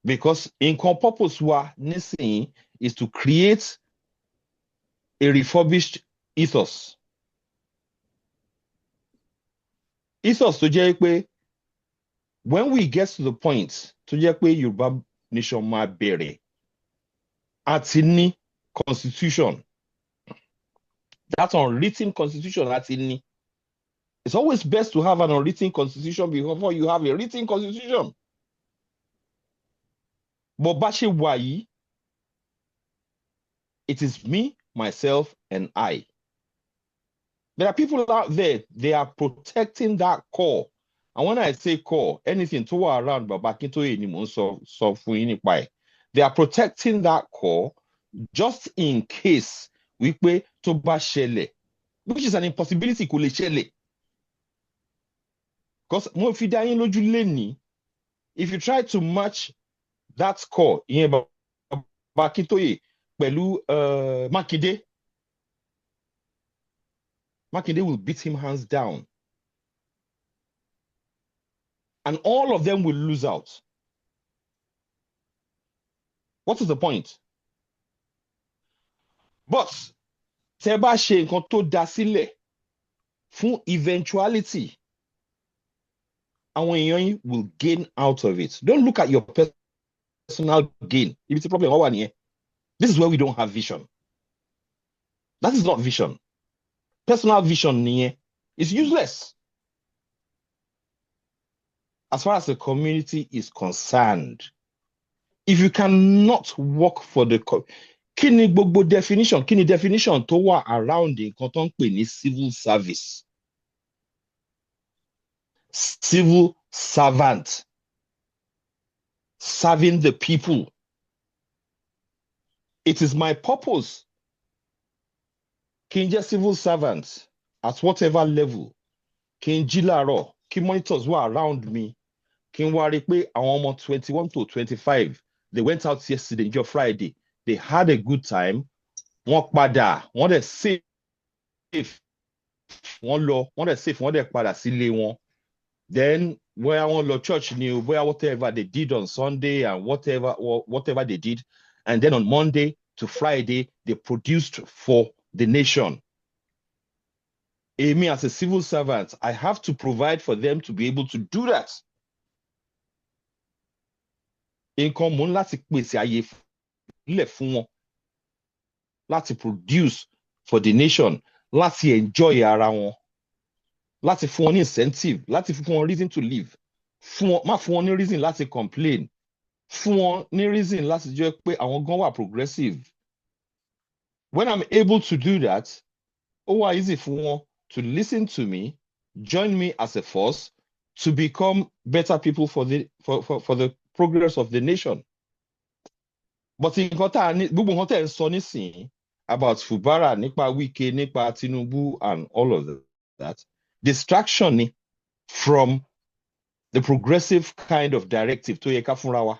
Because nǹkan purpose wa nísìnyí is to create a refurbished ethos. Ethos tó jẹ́ pé when we get to the point tó jẹ́ pé Yorùbá nation máa bẹ̀rẹ̀ àti ní constitution, that unwritten constitution àti ní. It's always best to have an unwritten constitution before you have a written constitution. But bá ṣe wà yìí, it is me, myself, and I. There are people out there, they are protecting that core. And when I say core, anything tó wà around Baba Akintoye ni mò ń sọ fún yín nípa ẹ̀. They are protecting that core just in case wípé tó bá ṣẹlẹ̀, which is an impossibility, kò lè ṣẹlẹ̀. Because mo fi dá yín lójú lénìí, if you try to match that core, ìyẹn Baba Akintoye pẹ̀lú Makinde will beat him hands down. and all of them will lose out. What is the point? But tẹ́ bá ṣe nǹkan tó dá sílẹ̀ fún eventuality, àwọn èèyàn yín will gain out of it. Don't look at your personal gain. If it's a problem, this is where we don't have vision. That is not vision. Personal vision is useless as far as the community is concerned. If you cannot work for the kí ni gbogbo definition tó wà around nǹkan tó ń pè ní civil service, civil servant, serving the people. It is my purpose kí n jẹ́ civil servant at whatever level, kí n jí láàárọ̀, kí monitors were around me, kí n wá rí pé àwọn ọmọ 21 to 25, they went out yesterday, your Friday, they had a good time, wọ́n padà, wọ́n dẹ̀ safe, wọ́n dẹ̀ safe, wọ́n dẹ̀ padà sílé wọn. Then where wọ́n lọ church ni o, bóyá whatever they did on Sunday and whatever they did, and then on Monday to Friday, they produced for the nation. Me as a civil servant, I have to provide for them to be able to do that. Nǹkan mò ń láti pèsè àyè lẹ̀ fún wọn láti produce for the nation, láti enjoy ara wọn, láti fún wọn ní incentive, láti fún wọn reason to live, má fún wọn ní reason láti complain, fún wọn ní reason láti jẹ́ pé àwọn gan wà progressive. When I'm able to do that, ó wà easy fún wọn to listen to me, join me as a force to become better people for the progress of the nation. But gbogbo nǹkan tẹ́ ń sọ nísìnyí about Fubara, nípa Wike, nípa Tinubu and all of that, distraction from the progressive kind of directive tó yẹ ká fúnra wa.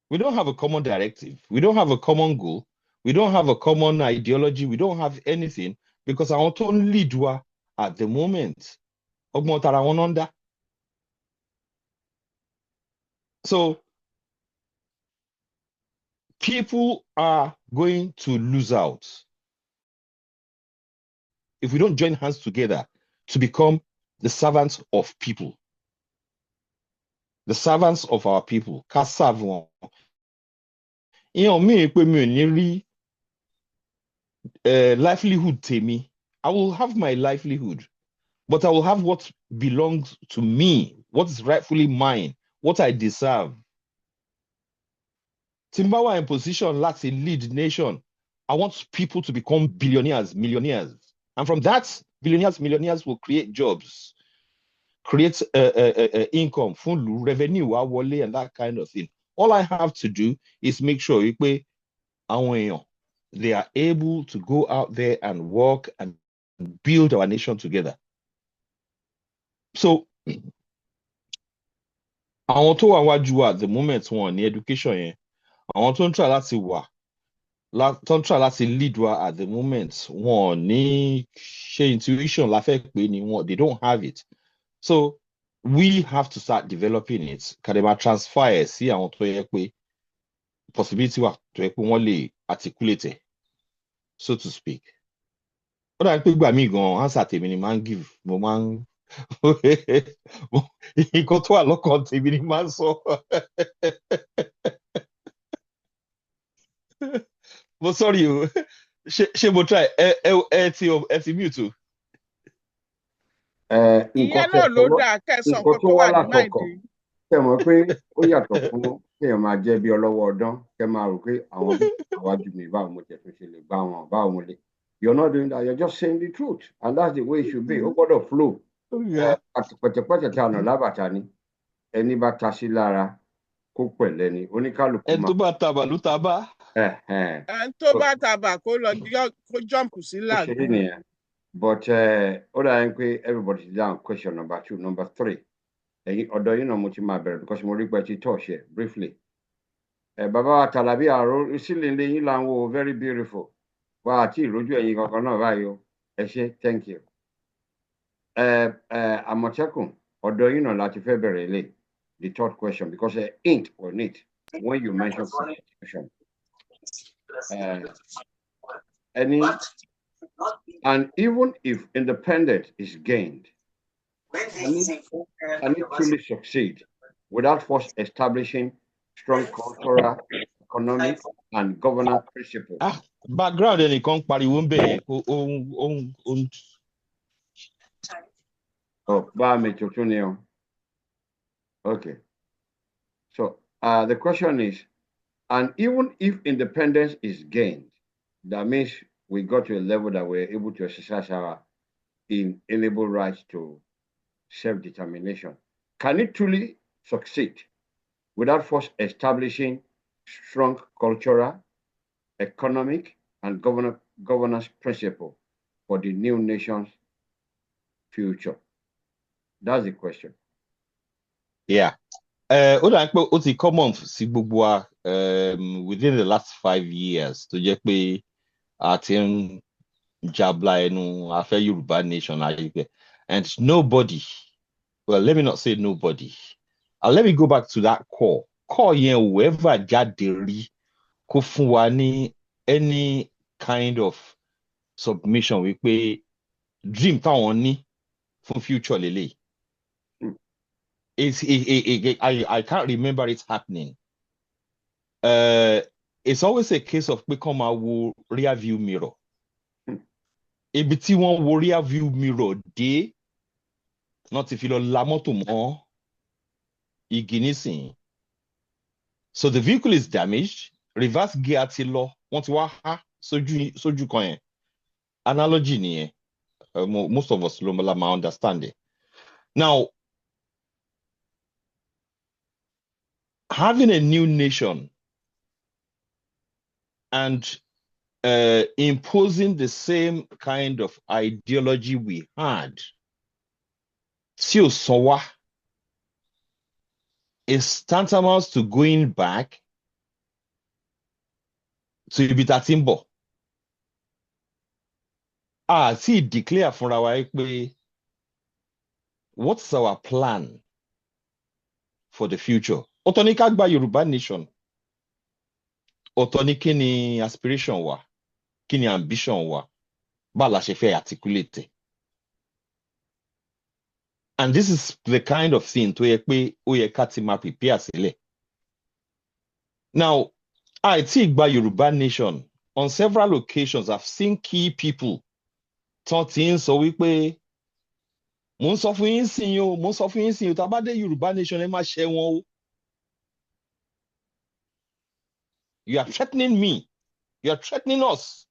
We don't have a common directive. We don't have a common goal. We don't have a common ideology. We don't have anything because àwọn tó ń lead wa at the moment, ọgbọ́n tara wọn náà ń dá. So people are going to lose out if we don't join hands together to become the servants of people, the servants of our people. Ká serve wọn. Ìyẹn mi pé mi ò ní rí livelihood tèmi. I will have my livelihood, but I will have what belongs to me, what is rightfully mine, what I deserve. Timbawa in position láti lead nation. I want people to become billionaires, millionaires. And from that, billionaires, millionaires will create jobs, create income, fún revenue, wọlé, and that kind of thing. All I have to do is make sure pé àwọn èèyàn, they are able to go out there and work and build our nation together. So, àwọn tó wà wájú wa at the moment wọn ní education yẹn, àwọn tó ń try láti wà, tó ń try láti lead wa at the moment wọn ní ṣe intuition la fẹ́ pé ni wọn, they don't have it. So, we have to start developing it. Kàdé transfer ẹ̀ sí àwọn tó yẹ pé possibility wà tó yẹ pé wọ́n lè articulate it, so to speak. Ó dàbí pé gbà mí gan answer tèmi ni máa ń give, mo máa ń nǹkan tó wà lọ́kàn tèmi ni máa ń sọ. Mo sorry o, ṣé mo try ẹ ti mute o. ìyẹn náà ló dáa kẹsàn nǹkan tó tó wá wà ní látọkàn máìdì. tẹ́ mọ̀ pé ó yàtọ̀ fún kéèyàn máa jẹ́ bí ọlọ́wọ́ ọdán kẹ́ máa rò pé àwọn àwájú mi báwo mo tẹ̀ tún ṣe lè gbá wọn báwo mo lè. You're not doing that, you're just saying the truth, and that's the way it should be. Ó gbọ́dọ̀ flow. Àti pẹ̀tẹ̀pẹ̀tẹ̀ tí a nà lábàtà ni ẹni bá ta sí lára kó pẹ̀lẹ́ ni oníkálukú ẹni tó bá tabà ló ta bá. ẹni tó bá tabà kó lọ kó jump sí làgùn. But ó dàbí pé everybody is down. Question number 2, number 3. Ọ̀dọ̀ yìí náà mo ti máa bẹ̀rẹ̀ because mo rí pé ti touch ẹ̀ briefly. Bàbá Tàlàbí àrò sílẹ̀ ilé yín là ń wo very beautiful. Wá àti ìrójú ẹ̀yin kankan náà báyìí o. Ẹ ṣé, thank you. Àmọ̀tẹ́kùn Although you know láti fẹ́ bẹ̀rẹ̀ late, the third question, because ain't on it when you mention constitution. And even if independence is gained, can it truly succeed without first establishing strong cultural, economic, and governance principles? Background ẹnìkan pariwo ń bẹ̀ yẹn. Oh, okay. So the question is, and even if independence is gained, that means we got to a level that we're able to exercise our inalienable rights to self-determination. Can it truly succeed without first establishing strong cultural, economic, and governance principle for the new nation's future? That's the question. Yeah. Ó dà pé ó ti common sí gbogbo wa within the last 5 years tó jẹ́ pé a ti ń jabla ẹnu afẹ́ Yorùbá nation ayé, and nobody, well, let me not say nobody, let me go back to that core yẹn whoever jáde rí kó fún wa ní any kind of submission wípé dream táwọn ní fún future lélẹ̀. I can't remember it happening. It's always a case of pé kán máa wo rear view mirror. Ibi tí wọ́n wo rear view mirror dé náà ti fi lọ la mọ́tò mọ́ igi nísìnyí. So the vehicle is damaged, reverse gear ti lọ, wọ́n ti wá há sójú kan yẹn. Analogy nìyẹn. Most of us ló máa understand it. Now, having a new nation and imposing the same kind of ideology we had, tí ò sọ wá, is tantamount to going back to ibi tá ti ń bọ̀. Tí declare fúnra wa pé what's our plan for the future? Ọ̀tọ̀ ní ká gba Yorùbá nation. Ọ̀tọ̀ ní kí ni aspiration wa, kí ni ambition wa, bá la ṣe fẹ́ articulate. And this is the kind of thing tó yẹ pé ó yẹ ká ti máa prepare sílẹ̀. Now, àìtí ìgbà Yorùbá nation, on several occasions I've seen key people tán ti ń sọ wípé mo ń sọ fún yín sìn o, mo ń sọ fún yín sìn o, tá bá dé Yorùbá nation ẹ má ṣẹ́ wọn o. You are threatening me. You are threatening us.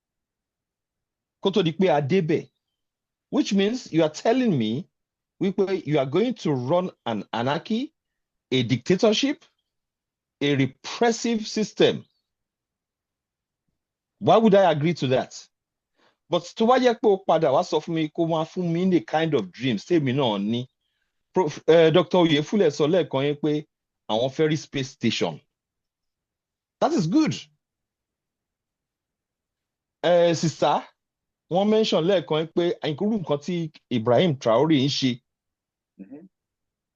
Kó tó di pé a débẹ̀. Which means you are telling me you are going to run an anarchy, a dictatorship, a repressive system. Why would I agree to that? But tó wá yẹ pé ó padà wá sọ fún mi kó máa fún mi ní kind of dreams tèmi náà ní. Dr. Oyefule sọ lẹ́ẹ̀kan yẹn pé àwọn fẹ́ rí space station. That is good. Sister, wọ́n mention lẹ́ẹ̀kan pé irú nǹkan tí Ibrahim Traore ń ṣe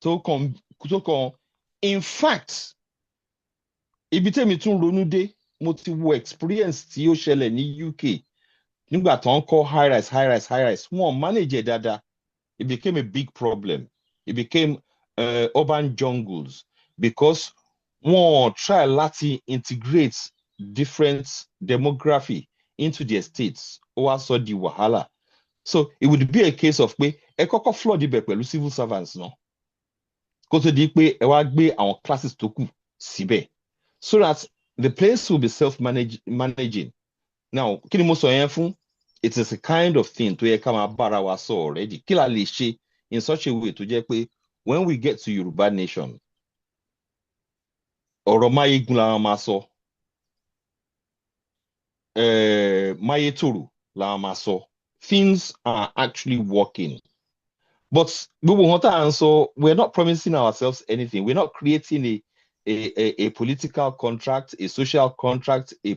tó kàn, in fact, ibi tèmi tún ronú dé, mo ti wo experience tí ó ṣẹlẹ̀ ní UK nígbà tó ń kọ́ high rise, wọ́n manage dáadáa. It became a big problem. It became urban jungles because wọ́n try láti integrate different demography into their states. Ó wá sọ di wàhálà. So it would be a case of pé ẹ kọ́kọ́ flood ibẹ̀ pẹ̀lú civil servants náà. Kó tó di pé ẹ wá gbé àwọn classes tó kù síbẹ̀. So that the place will be self-managing. Now, kí ni mo sọ yẹn fún? It is a kind of thing tó yẹ ká máa bára wa sọ already. Kí la lè ṣe in such a way tó jẹ́ pé when we get to Yoruba nation, ọ̀rọ̀ máyégún la máa sọ. Máyétòrò la máa sọ. Things are actually working. But gbogbo nǹkan tá à ń sọ, we're not promising ourselves anything. We're not creating a political contract, a social contract, a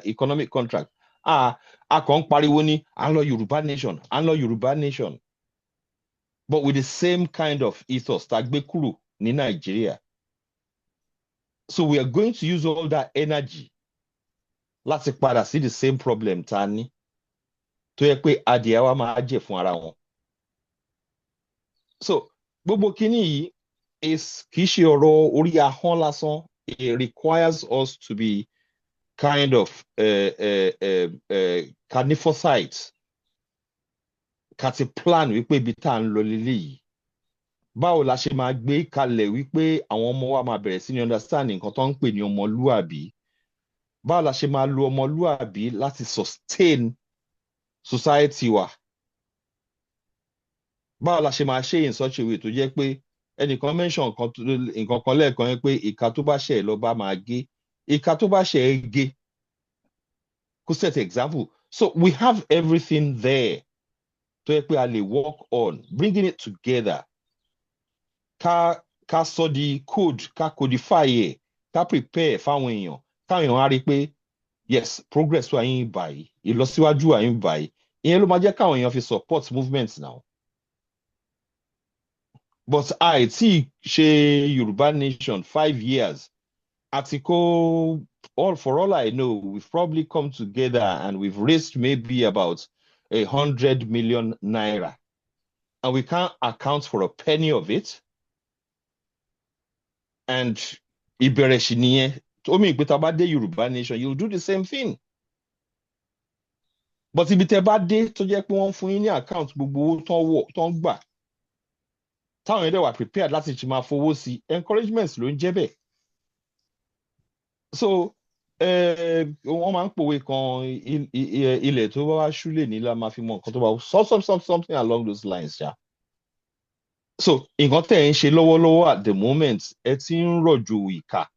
economic contract. A kàn ń pariwo ní à ń lọ Yorùbá nation, à ń lọ Yorùbá nation. but with the same kind of ethos tá a gbé kúrò ní Nàìjíríà. So we are going to use all that energy láti padà sí the same problem tá a ní tó yẹ pé adìẹ wa máa jẹ fún ara wọn. So gbogbo kínní yìí kì í ṣe ọ̀rọ̀ orí ahọ́n lásán. It requires us to be kind of carnivorous ká ti plan wípé ibi tá à ń lọ leléyìí. Báwo la ṣe máa gbé kalẹ̀ wípé àwọn ọmọ wa máa bẹ̀rẹ̀ sí ní understand nǹkan tó ń pè ní ọmọlúàbí. Báwo la ṣe máa lo ọmọlúàbí láti sustain society wa. Báwo la ṣe máa ṣe in such a way tó jẹ́ pé ẹnìkan mention nǹkan kan lẹ́ẹ̀kan yẹn pé ìka tó bá ṣẹ̀ lọ bá máa gé. Ìka tó bá ṣẹ̀ gé. Kó set example. So we have everything there tó yẹ pé a lè work on bringing it together. Ká sọ di code, ká codify ẹ̀, ká prepare fáwọn èèyàn. Káwọn èèyàn á rí pé yes, progress wà yín báyìí, ìlọsíwájú wà yín báyìí. Ìyẹn ló máa jẹ́ káwọn èèyàn fi support movement now. But àìtí ṣe Yorùbá nation 5 years. Àtìkó, for all I know, we've probably come together and we've raised maybe about 100 million naira. And we can't account for a penny of it. And ìbẹ̀rẹ̀ ṣì nìyẹn. Omi ìpè tá bá dé Yorùbá nation, you'll do the same thing. But ibi tẹ́ bá dé tó jẹ́ pé wọ́n fún yín ní account gbogbo owó tó ń gbà. Táwọn ẹ̀dẹ̀ wà prepared láti ṣe máa fowó sí, encouragement ló ń jẹ́ bẹ́ẹ̀. So wọ́n máa ń pòwe kan ilẹ̀ tó bá wá ṣúlẹ̀ ní la máa fi mọ nǹkan tó bá something along those lines. Yeah. So nǹkan tẹ̀ ń ṣe lọ́wọ́lọ́wọ́ at the moment, ẹ ti ń rọ̀jò ìkà,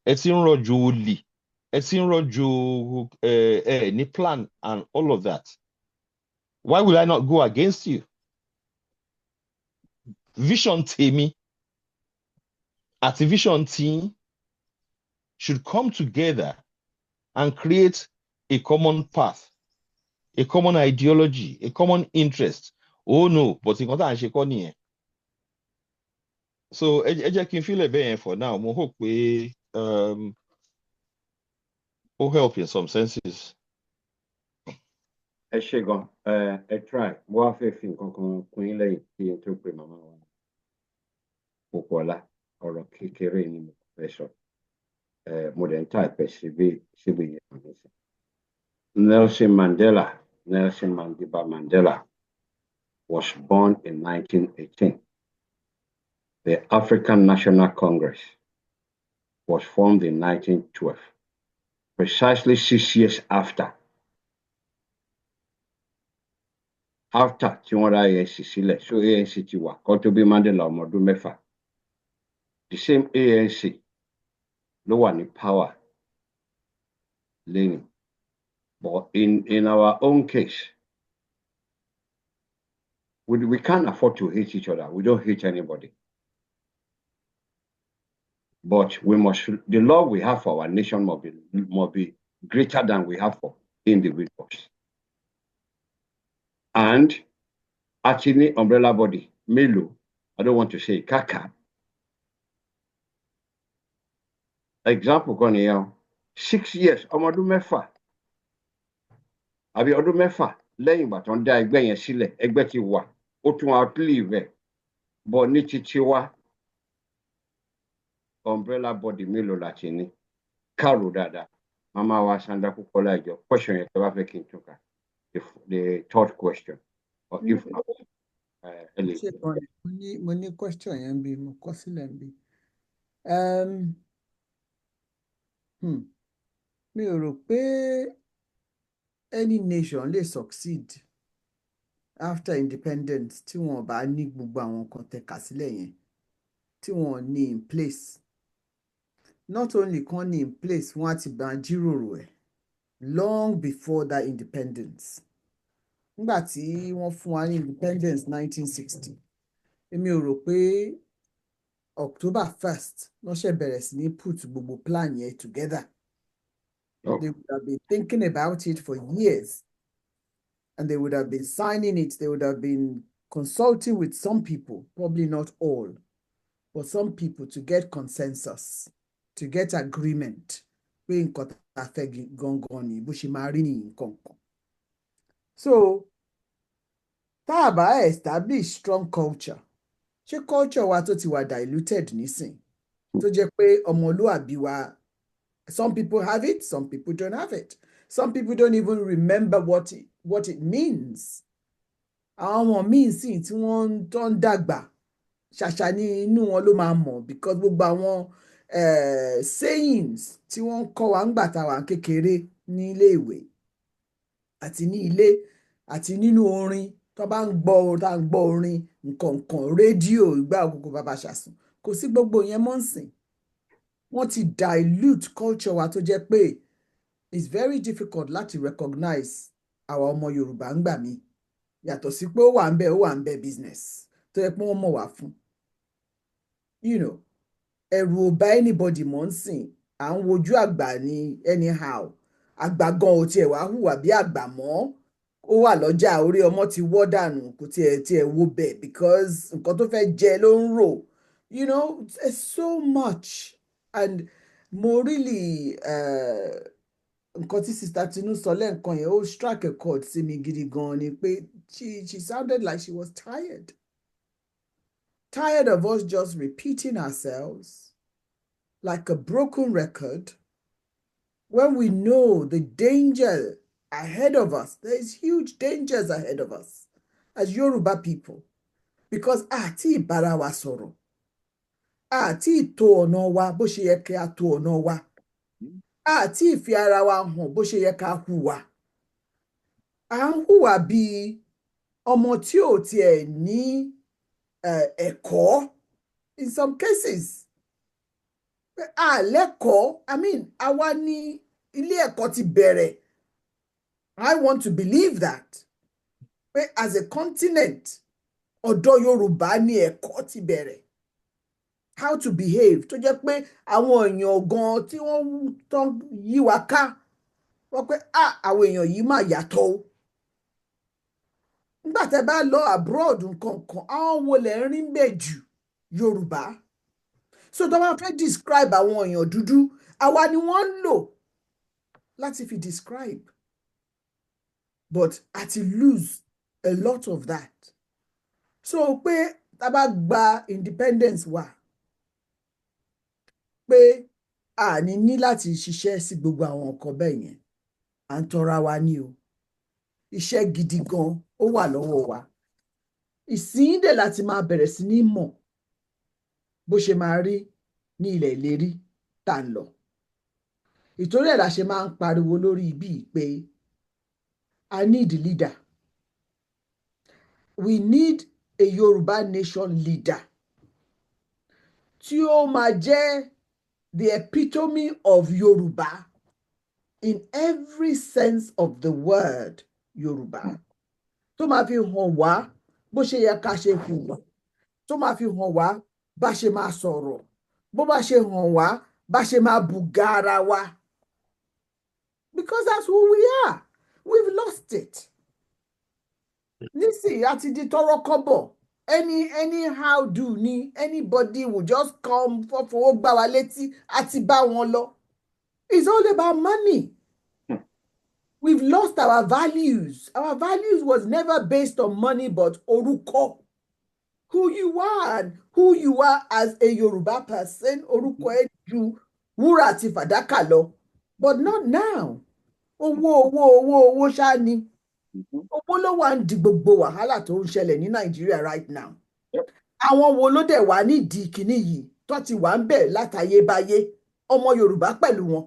ẹ ti ń rọ̀jò olè, ẹ ti ń rọ̀jò ní plan and all of that. Why will I not go against you? Vision tèmi àti vision tí should come together and create a common path, a common ideology, a common interest. Oh no, but nǹkan tá à ń ṣe kọ́ nìyẹn. So ẹ jẹ́ kí n fílẹ̀ bẹ́ẹ̀ yẹn for now. Mo hope pé ó help in some senses. Ẹ ṣé gan, ẹ try. Mo wá fẹ́ fi nǹkan kan kún yín lẹ́yìn kí n tó pe màmá wa. Òpòlá, ọ̀rọ̀ kékeré ni mo fẹ́ sọ. Mo dẹ̀ ń type síbi yẹn nísìn. Nelson Mandela was born in 1918. The African National Congress was formed in 1912, precisely 6 years after tí wọ́n dá ANC sílẹ̀. So ANC ti wà kó tó bí Mandela ọmọ ọdún mẹ́fà. The same ANC ló wà ní power lẹ́yìn. But in our own case, we can't afford to hate each other. We don't hate anybody. But the love we have for our nation must be greater than we have for individuals. And actually, umbrella body, mélòó, I don't want to say kaka. Example kan nìyẹn, 6 years, ọmọ ọdún mẹ́fà. Àbí ọdún mẹ́fà lẹ́yìn ìgbà tó ń dá ẹgbẹ́ yẹn sílẹ̀, ẹgbẹ́ ti wà, ó tún outlive ẹ̀. But ní títí wá, umbrella body mélòó la ti ní? Kárò dáadáa. Màmá wa Sandra Kúkọ́lá ìjọ, question yẹn tó bá fẹ́ kí n tún kà. The third question. Or if not, mo ní question yẹn bí mo kọ sílẹ̀ bí. Mi ò rò pé any nation lè succeed after independence tí wọ́n bá ní gbogbo àwọn nǹkan tẹ́ kà sílẹ̀ yẹn, tí wọ́n ní in place. Not only kan ní in place, wọ́n á ti bá jíròrò ẹ̀ long before that independence. Nígbà tí wọ́n fún wa ní independence 1960, èmi ò rò pé October 1st wọ́n ṣe bẹ̀rẹ̀ sí ní put gbogbo plan yẹn together. They would have been thinking about it for years. And they would have been signing it. They would have been consulting with some people, probably not all, but some people to get consensus, to get agreement. Pé nǹkan tá a fẹ́ gangan ni bó ṣe máa rí ní nǹkan kan. So tá a bá establish strong culture, ṣé culture wa tó ti wà diluted nísìn tó jẹ́ pé ọmọlúàbí wa, some people have it, some people don't have it. Some people don't even remember what it means. Àwọn ọmọ míì sì tí wọ́n tó ń dàgbà ṣàṣà ní inú wọn ló máa mọ̀ because gbogbo àwọn sayings tí wọ́n ń kọ́ wa ńgbà tá a wà kékeré ní ilé ìwé àti ní ilé àti nínú orin tó bá ń gbọ́ orin nǹkan rédíò ìgbà òkùnkùn bàbá ṣàsùn kò sí gbogbo yẹn mọ́ nsìn. Wọ́n ti dilute culture wa tó jẹ́ pé it's very difficult láti recognize àwa ọmọ Yorùbá ń gbà mí yàtọ̀ sí pé ó wà ń bẹ business tó yẹ pé wọ́n mọ̀ wá fún. You know, ẹ̀rù ò bá anybody mọ́ ń sìn à ń wojú àgbà ní anyhow àgbà gan ò tiẹ̀ wá hùwà bí àgbà mọ́ ó wà lọ́jà orí ọmọ ti wọ́ dànù kò tiẹ̀ wo bẹ̀ because nǹkan tó fẹ́ jẹ ló ń rò. You know, it's so much and mo really nǹkan tí Sister Tinu sọ lẹ́ẹ̀kan yẹn ó strike a chord sí mi gidi gan ni pé she sounded like she was tired of us just repeating ourselves like a broken record when we know the danger ahead of us. There's huge dangers ahead of us as Yoruba people because àti ìbára wa sọ̀rọ̀ àti ìtò ọ̀nà wa bó ṣe yẹ kí a tò ọ̀nà wa àti ìfi ara wa hàn bó ṣe yẹ ká hùwà à ń hùwà bíi ọmọ tí ò tiẹ̀ ní ẹ̀kọ́ in some cases àlẹ́kọ̀ọ́ I mean àwa ní ilé ẹ̀kọ́ ti bẹ̀rẹ̀. I want to believe that as a continent ọ̀dọ̀ Yorùbá ní ẹ̀kọ́ ti bẹ̀rẹ̀ how to behave tó jẹ́ pé àwọn èèyàn gan tí wọ́n tán yí wa ká wọ́n pé àwọn èèyàn yìí máa yàtọ̀ o. Nígbà tẹ́ bá lọ abroad nǹkan kan àwọn wo lẹ̀ ń rí bẹ́ẹ̀ jù Yorùbá. So tó bá fẹ́ describe àwọn èèyàn dúdú àwa ni wọ́n ń lò láti fi describe but àti lose a lot of that. So pé tá bá gba independence wa pé àní ní láti ṣiṣẹ́ sí gbogbo àwọn nǹkan bẹ́ẹ̀ yẹn à ń tọ́ra wa ní o iṣẹ́ gidi gan ó wà lọ́wọ́ wa ìsìn dẹ̀ láti máa bẹ̀rẹ̀ sí ní mọ̀ bó ṣe máa rí ní ilẹ̀ ìlérí tá ń lọ. Ìtorí ẹ̀ la ṣe máa ń pariwo lórí ibi pé I need a leader. We need a Yoruba nation leader tí ó máa jẹ́ the epitome of Yoruba in every sense of the word Yoruba. Tó máa fi hàn wá bó ṣe yẹ ká ṣe hùwà. Tó máa fi hàn wá bá ṣe máa sọ̀rọ̀. Bó bá ṣe hàn wá bá ṣe máa bùgá ara wa. Because that's who we are. We've lost it. Nísìnyí a ti di tọ́rọ́ kọ́bọ̀. Anyhow do ni anybody will just come fọwọ́ gbá wa létí àti bá wọn lọ. It's all about money. We've lost our values. Our values was never based on money but orúkọ. Who you are and who you are as a Yoruba person orúkọ ẹ ju wúrà àti fàdákà lọ. But not now. Owó ṣá ni. Owó ló wà ń di gbogbo wàhálà tó ń ṣẹlẹ̀ ní Nàìjíríà right now. Àwọn wo ló dẹ̀ wà nídìí kìíní yìí tó ti wà ń bẹ̀ látayébáyé ọmọ Yorùbá pẹ̀lú wọn.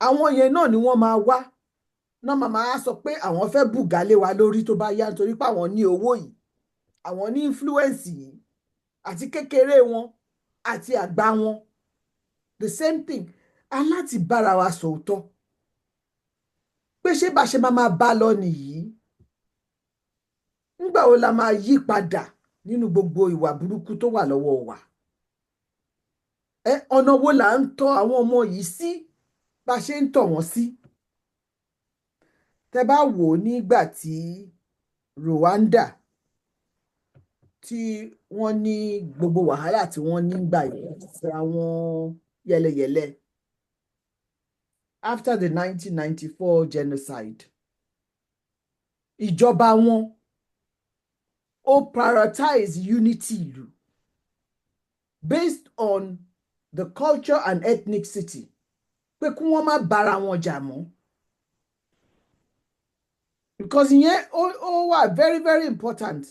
Àwọn yẹn náà ni wọ́n máa wá náà máa sọ pé àwọn fẹ́ bùgá lé wa lórí tó bá yá nítorí pé àwọn ní owó yìí àwọn ní influence yìí àti kékeré wọn àti àgbà wọn the same thing aláti bára wa sòótọ́ pé ṣé bá ṣe máa bá lọ nìyí nígbà wo la máa yí padà nínú gbogbo ìwà burúkú tó wà lọ́wọ́ wa ọ̀nà wo là ń tọ́ àwọn ọmọ yìí sí bá ṣe ń tọ̀ wọ́n sí tẹ́ bá wò ó nígbà tí Rwanda tí wọ́n ní gbogbo wàhálà tí wọ́n ní gbà yìí àwọn yẹlẹyẹlẹ after the 1994 genocide ìjọba wọn ó prioritize unity ìlú based on the culture and ethnicity pé kí wọ́n má bára wọn jà mọ́ because ìyẹn ó wà very very important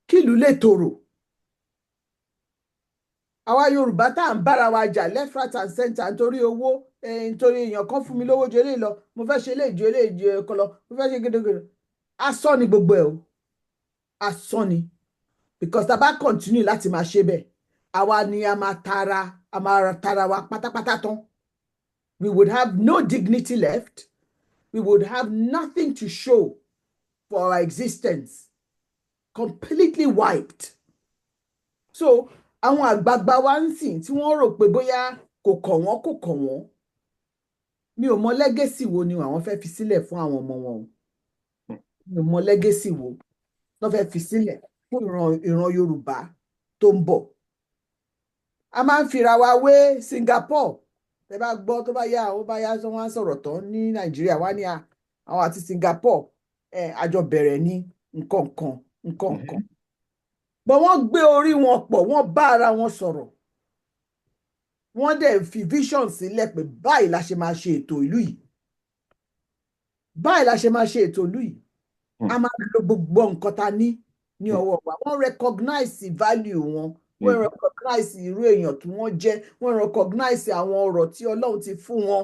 kí ìlú lè tòrò àwa Yorùbá tá à ń bára wa jà left right and center nítorí owó nítorí èèyàn kan fún mi lówó ju eléyìí lọ mo fẹ́ ṣe eléyìí ju eléyìí ju ẹ̀kọ́ lọ mo fẹ́ ṣe gẹ́gẹ́gẹ́ asán ni gbogbo ẹ̀ o asán ni because tá a bá continue láti máa ṣe bẹ́ẹ̀ àwa ni a máa tara wa pátápátá tán we would have no dignity left we would have nothing to show for our existence completely wiped so àwọn àgbààgbà wa ń sìn tí wọ́n rò pé bóyá kò kàn wọ́n mi ò mọ lẹ́gẹ̀sì wo ni àwọn fẹ́ fi sílẹ̀ fún àwọn ọmọ wọn mi ò mọ lẹ́gẹ̀sì wo wọ́n fẹ́ fi sílẹ̀ fún ìran Yorùbá tó ń bọ̀ a máa ń fira wa wé Singapore tẹ bá gbọ́ tó bá yá tó wọ́n á sọ̀rọ̀ tán ní Nàìjíríà wá ní àwọn àti Singapore àjọ bẹ̀rẹ̀ ní nǹkan kan bọ́ wọ́n gbé orí wọn pọ̀ wọ́n bá ara wọn sọ̀rọ̀ wọ́n dẹ̀ fi vision sílẹ̀ pé báyìí la ṣe máa ṣe ètò ìlú yìí báyìí la ṣe máa ṣe ètò ìlú yìí a máa lo gbogbo nǹkan ta ní ọwọ́ wa wọ́n recognize value wọn wọ́n recognize irú èèyàn tí wọ́n jẹ́ wọ́n recognize àwọn ọ̀rọ̀ tí Ọlọ́run ti fún wọn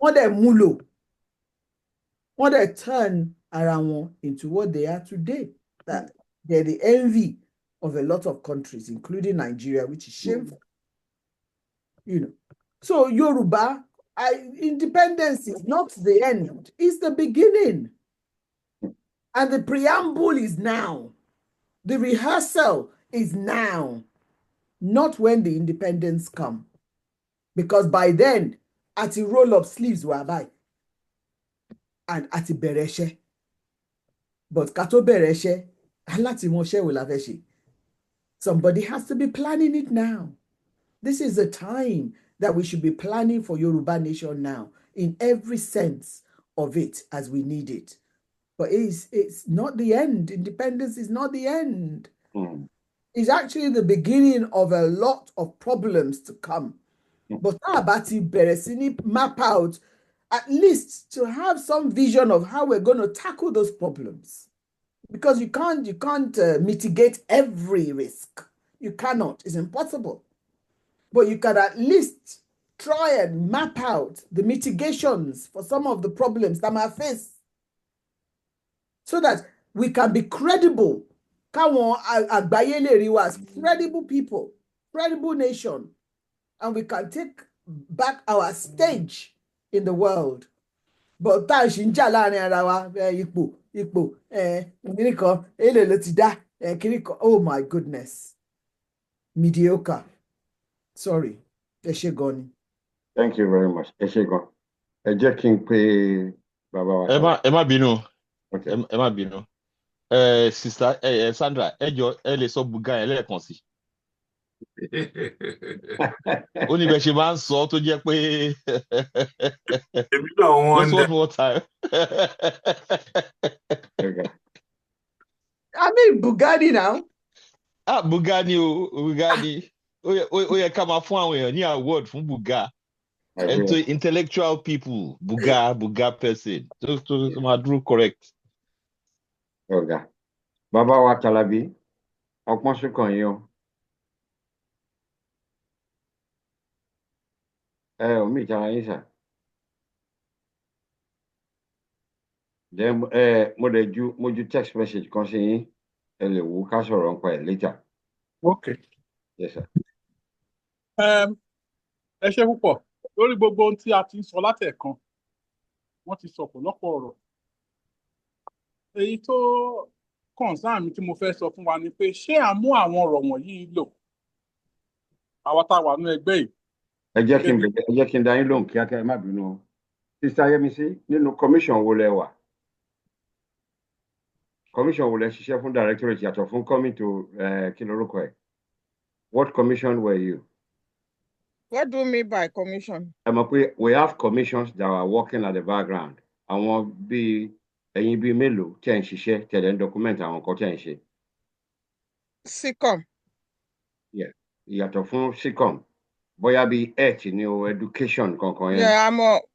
wọ́n dẹ̀ múlò wọ́n dẹ̀ turn ara wọn into what they are today that they're the envy of a lot of countries including Nigeria which is shameful you know so Yoruba independence is not the end it's the beginning and the preamble is now the rehearsal is now not when the independence come because by then at the roll up sleeves were by and at the bereshe but kato bereshe alati moshe will have somebody has to be planning it now. This is the time that we should be planning for Yoruba nation now in every sense of it as we need it. But it's not the end. Independence is not the end. It's actually the beginning of a lot of problems to come. But Abati Beresini map out at least to have some vision of how we're going to tackle those problems. Because you can't mitigate every risk. You cannot. It's impossible. But you can at least try and map out the mitigations for some of the problems that might face so that we can be credible. Credible people, credible nation, and we can take back our stage in the world. But oh my goodness. Mediocre. Sorry. Thank you very much. Emma Bino. Okay. Emma Bino. Sister Sandra, elle so buga ele kan si. Ó ní bẹ́ ṣe máa ń sọ tó jẹ́ pé just one more time. I mean Bugatti now. Bugatti. Ó yẹ ká máa fún àwọn èèyàn ní award fún Buga. And to intellectual people, Buga person. To máa dúró correct. Okay. Bàbá wa Kalabi, ọpọ́n ṣùkàn yín o. Omi ìtara yín sà. Then mo ju text message kan sí yín. Ẹ lè wò ká sọ̀rọ̀ nípa ẹ̀ later. Okay. Yes, sir. Ẹ ṣé púpọ̀ lórí gbogbo ohun tí a ti ń sọ látẹ̀kan. Wọ́n ti sọ ọ̀pọ̀lọpọ̀ ọ̀rọ̀. Èyí tó concern mi tí mo fẹ́ sọ fún wa ni pé ṣé à mú àwọn ọ̀rọ̀ wọ̀nyí lò àwa tá a wà nínú ẹgbẹ́ yìí. Ẹ jẹ́ kí n dá yín lóhùn kíákíá ẹ má bínú. Sister Yemisi nínú commission wo lẹ wà? Commission will ṣiṣẹ́ fún directorate yàtọ̀ fún coming to kí lorúkọ ẹ̀. What commission were you? What do you mean by commission? We have commissions that are working at the background. Àwọn bíi ẹ̀yin bíi mélòó tẹ̀ ń ṣiṣẹ́ tẹ̀lé ń document àwọn nǹkan tẹ̀ ń ṣe. SICOM. Yeah, yàtọ̀ fún SICOM. Bóyá bíi health ni o education kankan yẹn.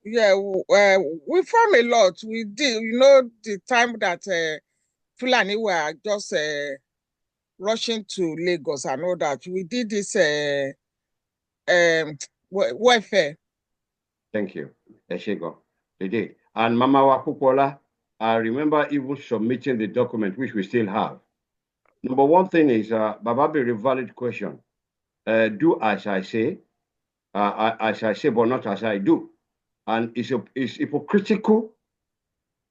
Yeah, we form a lot. We did, the time that Fulani were just rushing to Lagos and all that. We did this welfare. Thank you. Eshego. They did. And Mama Wapupola, I remember even submitting the document, which we still have. Number one thing is, Baba, a valid question. Do as I say, but not as I do. And it's hypocritical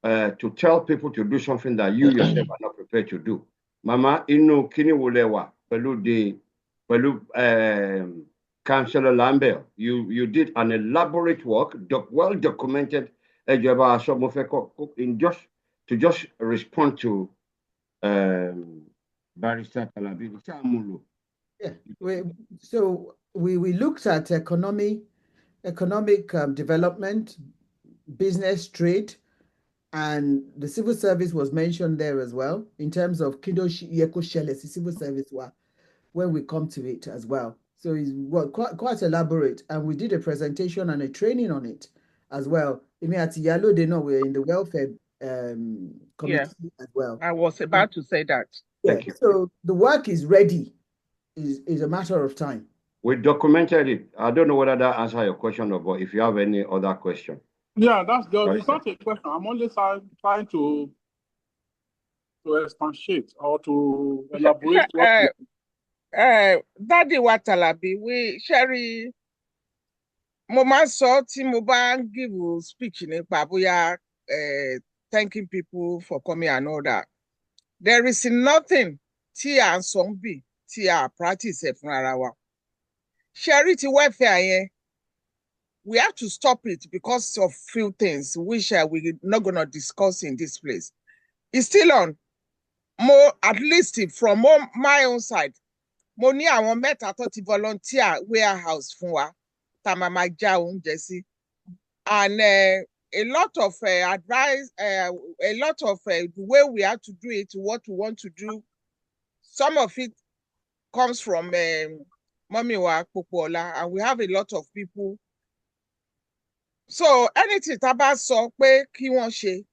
to tell people to do something that you yourself are not prepared to do. Mama, kini wulewa, pelu Councillor Lambert, you did an elaborate work, well documented, in just respond to Barrister Talabi. Yeah. We looked at economic development, business, trade, and the civil service was mentioned there as well in terms of Kido Yeko Shele, civil service when we come to it as well. So it's quite elaborate, and we did a presentation and a training on it as well. At Yalo, they know we're in the welfare committee as well. I was about to say that. Yeah, so the work is ready. Is a matter of time. We documented it. I don't know whether that answers your question or but if you have any other question. Yeah, that's good. It's not a question. I'm only trying to expatiate or to elaborate. Daddy Watalabi, Sherry, mo máa ń sọ tí mo bá ń give speech nípa bóyá thanking people for coming and all that. There is nothing tí à ń sọ ń bì tí a practice ẹ̀ fún ara wa. Sherry ti welfare yẹn, we have to stop it because of few things which we're not going to discuss in this place. It's still on. At least from my own side, mo ní àwọn mẹ́ta tó ti volunteer warehouse fún wa tá máa máa já oúnjẹ sí, and a lot of advice, a lot of the way we have to do it, what we want to do, some of it comes from Mommy wa Popola, and we have a lot of people. So anything tá bá sọ pé kí wọ́n ṣe,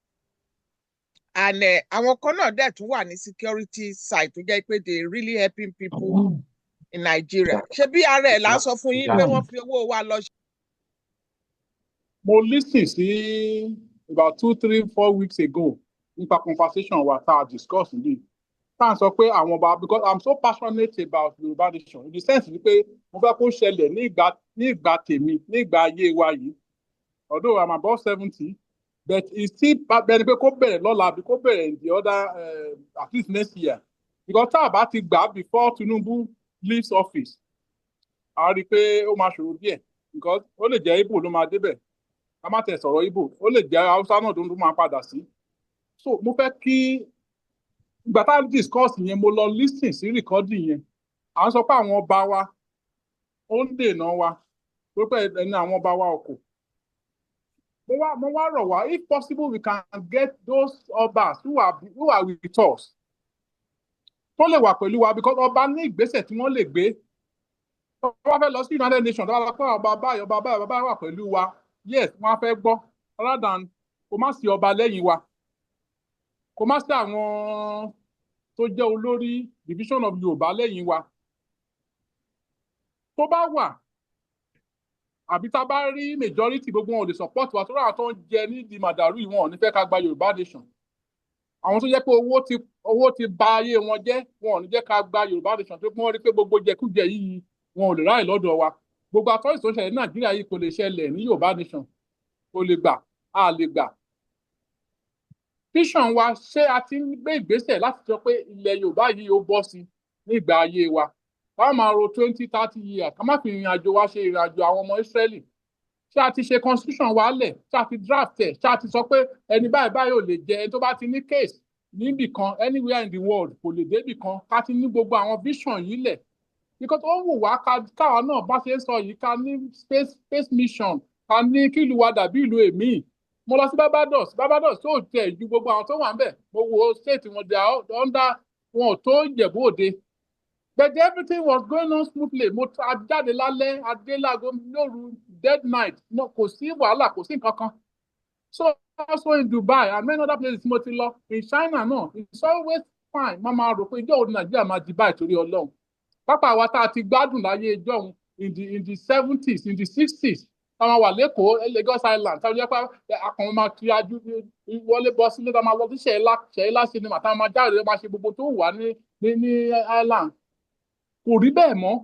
and àwọn kan náà dẹ̀ tún wà ní security side tó jẹ́ pé they really helping people in Nigeria. Ṣé bí ara ẹ̀ la sọ fún yín pé wọ́n fi owó wa lọ. Mo listen sí about 2, 3, 4 weeks ago nípa conversation wa tá a discuss níbí. Tá à ń sọ pé àwọn ọba, because I'm so passionate about Yoruba nation in the sense wípé mo fẹ́ kó ṣẹlẹ̀ ní ìgbà tèmi, ní ìgbà ayé wa yìí. Although I'm about 70, but it's still bẹ́ẹ̀ pé kó bẹ̀rẹ̀ lọ́la àbí kó bẹ̀rẹ̀ in the other at least next year. Because tá a bá ti gbà before Tinubu leaves office, a rí i pé ó máa ṣòro díẹ̀, because ó lè jẹ́ Igbo ló máa débẹ̀, ká má tẹ̀ sọ̀rọ̀ Igbo, ó lè jẹ́ Hausa náà tó máa padà sí. So mo fẹ́ kí ìgbà tá a discuss yẹn, mo lọ listen sí recording yẹn. À ń sọ pé àwọn ọba wa ó ń dènà wa, pé ẹni àwọn ọba wa ọkọ̀. Mo wá rọ̀ wá, if possible we can get those obas who are with us tó lè wà pẹ̀lú wa, because ọba ní ìgbésẹ̀ tí wọ́n lè gbé. Tó bá fẹ́ lọ sí United Nations, tó bá lọ pé ọba báyìí wà pẹ̀lú wa, yes, wọ́n á fẹ́ gbọ́, rather than kó má sí ọba lẹ́yìn wa, kó má sí àwọn tó jẹ́ olórí division of Yorùbá lẹ́yìn wa. Tó bá wà, àbí tá a bá rí majority gbogbo wọn ò lè support wa, tó rà tó ń jẹ ní di màdàrú yìí, wọn ò ní fẹ́ ká gba Yorùbá nation. Àwọn tó jẹ́ pé owó ti bà ayé wọn jẹ́, wọn ò ní jẹ́ ká gba Yorùbá nation, tó wọ́n rí pé gbogbo jẹkújẹ yìí wọn ò lè ráyè lọ́dọ̀ wa. Gbogbo àtọ́yìn tó ń ṣẹlẹ̀ ní Nàìjíríà yìí kò lè ṣẹlẹ̀ ní Yorùbá nation, kò lè gbà, a lè gbà. Vision wa, ṣé a ti ń gbé ìgbésẹ̀ láti sọ pé ilẹ̀ Yorùbá yìí ó bọ́ sí ní ìgbà ayé wa? Ká máa ro 20, 30 years, ká má fi ìrìn àjò wa ṣe ìrìn àjò àwọn ọmọ Ísírẹ́lì. Ṣé a ti ṣe constitution wa lẹ̀? Ṣé a ti draft ẹ̀? Ṣé a ti sọ pé ẹni báyìí ò lè jẹ, ẹni tó bá ti ní case níbì kan anywhere in the world kò lè débì kan ká ti ní gbogbo àwọn vision yìí lẹ̀ because ó wù wá káwa náà bá ṣe ń sọ yìí ká ní space mission ká ní kí ìlú wa dàbí ìlú èmi mo lọ sí Barbados tó tẹ̀ ju gbogbo àwọn tó wà ń bẹ̀ mo wo state wọn they are under wọn ò tó Ìjẹ̀bú Òde but everything was going on smoothly mo jáde lálẹ́ adélágo lóru dead night no kò sí wàhálà kò sí nǹkan kan so also in Dubai and many other places mo ti lọ in China náà it's always fine máa rò pé ìjọ òde Nàìjíríà máa di báyìí torí Ọlọ́run pápá àwa tá a ti gbádùn láyé ìjọ òun in the 70s in the 60s táwọn wà lẹ́kọ̀ọ́ Lagos Island táwọn jẹ́ pé akọ̀wọ́n máa kiri ajú wọlé bọ́ sílé táwọn máa lọ sí Ṣẹ̀yìnlá cinema táwọn máa jáde máa ṣe gbogbo tó wà ní Island kò rí bẹ́ẹ̀ mọ́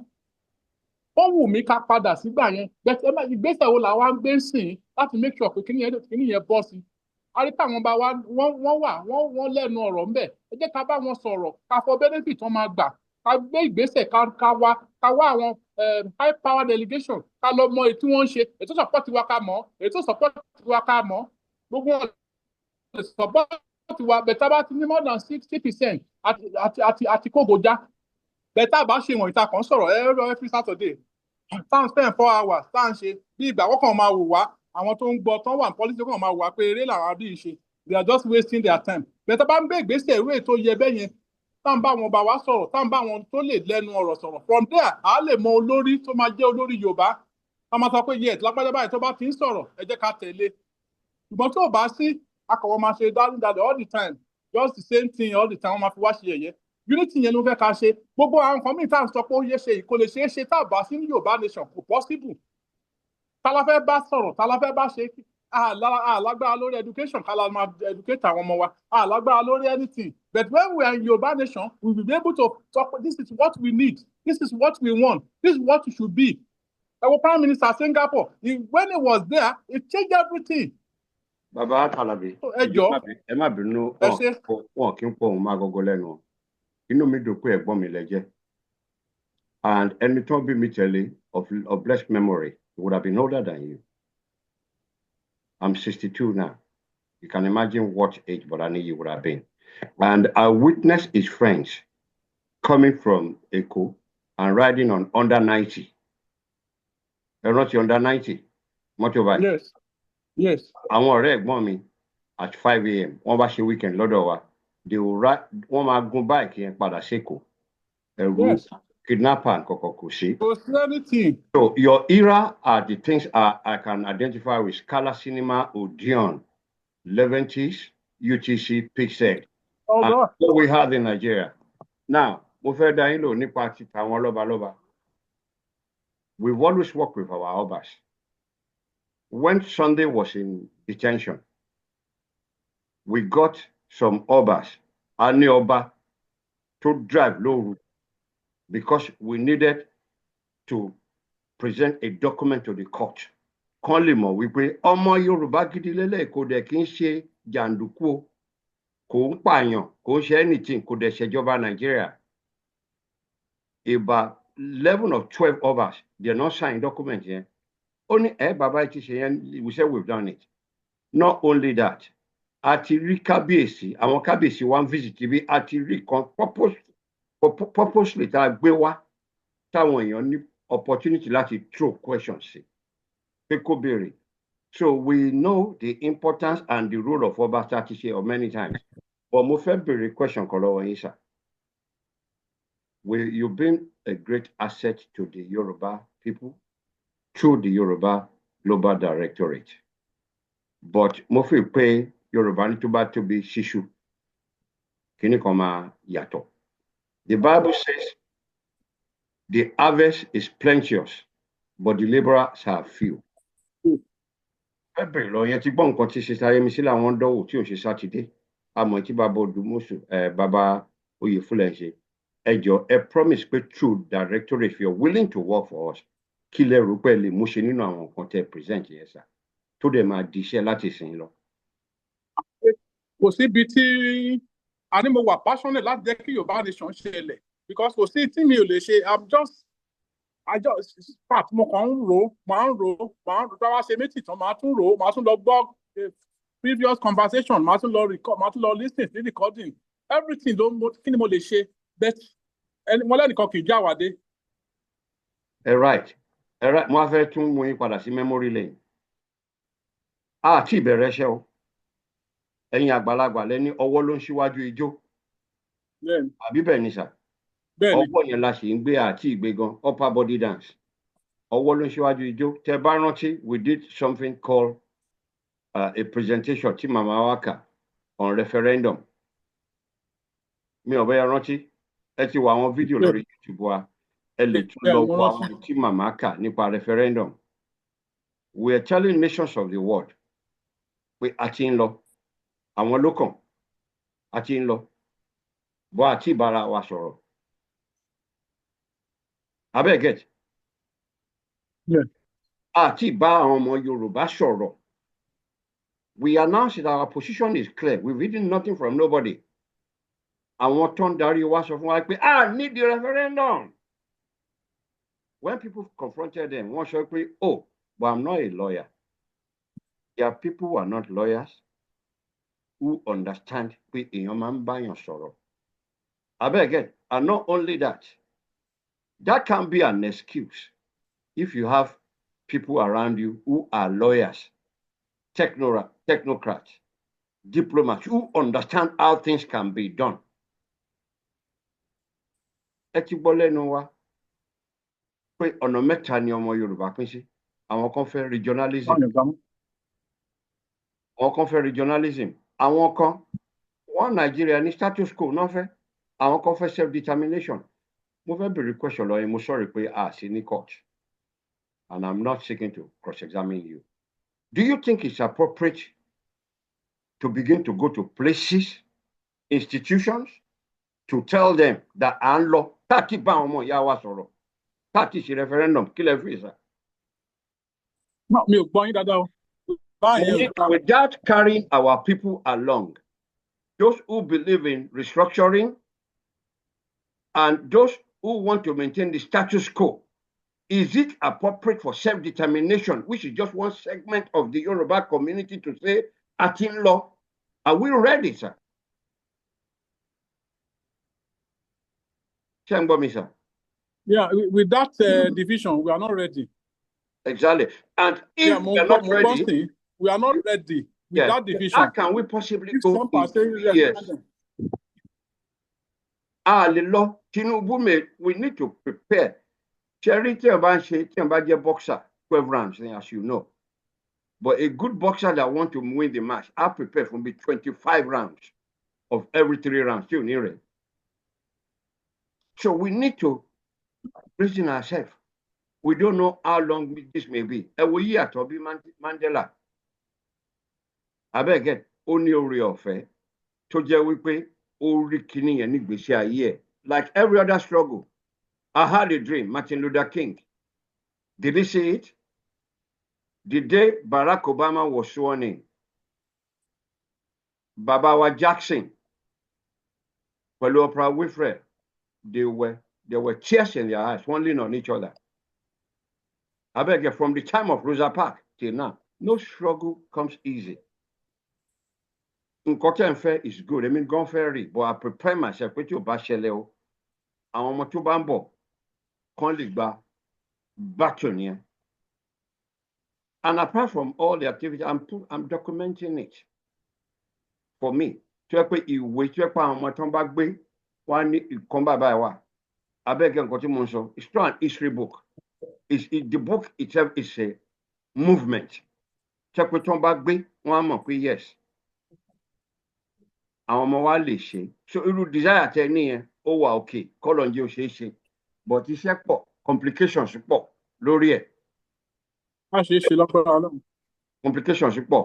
ó wù mí ká padà sígbà yẹn bẹ́ẹ̀ ìgbésẹ̀ wo làwa ń gbé sìn láti make sure pé kíní yẹn bọ́ sí a rí táwọn bá wa wọ́n lẹ́nu ọ̀rọ̀ ńbẹ̀ ẹ jẹ́ ká bá wọn sọ̀rọ̀ ká fọ benefit wọn máa gbà ká gbé ìgbésẹ̀ ká wá àwọn high power delegation ká lọ mọ èyí tí wọ́n ń ṣe èyí tó support wa ká mọ̀ èyí tó support wa ká mọ̀ gbogbo wọn lè support wa bẹ̀tà bá ti ní more than 60% àti kógojá bẹ̀tà bá ṣe wọ̀nyí ta kàn sọ̀rọ̀ every Saturday táwọn spend 4 hours táwọn ṣe bí ìgbà wọ́n kàn máa wò wá àwọn tó ń gbọ́ tán wà ní policy kàn máa wò wá pé eré làwọn àbí ṣe they are just wasting their time bẹ̀tà bá ń gbé ìgbésẹ̀ ìwé tó yẹ bẹ́ẹ̀ yẹn táwọn bá wọn bá wá sọ̀rọ̀ táwọn bá wọn tó lè lẹ́nu ọ̀rọ̀ sọ̀rọ̀ from there à á lè mọ olórí tó máa jẹ́ olórí Yorùbá táwọn máa sọ pé yes lápẹ́jọ́ báyìí tó bá ti ń sọ̀rọ̀ ẹ jẹ́ ká tẹ̀lé ṣùgbọ́n tó bá sí akọ̀wọ́ máa ṣe dálúdalẹ̀ all the time just the same thing all the time wọ́n máa fi wá ṣe ẹ̀yẹ unity yẹn ló fẹ́ ká ṣe gbogbo àwọn nǹkan míì tá à ń sọ pé ó yẹ ṣe kò lè ṣeé ṣe tá a bá sí ní Yorùbá nation kò possible tá la fẹ́ bá sọ̀rọ̀ tá la fẹ́ bá ṣe àlágbára lórí education ká la máa educate àwọn ọmọ wa àlágbára lórí anything but when we are in Yorùbá nation we will be able to talk this is what we need this is what we want this is what it should be our Prime Minister Singapore when he was there it changed everything. Bàbá Kalabi ẹ má bínú wọn kí n pọ̀ òun máa gọgọ lẹ́nu inú mi dùn pé ẹ̀gbọ́n mi lẹ jẹ́ and ẹni tó bí mi tẹ̀lé of blessed memory he would have been older than you. I'm 62 now. You can imagine what age Bodani you would have been. And I witnessed his friends coming from Eko and riding on under 90. They're not under 90. Motorbike. Yes. Yes. Àwọn ọ̀rẹ́ ẹ̀gbọ́n mi at 5 a.m. wọ́n bá ṣe weekend lọ́dọ̀ wa. They will ride, wọ́n máa gun bike yẹn padà seko. Yes. Kidnapper and kokokushi. Anything. So your era are the things I can identify with Scala Cinema, Odeon, Leventis, UTC, Pixel. And what we have in Nigeria. Now, we've always worked with our Obas. When Sunday was in detention, we got some Obas, Ani Oba, to drive low route because we needed to present a document to the court. Kán lè mọ̀ wípé ọmọ Yorùbá gidi lélẹ̀ kò dẹ̀ kí ń ṣe jàǹdùkú kò ń pààyàn kò ń ṣe anything kò dẹ̀ ṣèjọba Nàìjíríà. About 11 or 12 of us, they are not signing document yẹn. Ó ní bàbá ti ṣe yẹn, we said we've done it. Not only that, àti rí kábíyèsí, àwọn kábíyèsí wa ń visit bí àti rí kan purposely tá a gbé wá táwọn èèyàn ní opportunity láti throw questions sí pé kó béèrè. So we know the importance and the role of Ọba tá a ti ṣe many times. But mo fẹ́ béèrè question kan lọ́wọ́ yín sà. You've been a great asset to the Yoruba people through the Yoruba Global Directorate. But mo fi pé Yoruba ní tó bá tóbi ṣíṣú kíní kan máa yàtọ̀. The Bible says the harvest is plenteous, but the laborers are few. Ẹbẹ̀rẹ̀ lọ yẹn ti gbọ́ nǹkan tí ṣe sáré mi sí làwọn dánwò tí ò ṣe sátidé. Àmọ́ tí bàbá Odùmọ̀ṣù bàbá Oyèfúnlẹ̀ ṣe. Ẹ jọ̀ọ́ ẹ promise pé through directorate if you're willing to work for us, kí lẹ rò pé lè mú ṣe nínú àwọn nǹkan tẹ́ present yẹn sà. Tó dẹ̀ máa di iṣẹ́ láti sìn lọ. Kò síbi tí a ní mo wà passionate láti jẹ́ kí Yorùbá nation ṣẹlẹ̀ because kò sí tí mi ò lè ṣe I just part mo kàn ń rò máa ń rò bá wá ṣe méjì tán máa tún rò máa tún lọ gbọ́ previous conversation màá tún lọ listen sí recording everything kí ni mo lè ṣe but mo lẹ́nìkan kì í já wàdé. Right. Mo á fẹ́ tún mú yín padà sí memory lane. Àti ìbẹ̀rẹ̀ iṣẹ́ o. Ẹ̀yin àgbàlagbà lẹ́ni ọwọ́ ló ń ṣíwájú ijó. Àbí bẹ́ẹ̀ ni sà? Ọwọ́ yẹn la ṣì ń gbé àti ìgbé gan, upper body dance. Ọwọ́ ló ń ṣíwájú ijó. Tẹ́ bá rántí, we did something called a presentation tí màmá wa kà on referendum. Mi ò bẹ́ẹ̀ rántí. Ẹ ti wo àwọn fídíò lórí YouTube wa. Ẹ lè tún lọ wo àwọn tí màmá kà nípa referendum. We are telling nations of the world pé a ti ń lọ. Àwọn ló kàn. A ti ń lọ. Bọ́ àti ìbára wa sọ̀rọ̀. Abẹ́ get. Àti ìbá àwọn ọmọ Yorùbá sọ̀rọ̀. We announced that our position is clear. We've hidden nothing from nobody. Àwọn tó ń darí wa sọ fún wa pé need the referendum. When people confronted them, wọ́n sọ pé, oh, but I'm not a lawyer. There are people who are not lawyers who understand pé èèyàn máa ń báyàn sọ̀rọ̀. Abeg get, and not only that, that can be an excuse if you have people around you who are lawyers, technocrats, diplomats who understand how things can be done. Ẹ ti gbọ́ lẹ́nu wa pé ọ̀nà mẹ́ta ni ọmọ Yorùbá pín sí. Àwọn kan fẹ́ regionalism. Àwọn kan fẹ́ regionalism. Àwọn kan wọ́n Nàìjíríà ní status quo náà fẹ́. Àwọn kan fẹ́ self-determination. Mo fẹ́ bèrè question lọ́yìn, mo sorry pé sí ní court. And I'm not seeking to cross-examine you. Do you think it's appropriate to begin to go to places, institutions, to tell them that à ń lọ táàtì bá àwọn ọmọ ìyá wa sọ̀rọ̀, táàtì ṣe referendum, kí lẹ fi sà? Mi ò gbọ́ yín dáadáa o. Without carrying our people along, those who believe in restructuring and those who want to maintain the status quo, is it appropriate for self-determination, which is just one segment of the Yoruba community, to say, Atin law? Are we ready, sir? Sir. Yeah, with that division, we are not ready. Exactly. And if we are not ready, we are not ready with that division. How can we possibly go in 2 years? We need to prepare. Charity a boxer, 12 rounds, as you know. But a good boxer that wants to win the match, I prepare for me 25 rounds of every 3 rounds. So we need to reason ourselves. We don't know how long this may be. We hear Toby Mandela. I beg it, only orí ọ̀fẹ́ tó jẹ́ wípé orí kìíní yẹn nígbésí ayé. Like every other struggle. I had a dream, Martin Luther King. Did he see it? The day Barack Obama was sworn in, Babawa Jackson, Oprah Winfrey, there were tears in their eyes, falling on each other. I beg you, from the time of Rosa Parks till now, no struggle comes easy. Nkote fair is good. I mean, gone fairy, but I prepare myself with your bachelor. Àwọn ọmọ tó bá ń bọ̀ kán lè gba baton yẹn. And apart from all the activity, I'm documenting it. For me, tó yẹ pé ìwé tó yẹ pé àwọn ọmọ tó ń bá gbé wá ní ìkan bàbá ẹ̀ wà. Abẹ́gẹ́ nǹkan tí mo ń sọ, it's not an history book. The book itself is a movement. Tó yẹ pé tó ń bá gbé, wọ́n á mọ̀ pé yes. Àwọn ọmọ wa lè ṣe. So irú desire tẹ níyẹn, ó wà okay, kọ́lọ̀ ń jẹ́ ó ṣeé ṣe. But iṣẹ́ pọ̀, complications pọ̀ lórí ẹ̀. Má ṣe é ṣe lọ́pọ̀lọpọ̀ Ọlọ́run. Complications pọ̀.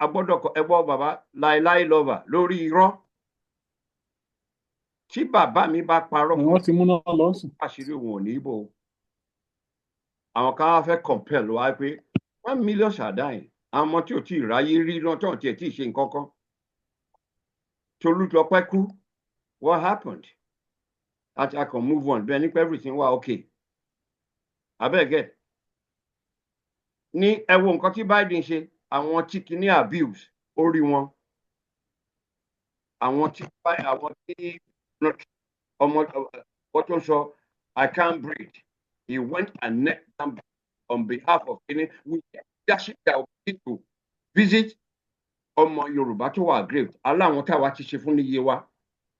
Agbọ́dọ̀ ẹgbọ́ bàbá láéláé lọ́ba lórí irọ́. Tí bàbá mi bá parọ́ fún wọ́n ti múná lọ́sùn. Àṣírí òun ò ní bò. Àwọn kan wá fẹ́ compel wá pé 1 million are dying. Àwọn ọmọ tí ò tí ì ráyé rí náà tó ń tiẹ̀ tí ì ṣe nǹkan kan. Tolúlọpẹ́ kú. What happened? I can move on. Then if everything was okay. I beg it. Ní ẹ wo nǹkan tí Biden ṣe, àwọn tí kìíní abuse, rí wọn àwọn tí ọmọ what tó ń sọ I can't breathe. He went and knelt down on behalf of any leadership that need to visit ọmọ Yorùbá tó wà grave aláwọn táwa ti ṣe fún níye wa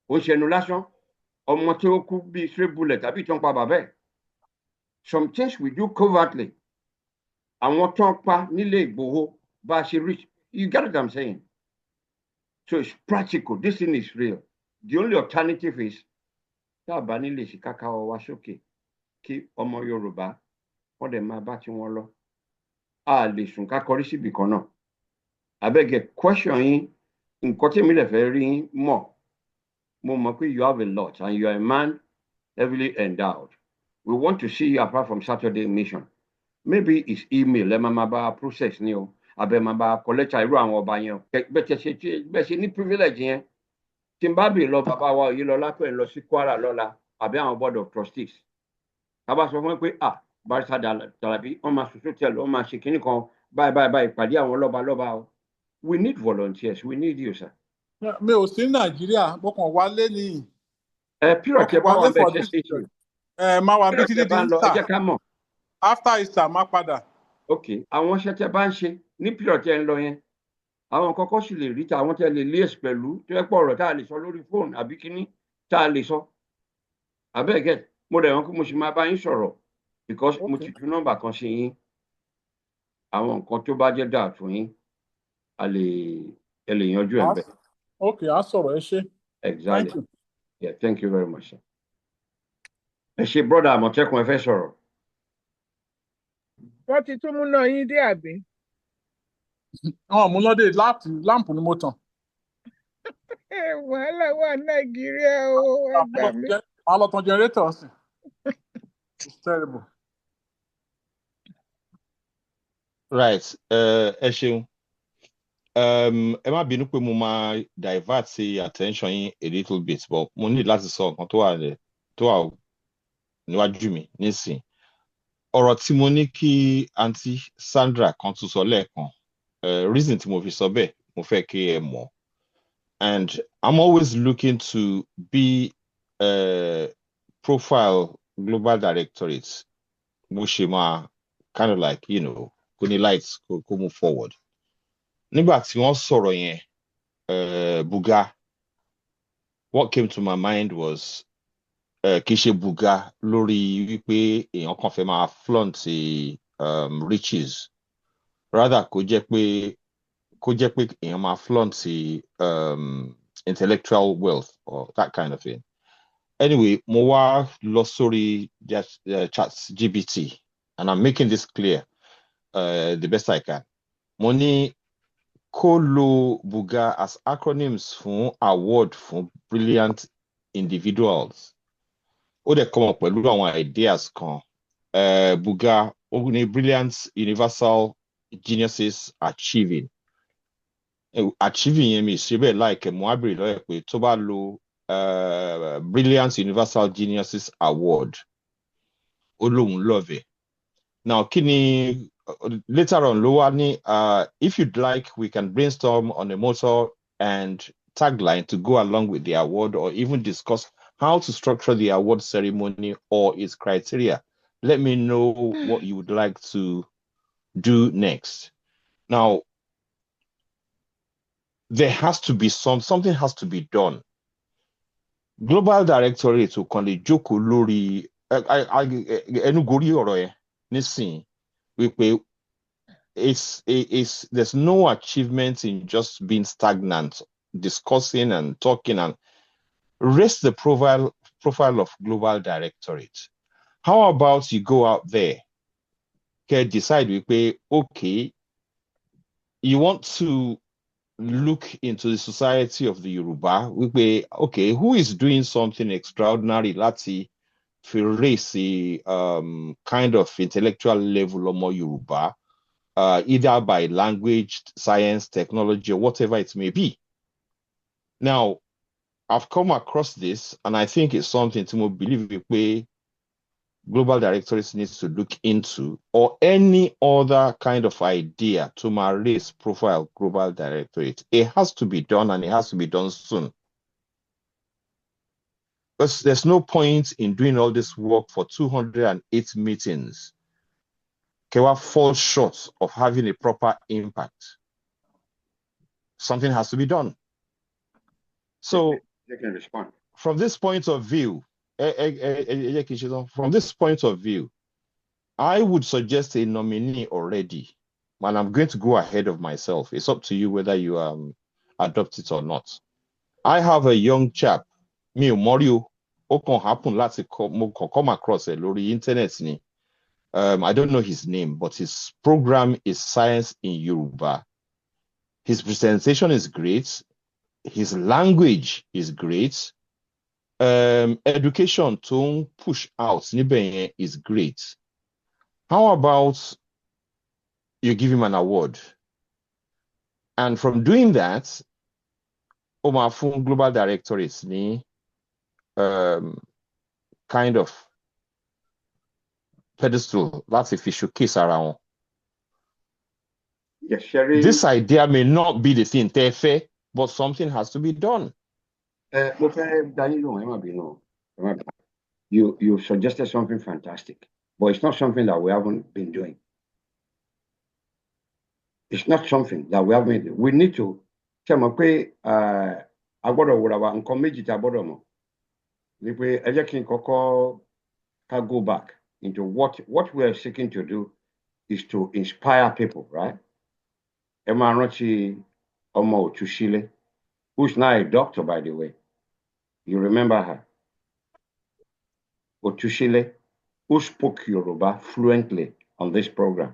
ó ń ṣẹnu lásán ọmọ tí ó kú bíi stray bullet tàbí ìtàn pa bàbá ẹ̀. Some things we do covertly. Àwọn tó ń pa nílé Ìgbòho bá a ṣe reach. You get what I'm saying? So it's practical. This thing is real. The only alternative is tá a bá nílé ṣe kákáwọ́ wá sókè kí ọmọ Yorùbá wọ́n dẹ̀ máa bá tí wọ́n lọ. A lè sùn ká kọrí síbì kan náà. Abẹ́gẹ̀ question yín nǹkan tí mi lè fẹ́ rí yín mọ̀. Mo mọ̀ pé you have a lot and you are a man heavily endowed. We want to see you apart from Saturday mission. Maybe it's email ẹ máa bá process ni o àbẹ máa bá collect irú àwọn ọba yẹn bẹ́ẹ̀ ṣe ní privilege yẹn tí n bá bè lọ bàbá wa òye lọ lápẹ̀ lọ sí Kwara lọ́la àbí àwọn board of trustees ká bá sọ fún mi pé Barrister Dàlàbí wọ́n máa sùn tẹ̀lé wọ́n máa ṣe kinní kan báyìí ìpàdé àwọn lọ́ba o. We need volunteers. We need you, sir. Mi ò sí Nàìjíríà mo kàn wálé ní. Period tẹ bá wà bẹ́ẹ̀ ṣe ṣe ṣe. Máa wà bí títí di Easter. Ẹ jẹ́ ká mọ̀. After Easter máa padà. Ok, àwọn iṣẹ́ tẹ bá ń ṣe ní period tẹ ń lọ yẹn àwọn kọ́kọ́ sì lè rí ta àwọn tẹ lè liaise pẹ̀lú tó yẹ pọ̀ ọ̀rọ̀ tá a lè sọ lórí fóònù àbí kíní tá a lè sọ. Abẹ́ẹ̀gẹ́ mo dẹ̀ wọ́n kí mo sì máa bá yín sọ̀rọ̀ because mo ti tún nọ́mbà kan sí yín àwọn nǹkan tó bá jẹ́ dà fún yín ẹ lè yanjú ẹ̀ bẹ́ẹ̀. Ok, a sọ̀rọ̀ ẹ ṣé. Exactly. Thank you. Yeah, thank you very much, sir. Ẹ ṣé brother Àmọ̀tẹ́kùn ẹ fẹ́ sọ̀rọ̀. Wọ́n ti tún múná yín dé àbí? Wọ́n múná dé láàmpù ni mo tàn. Wàhálà wà Nàìjíríà o, ẹ gbà mí. Màá lọ tan generator sí. It's terrible. Right. Ẹ ṣeun. Ẹ má bínú pé mo máa divert sí attention yín a little bit but mo ní láti sọ nǹkan tó wà níwájú mi nísìn. Ọ̀rọ̀ tí mo ní kí Aunty Sandra kan tún sọ lẹ́ẹ̀kan. Reason tí mo fi sọ bẹ́ẹ̀ mo fẹ́ kí ẹ mọ̀. And I'm always looking to be profile global directorate. Mo ṣe máa kind of like, kò ní lights kò move forward. Nígbà tí wọ́n sọ̀rọ̀ yẹn, Buga, what came to my mind was kì í ṣe Buga lórí wípé èèyàn kan fẹ́ máa flaunt riches. Rather kó jẹ́ pé èèyàn máa flaunt intellectual wealth or that kind of thing. Anyway, mo wá lọ sórí ChatGPT and I'm making this clear the best I can. Mo ní kó lo Buga as acronyms fún award fún brilliant individuals. Ó dẹ̀ come up pẹ̀lú àwọn ideas kan. Buga ó ní brilliant universal geniuses achieving. Achieving yẹn mi ṣe bẹ́ẹ̀ láìkẹ́ mo á bèrè lọ́yẹ̀ pé tó bá lo brilliant universal geniuses award ó lóun love it. Now kí ni later on ló wá ní if you'd like we can brainstorm on a motto and tagline to go along with the award or even discuss how to structure the award ceremony or its criteria. Let me know what you would like to do next. Now there has to be something has to be done. Global Directorate to kàn lè jókòó lórí ẹnu gorí ọ̀rọ̀ yẹn nísìnyí wípé there's no achievement in just being stagnant, discussing and talking and raise the profile of Global Directorate. How about you go out there, decide wípé okay, you want to look into the society of the Yoruba, wípé okay, who is doing something extraordinary láti fi raise a kind of intellectual level ọmọ Yoruba, either by language, science, technology, or whatever it may be. Now, I've come across this, and I think it's something to believe wípé Global Directorates needs to look into, or any other kind of idea to raise profile Global Directorate. It has to be done, and it has to be done soon. Because there's no point in doing all this work for 208 meetings. Kewa falls short of having a proper impact. Something has to be done. So, they can respond. From this point of view, I would suggest a nominee already, and I'm going to go ahead of myself. It's up to you whether you adopt it or not. I have a young chap, Mario, ó kàn happen láti come across lórí internet ni. I don't know his name, but his program is Science in Yoruba. His presentation is great. His language is great. Education to push out níbẹ̀ is great. How about you give him an award? And from doing that, ó máa fún Global Directorates ní kind of pedestal láti fi showcase ara wọn. Yes, Sherry. This idea may not be the thing tẹ́ fẹ́, but something has to be done. You suggested something fantastic, but it's not something that we haven't been doing. It's not something that we haven't. We need to tell me pé agbọ́dọ̀ wúra wa nǹkan méjì tí a gbọ́dọ̀ mọ̀ ni pé ẹ jẹ́ kí n kọ́kọ́ ká go back into what we are seeking to do is to inspire people, right? Ẹ máa rántí ọmọ Òtúnṣílé, who's now a doctor, by the way. You remember her? Òtúnṣílé, who spoke Yoruba fluently on this program.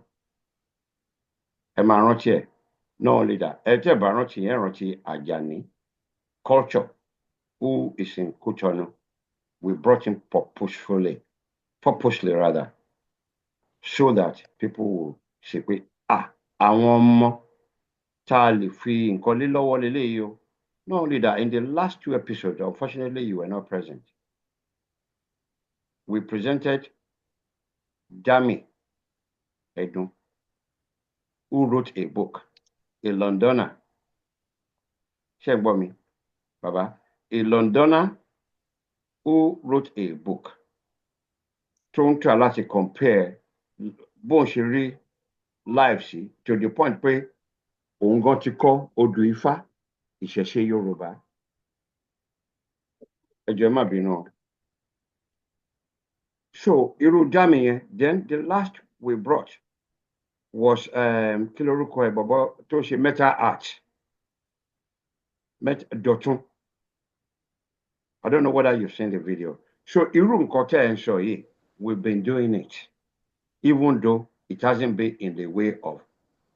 Ẹ máa rántí ẹ̀. Not only that, ẹ tẹ́ bá rántí ẹ rántí Àjàní Culture, who is in Cotonou. We brought him purposely rather, so that people will say pé àwọn ọmọ tá a lè fi nǹkan lé lọ́wọ́ leléyìí o. Not only that, in the last 2 episodes, unfortunately, you were not present. We presented Dami Edun, who wrote a book, a Londoner. Ṣé gbọ́ mi, Baba? A Londoner who wrote a book tó ń try láti compare bó ṣe rí life sí to the point pé òun gan ti kọ́ odù Ifá ìṣẹ̀ṣe Yorùbá. Ẹ jọ̀ọ́ ẹ má bínú. So irú Dami yẹn, then the last we brought was kí lorúkọ ẹ̀ bọ̀bọ̀ tó ṣe metal art, Dọ̀tun. I don't know whether you've seen the video. So irú nǹkan tẹ́ ẹ ń sọ yìí, we've been doing it, even though it hasn't been in the way of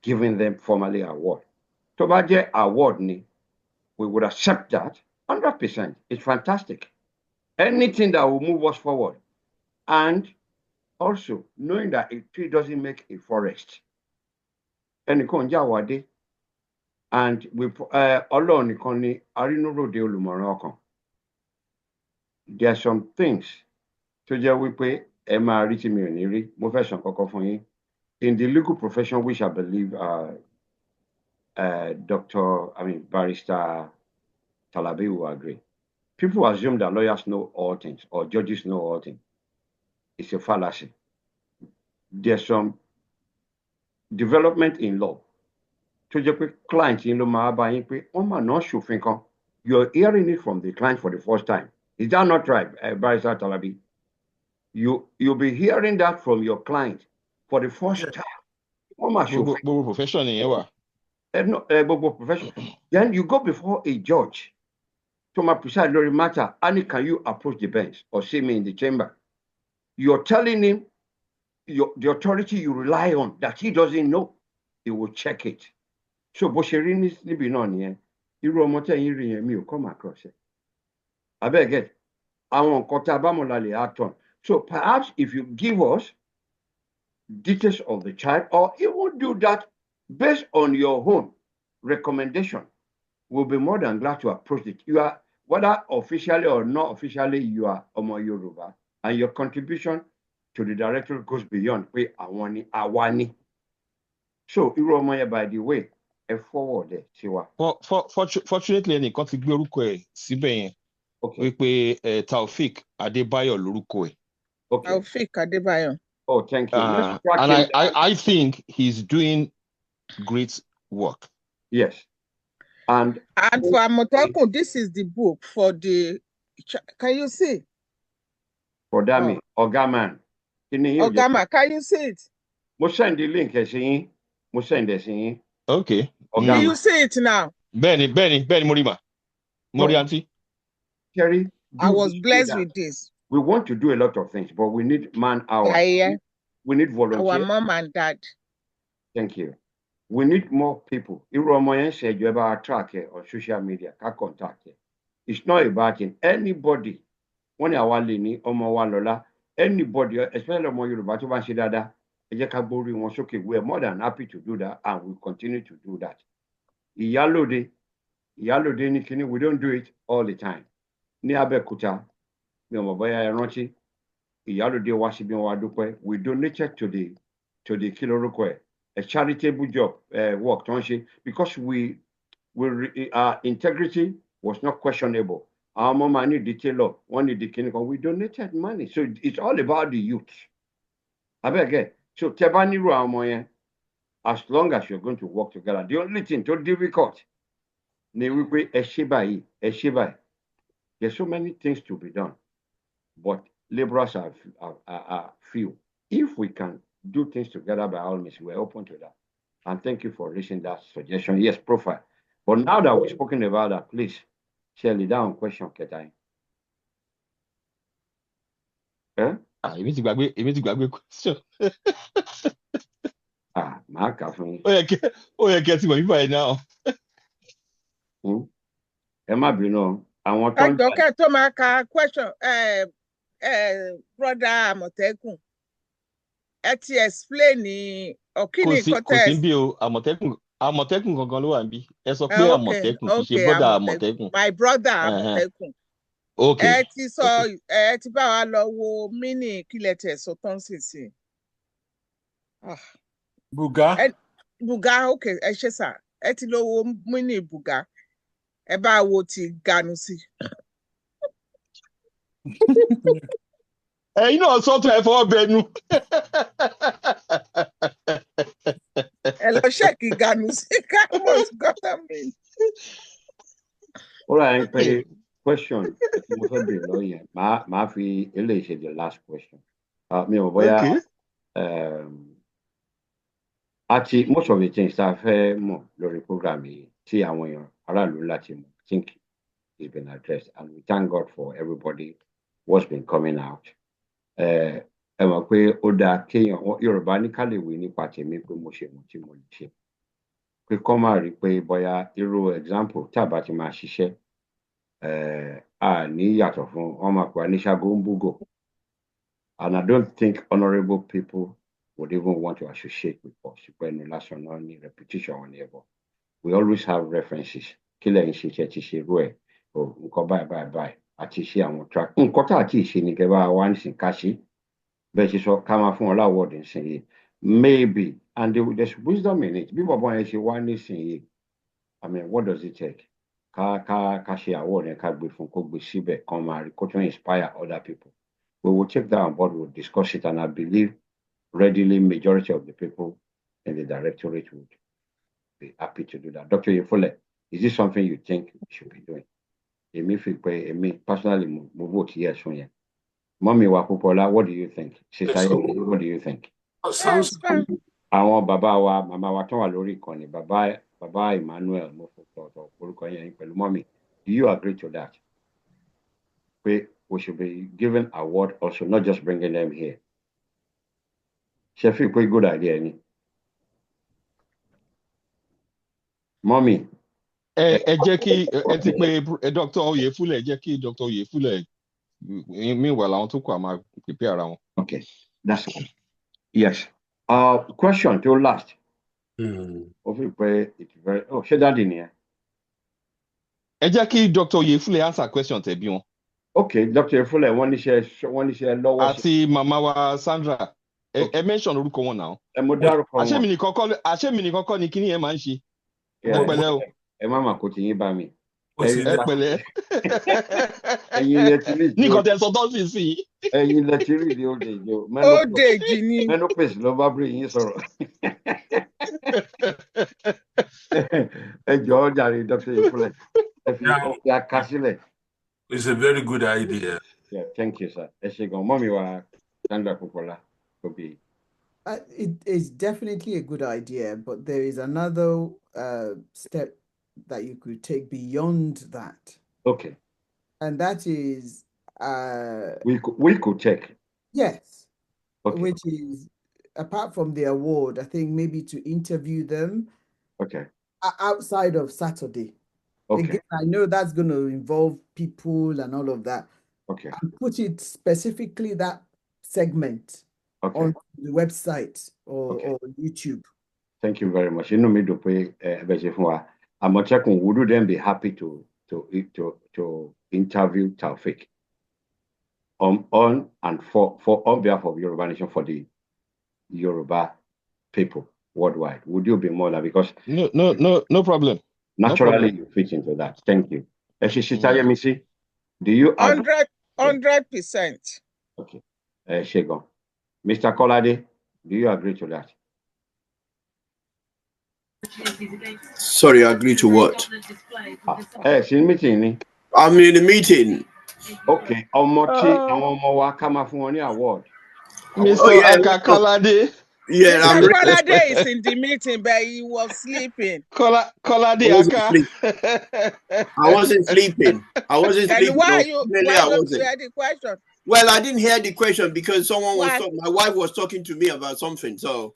giving them formally award. Tó bá jẹ́ award ni, we would accept that 100%. It's fantastic. Anything that will move us forward. And also, knowing that a tree doesn't make a forest. Ẹnìkan jà wá dé. And Ọlọ́run nìkan ni arínúròde olùmọ̀ràn ọkàn. There are some things tó jẹ́ wípé ẹ máa rí tí mi ò ní rí. Mo fẹ́ sọ kọ́kọ́ fún yín. In the legal profession, which I believe Barrister Talabi will agree. People assume that lawyers know all things or judges know all things. It's a fallacy. There's some development in law. To jẹ́ pé client yín ló máa bá yín pé wọ́n mà náà ṣòfin kan. You're hearing it from the client for the first time. Is that not right, Barrister Talabi? You'll be hearing that from your client for the first time. Wọ́n mà ṣòfin. Gbogbo profession nìyẹn wà. Gbogbo profession. Then you go before a judge to my preside lórí matter. Annie, can you approach the bench or see me in the chamber? You're telling him the authority you rely on that he doesn't know. He will check it. So bó ṣe rí níbi náà nìyẹn. Irú ọmọ tẹ́yìn rí yẹn mi ò come across it. Abeg get àwọn nǹkan tá a bá mọ̀ la lè act on. So perhaps if you give us details of the child or even do that based on your own recommendation, we'll be more than glad to approach it. You are, whether officially or not officially, you are Omo Yoruba, and your contribution to the directorate goes beyond pé àwọn ni àwa ni. So irú ọmọ yẹn, by the way, ẹ forward ẹ sí wa. Fortunately, ẹnìkan ti gbé orúkọ ẹ̀ síbẹ̀ yẹn wípé Taofik Adébáyọ̀ lórúkọ ẹ̀. Okay. Taofik Adébáyọ̀. Oh, thank you. Let's track And him down. I think he's doing great work. Yes. And for Àmọ̀tẹ́kùn, this is the book for the. Can you see? For Dami, Ogaman. Ogama, can you see it? Mo send the link ẹ sí yín. Mo send ẹ sí yín. Okay. Do you see it now? Benny, Morima. Morianti. Kerry, I was blessed with this. We want to do a lot of things, but we need man hours. We need volunteers. Our mom and dad. Thank you. We need more people. Irú ọmọ yẹn ṣe ìjọba track ẹ on social media, ká contact ẹ. It's not about anybody. Wọ́n ní àwa lè ní ọmọ wa lọ́la. Anybody, especially ọmọ Yorùbá tó bá ń ṣe dáadáa, ẹ jẹ́ ká gbórí wọn sókè. We are more than happy to do that, and we continue to do that. Ìyálóde ní kíní, we don't do it all the time. Ní Abẹ́òkúta, mi ò mọ̀ bóyá ẹ rántí, ìyálóde wá síbí wọn wá dúpẹ́. We donated to the kí lórúkọ ẹ̀, a charitable job, work tó ń ṣe, because our integrity was not questionable. Our mama need the tailor, one need the clinical. We donated money. So it's all about the youth. I beg it. So tebani ru àwọn as long as you're going to work together, the only thing too difficult, ni wípé ẹ ṣe báyìí. There's so many things to be done, but laborers are few. If we can do things together, by all means, we're open to that. And thank you for raising that suggestion. Yes, profile. But now that we've spoken about that, please, Shirley, down question kẹta. Èmi ti gbàgbé question. Màá kà fún yín. Ó yẹ kí ẹ ti mọ̀ bíbá yẹn náà. Ẹ má bínú àwọn tó ń jà. Ẹjọ́ tó máa ka question brother Àmọ̀tẹ́kùn. Ẹ ti explain ní ọ̀kíní nǹkan Kò sí bí o, Àmọ̀tẹ́kùn gangan ló wà níbí. Ẹ sọ pé Àmọ̀tẹ́kùn kì í ṣe brother Àmọ̀tẹ́kùn. My brother Àmọ̀tẹ́kùn. Okay. Ẹ ti bá wa lọ wo mini kílẹ̀ tẹ̀ sọ tán sísìn. Buga. Buga, okay, ẹ ṣe sà. Ẹ ti lọ wo mini Buga. Ẹ bá wo ti Ganusi. Ẹ̀yin náà sọ́tún ẹ fọwọ́ bẹnu. Ẹ lọ ṣẹ́ẹ̀kì Ganusi. What's gonna mean? All right, pay question. Mo fẹ́ bèrè lọ́yẹ̀. Màá fi eléyìí ṣe the last question. Mi ò bóyá àti most of the things tá a fẹ́ mọ̀ lórí program yìí tí àwọn èèyàn aráàlú láti mọ̀, I think it's been addressed, and we thank God for everybody what's been coming out. Ẹ mọ̀ pé ó dáa kéèyàn Yorùbá ní ká lè wí nípa tèmi pé mo ṣe mo tí mo lè ṣe. Pé kọ́ máa rí i pé bóyá irú example tá a bá ti máa ṣiṣẹ́ a ní yàtọ̀ fún wọn máa pè ní ṣágo ń búgò. And I don't think honourable people would even want to associate with us. When lásán náà ní repetition wọn ní ẹ̀bọ̀. We always have references. Kí lẹ́yìn ṣe ti ṣe irú ẹ̀ o nǹkan báyìí àti ṣe àwọn track. Nǹkan tá àti ìṣe ni kẹ́ bá wá nísìn ká ṣe. Bẹ́ẹ̀ ṣe sọ ká máa fún wọn láwọ̀dì nísìn yìí. Maybe, and there's wisdom in it. Bí bàbá yẹn ṣe wá nísìn yìí, I mean, what does it take? Ká ṣe award yẹn ká gbé fún kó gbé síbẹ̀ kan máa rí kó tún inspire other people. We will take that on board, we'll discuss it, and I believe readily majority of the people in the directorate would be happy to do that. Dr. Yefule, is this something you think we should be doing? Emi personally, mo vote yes on you. Mommy Wakupola, what do you think? Sister, what do you think? Sounds good. Àwọn bàbá wa, màmá wa tán wà lórí ìkànnì, bàbá Emmanuel Mofokọ̀tọ̀ orúkọ yẹn pẹ̀lú mọ́mì. Do you agree to that? We should be given award also, not just bringing them here. Ṣé fi pé good idea ni? Mọ́mì. Ẹ jẹ́ kí ẹ ti pé Dr. Oyefule, ẹ jẹ́ kí Dr. Oyefule meanwhile àwọn tó kù àmà prepare ara wọn. Okay, that's good. Yes. Question to last. It's very. Ṣé dáàdì nìyẹn? Ẹ jẹ́ kí Dr. Oyefule answer question tẹ̀ bí wọn. Okay, Dr. Fuller, wọ́n níṣẹ́ lọ́wọ́ ṣe. àti màmá wa Sandra Okay. ẹ mention orúkọ wọn náà. Ẹ mo dárúkọ wọn. àṣé mi nìkan kọ́ ni kíní yẹn máa ń ṣe. Yeah. ẹ pẹ̀lẹ́ o. Ẹ má mà kó ti yín bá mi. ẹ pẹ̀lẹ́. Ẹ̀yin lẹ ti rí ìdí. nìkan tẹ sọ tó sì sí. Ẹ̀yin lẹ ti rí ìdí old age o. Old age ni. Menopause ló bá bí yín sọ̀rọ̀. Ẹ jọ̀ọ́ jàre Dr. Fuller. Ẹ fi ọ̀pẹ akásílẹ̀. It's a very good idea. Yeah, thank you, sir. Ẹ ṣé gan. Mọ́mí wa Sandra Popola kò bí. It is definitely a good idea, but there is another step that you could take beyond that. Okay. And that is we could check. Yes. Okay. Which is, apart from the award, I think maybe to interview them. Okay. Outside of Saturday. Okay. Again, I know that's going to involve people and all of that. Okay. And put it specifically that segment on the website or YouTube. Thank you very much. Inú mi dùn pé bẹ ṣe fún wa. Àmọ̀tẹ́kùn, would you then be happy to interview Taofik on behalf of Yoruba Nation for the Yoruba people worldwide? Would you be more than, because no problem. Naturally, you fit into that. Thank you. Missy, do you 100%? Okay. Shegon. Mr. Kolade, do you agree to that? Sorry, I agree to what? It's in meeting. I'm in the meeting. Okay. Award. Mr. Kolade. Yeah, Mr. Kolade is in the meeting, but he was sleeping. Kolade I wasn't sleeping. I wasn't sleeping. Why don't you hear the question? Well, I didn't hear the question because someone was talking. My wife was talking to me about something. So,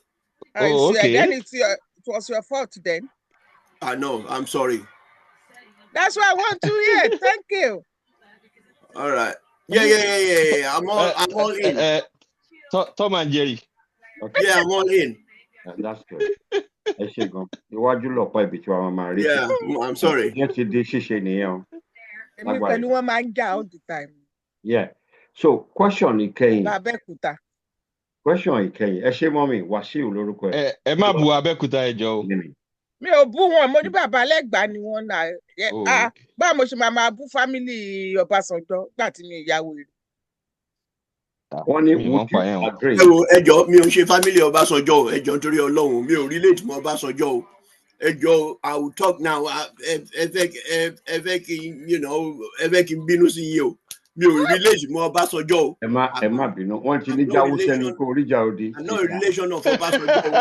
okay. Then it was your fault then. I know. I'm sorry. That's what I want to hear. Thank you. All right. Yeah. I'm all in. Tom and Jerry. Okay. Yeah, I'm all in. That's good. Yeah, I'm sorry. All the time. Yeah. So, question ìkẹyìn. Question ìkẹyìn. Ẹ ṣé mọ́mì, Wàsíù lórúkọ ẹ̀. Ẹ má bu Abẹ́òkúta ẹ jọ̀ọ́. Mi ò bú wọn, mo ní bàbá lẹ́gbàá ni wọ́n náà. Báwo mo ṣe máa bú fámìlì Ọbásanjọ́ gbà tí mi ìyàwó rẹ̀. Wọ́n ní would you agree? Ẹjọ́ mi ò ṣe fámìlì Ọbásanjọ́, ẹjọ́ nítorí Ọlọ́run mi ò relate mọ́ Ọbásanjọ́. Ẹjọ́ I will talk now. Ẹ fẹ́ kí n bínú sí yìí o. Mi ò relate mọ́ Ọbásanjọ́. Ẹ má bínú. Wọ́n ti ní jáwúsẹ́nu kó oríjà òdì. No relation of Ọbásanjọ́.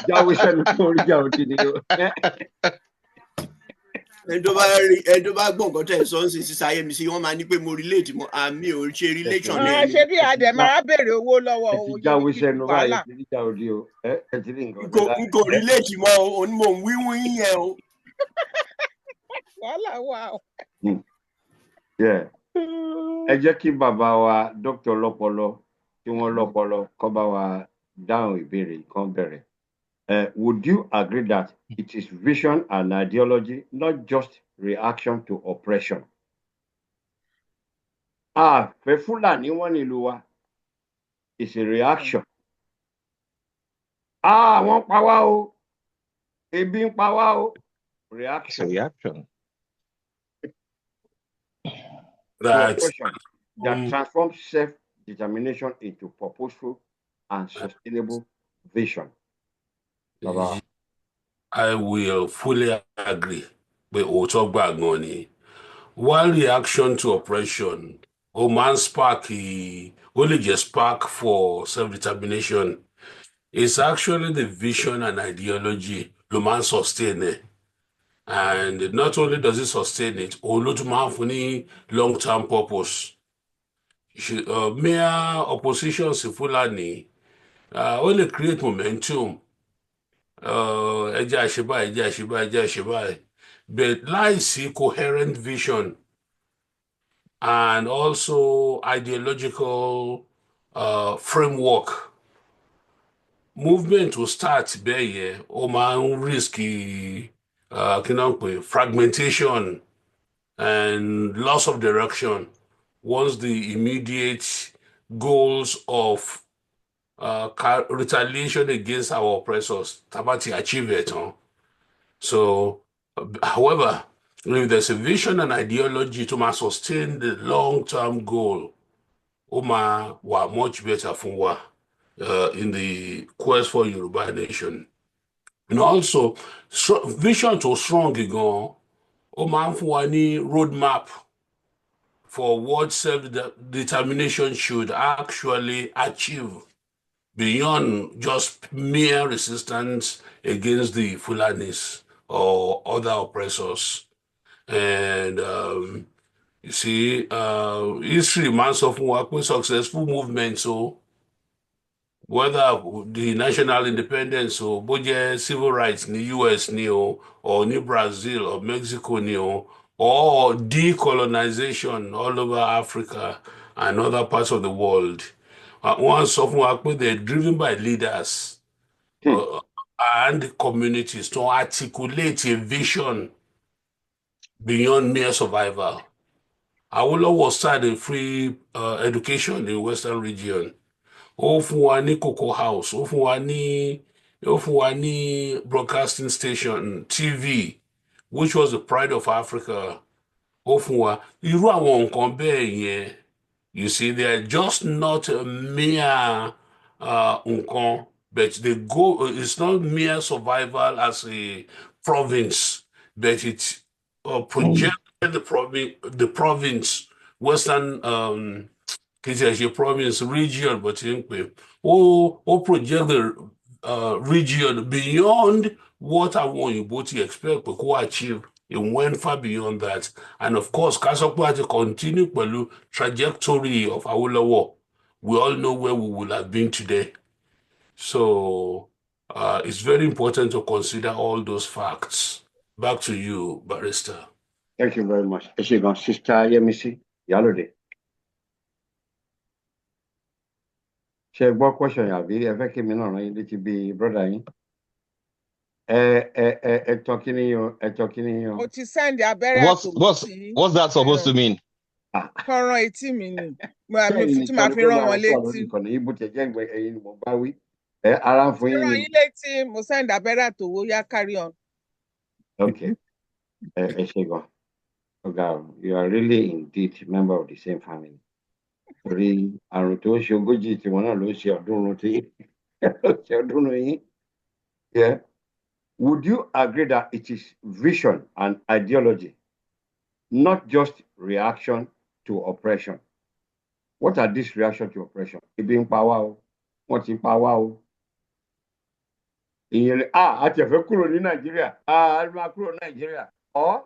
Jáwúsẹ́nu kó oríjà òdì ni o. Ẹni tó bá gbọ́ nǹkan tẹ̀ sọ ń sin sísá ayé mi sí wọ́n máa ní pé mo relate mọ́ àmì ò ṣe relation náà. Ṣé bí adẹ̀ máa béèrè owó lọ́wọ́ òun yìí kí n wàhálà. N kò relate mọ́ òun mò ń wíwú yẹn o. Wàhálà wà o. Ẹ jẹ́ kí bàbá wa Dr. Lọ́pọlọ tí wọ́n lọ́pọlọ kó bá wa dáhùn ìbéèrè kan bẹ̀rẹ̀. Would you agree that it is vision and ideology, not just reaction to oppression? Fẹ́ Fúlàní wọ́n nílùú wa. It's a reaction. Wọ́n pa wá o. Ebi ń pa wá o. Reaction. Right. That transforms self-determination into purposeful and sustainable vision. Baba. I will fully agree with Otogbagoni. One reaction to oppression, only just spark for self-determination, is actually the vision and ideology man sustain it. And not only does it sustain it, long-term purpose. Mere opposition to Fulani only create momentum. But láìsí coherent vision and also ideological framework, movement will start bẹ́ẹ̀ ó máa ń risky fragmentation and loss of direction. once the immediate goals of retaliation against our oppressors tabati achieve it. So, however, if there's a vision and ideology to sustain the long-term goal, Oma were much better for in the quest for Yoruba nation. And also, vision to strong again, Oma Fuani roadmap for what self-determination should actually achieve beyond just mere resistance against the Fulanis or other oppressors. And you see, history reminds of one successful movement. So whether the national independence or both civil rights in the US or in Brazil or Mexico or decolonization all over Africa and other parts of the world. Once often they're driven by leaders and communities to articulate a vision beyond mere survival. Awolowo started free education in the Western region. Ó fún wa ní Cocoa House, ó fún wa ní broadcasting station, TV, which was the pride of Africa. Ó fún wa irú àwọn nǹkan bẹ́ẹ̀ yẹn. You see, they are just not a mere nǹkan, but they go. It's not mere survival as a province, but it projected the province, Western kì í ṣe ṣe province region, but ń pè ó project the region beyond what àwọn òyìnbó ti expect pé kó achieve. It went far beyond that. And of course, ká sọ pé a ti continue pẹ̀lú trajectory of Awolowo. We all know where we would have been today. So it's very important to consider all those facts. Back to you, Barrister. Thank you very much. Sister Yemisi Yalode. Ṣé gbọ́ question àbí ẹ fẹ́ kí mi náà rán yín létí bí brother yín? Ẹ tọ́ kí ni yan. Mo ti send abẹ́rẹ́ àtòkù What's that supposed to mean? Kọ́ran etí mi ni. Tí màá fi rán wọn létí. Ibo tẹ̀ jẹ́ ìgbẹ́ ẹ̀yin ni mo bá wí. Ara ń fún yín ni. Rán yín létí, mo send abẹ́rẹ́ àtòwò, yá carry on. Okay. Ẹ ṣé gan. Ọ̀gá, you are really indeed a member of the same family. Torí àrùn tó ń ṣe ogójì tiwọn náà ló ń ṣe ọ̀ọ́dúnrún tí ló ń ṣe ọ̀ọ́dúnrún yín. Yeah. Would you agree that it is vision and ideology, not just reaction to oppression? What are these reactions to oppression? Ebi ń pa wá o, wọ́n ti ń pa wá o. Ìyẹn lè a ti fẹ́ kúrò ní Nàìjíríà, a máa kúrò ní Nàìjíríà. Or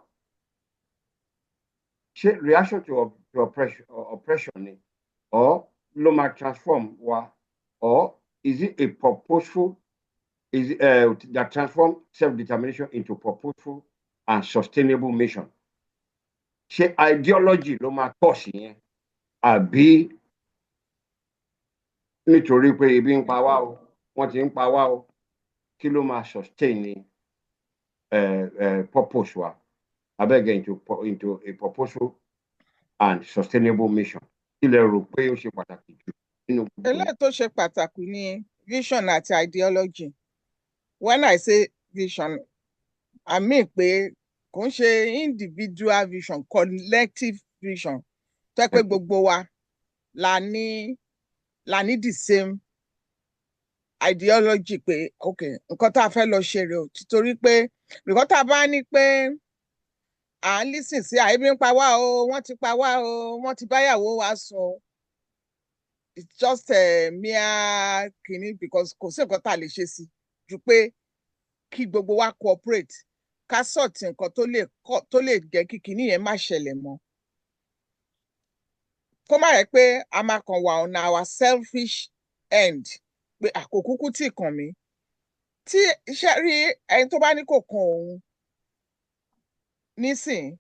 ṣé reaction to oppression ni? Or ló máa transform wa? Or is it a purposeful that transform self-determination into purposeful and sustainable mission? Ṣé ideology ló máa tọ̀ sí yẹn? Àbí nítorí pé ebi ń pa wá o, wọ́n ti ń pa wá o, kí ló máa sustain ni purpose wa? Abeg into a purposeful and sustainable mission. Kí lẹ rò pé ó ṣe pàtàkì jù nínú gbogbo? Eléyìí tó ṣe pàtàkì ni vision àti ideology. When I say vision, I mean pé kò ń ṣe individual vision, collective vision. Tó pé gbogbo wa la ní the same ideology pé okay, nǹkan tá a fẹ́ lọ ṣe rè o. Títorí pé nǹkan tá a bá ní pé à ń lísìn sí àìbí ń pa wá o, wọ́n ti pa wá o, wọ́n ti báyàwó wa sùn. It's just a mere kìíní because kò sí nǹkan tá a lè ṣe sí ju pé kí gbogbo wa cooperate ká sọ̀tì nǹkan tó lè jẹ́ kí kìíní yẹn má ṣẹlẹ̀ mọ́. Kó má rẹ̀ pé a máa kàn wà on our selfish end pé àkókúkú tí kàn mí. Tí iṣẹ́ rí ẹni tó bá ní kò kan òun nísìn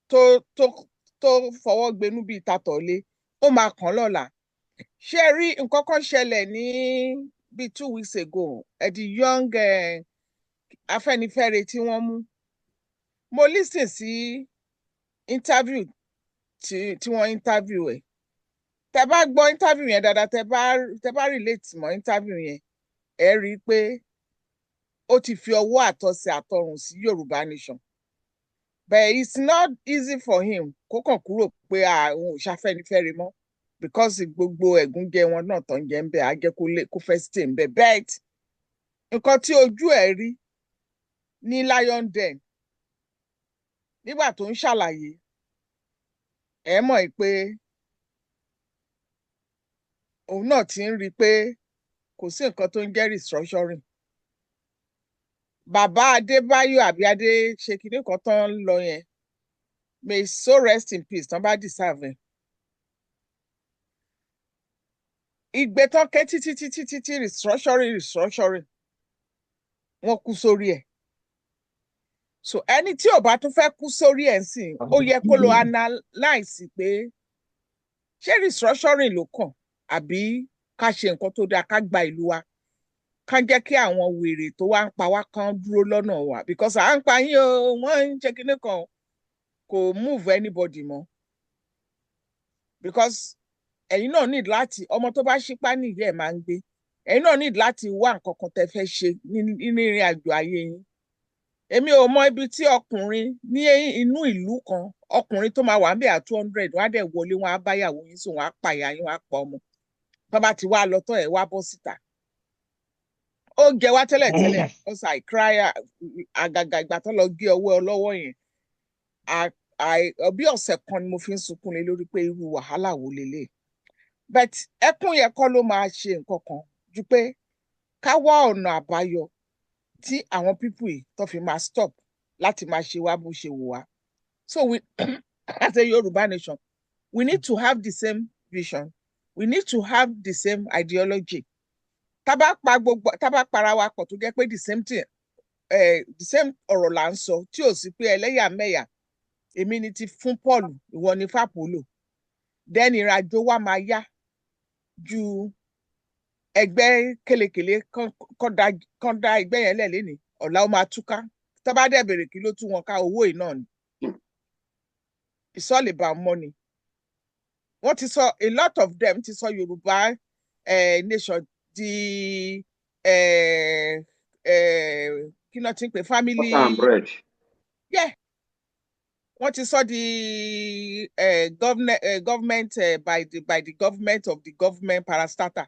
tó fọwọ́ gbénú bíi tatọ̀lé, ó máa kàn lọ́la. Ṣé rí nǹkan kan ṣẹlẹ̀ ní bíi 2 weeks ago, the young Afẹ́nifẹ́re tí wọ́n mú. Mo listen sí interview tí wọ́n interview ẹ̀. Tẹ́ bá gbọ́ interview yẹn dáadáa, tẹ́ bá relate mọ́ interview yẹn, ẹ rí i pé ó ti fi ọwọ́ àtọsẹ̀ àtọrùn sí Yorùbá nation. But it's not easy for him kó kàn kúrò pé òun ò ṣàfẹ́nifẹ́re mọ́, because gbogbo ẹ̀gúnjẹ wọn náà tán jẹ́ ń bẹ̀ á jẹ́ kó fẹ́ stay ń bẹ̀. But nǹkan tí ojú ẹ̀ rí ní Lion Den nígbà tó ń ṣàlàyé, ẹ mọ̀ pé òun náà ti ń rí i pé kò sí nǹkan tó ń jẹ́ restructuring. Bàbá Adébáyọ̀ àbí Adé ṣe kinní kan tán lọ yẹn, may so rest in peace tán bá deserve ẹ̀. Ìgbé tán ké títí restructuring wọ́n kú sórí ẹ̀. So ẹni tí ò bá tún fẹ́ kú sórí ẹ̀ sìn, ó yẹ kó lo analyse pé ṣé restructuring ló kàn àbí ká ṣe nǹkan tó dáa, ká gba ìlú wa, ká jẹ́ kí àwọn wèrè tó wá ń pa wá kan dúró lọ́nà wa, because à ń pa yín o, wọ́n ń ṣe kinní kan, kò move anybody mọ́. Because ẹ̀yin náà need láti, ọmọ tó bá ṣípá nìyí ẹ̀ máa ń gbé, ẹ̀yin náà need láti wá nǹkan kan tẹ́ fẹ́ ṣe ní ìrìn àjò ayé yín. Èmi ò mọ ibi tí ọkùnrin ní inú ìlú kan, ọkùnrin tó máa wà ń bẹ̀ à 200, wọ́n á dẹ̀ wọlé, wọ́n á báyàwó yín sùn, wọ́n á pa ìyá yín, wọ́n á pa ọmọ. Tó bá ti wá lọ tán ẹ̀ wá bọ́ síta. Ó jẹ wá tẹ́lẹ̀ because I cry àgàgà ìgbà tó lọ gé ọwọ́ ọlọ́wọ́ yẹn. Bí ọ̀sẹ̀ kan ni mo fi ń sunkún lé lórí pé irú wàhálà wo lélẹ̀. But ẹkún yẹn kọ́ ló máa ṣe nǹkan kan ju pé ká wá ọ̀nà àbáyọ tí àwọn pípù yìí tó fi máa stop láti máa ṣe wá bó ṣe wù wá. So we as a Yoruba nation, we need to have the same vision. We need to have the same ideology. Tá bá para wa pọ̀ tó jẹ́ pé the same thing, the same ọ̀rọ̀ là ń sọ, tí ò sí pé ẹlẹ́yàmẹ̀yà, èmi ni ti fún Paul, ìwọ ni fàpólò, then ìrìnàjò wa máa yá ju ẹgbẹ́ kélekèlé kan dá ẹgbẹ́ yẹn lẹ̀ lénìí, ọ̀la ó máa túká. Tó bá dẹ̀ bèrè kí ló tú wọn ká, owó yìí náà ni. It's all about money. Wọ́n ti sọ, a lot of them ti sọ Yorùbá nation di kí ló ti ń pè, family. Yeah. Wọ́n ti sọ di government by the government of the government parastatal.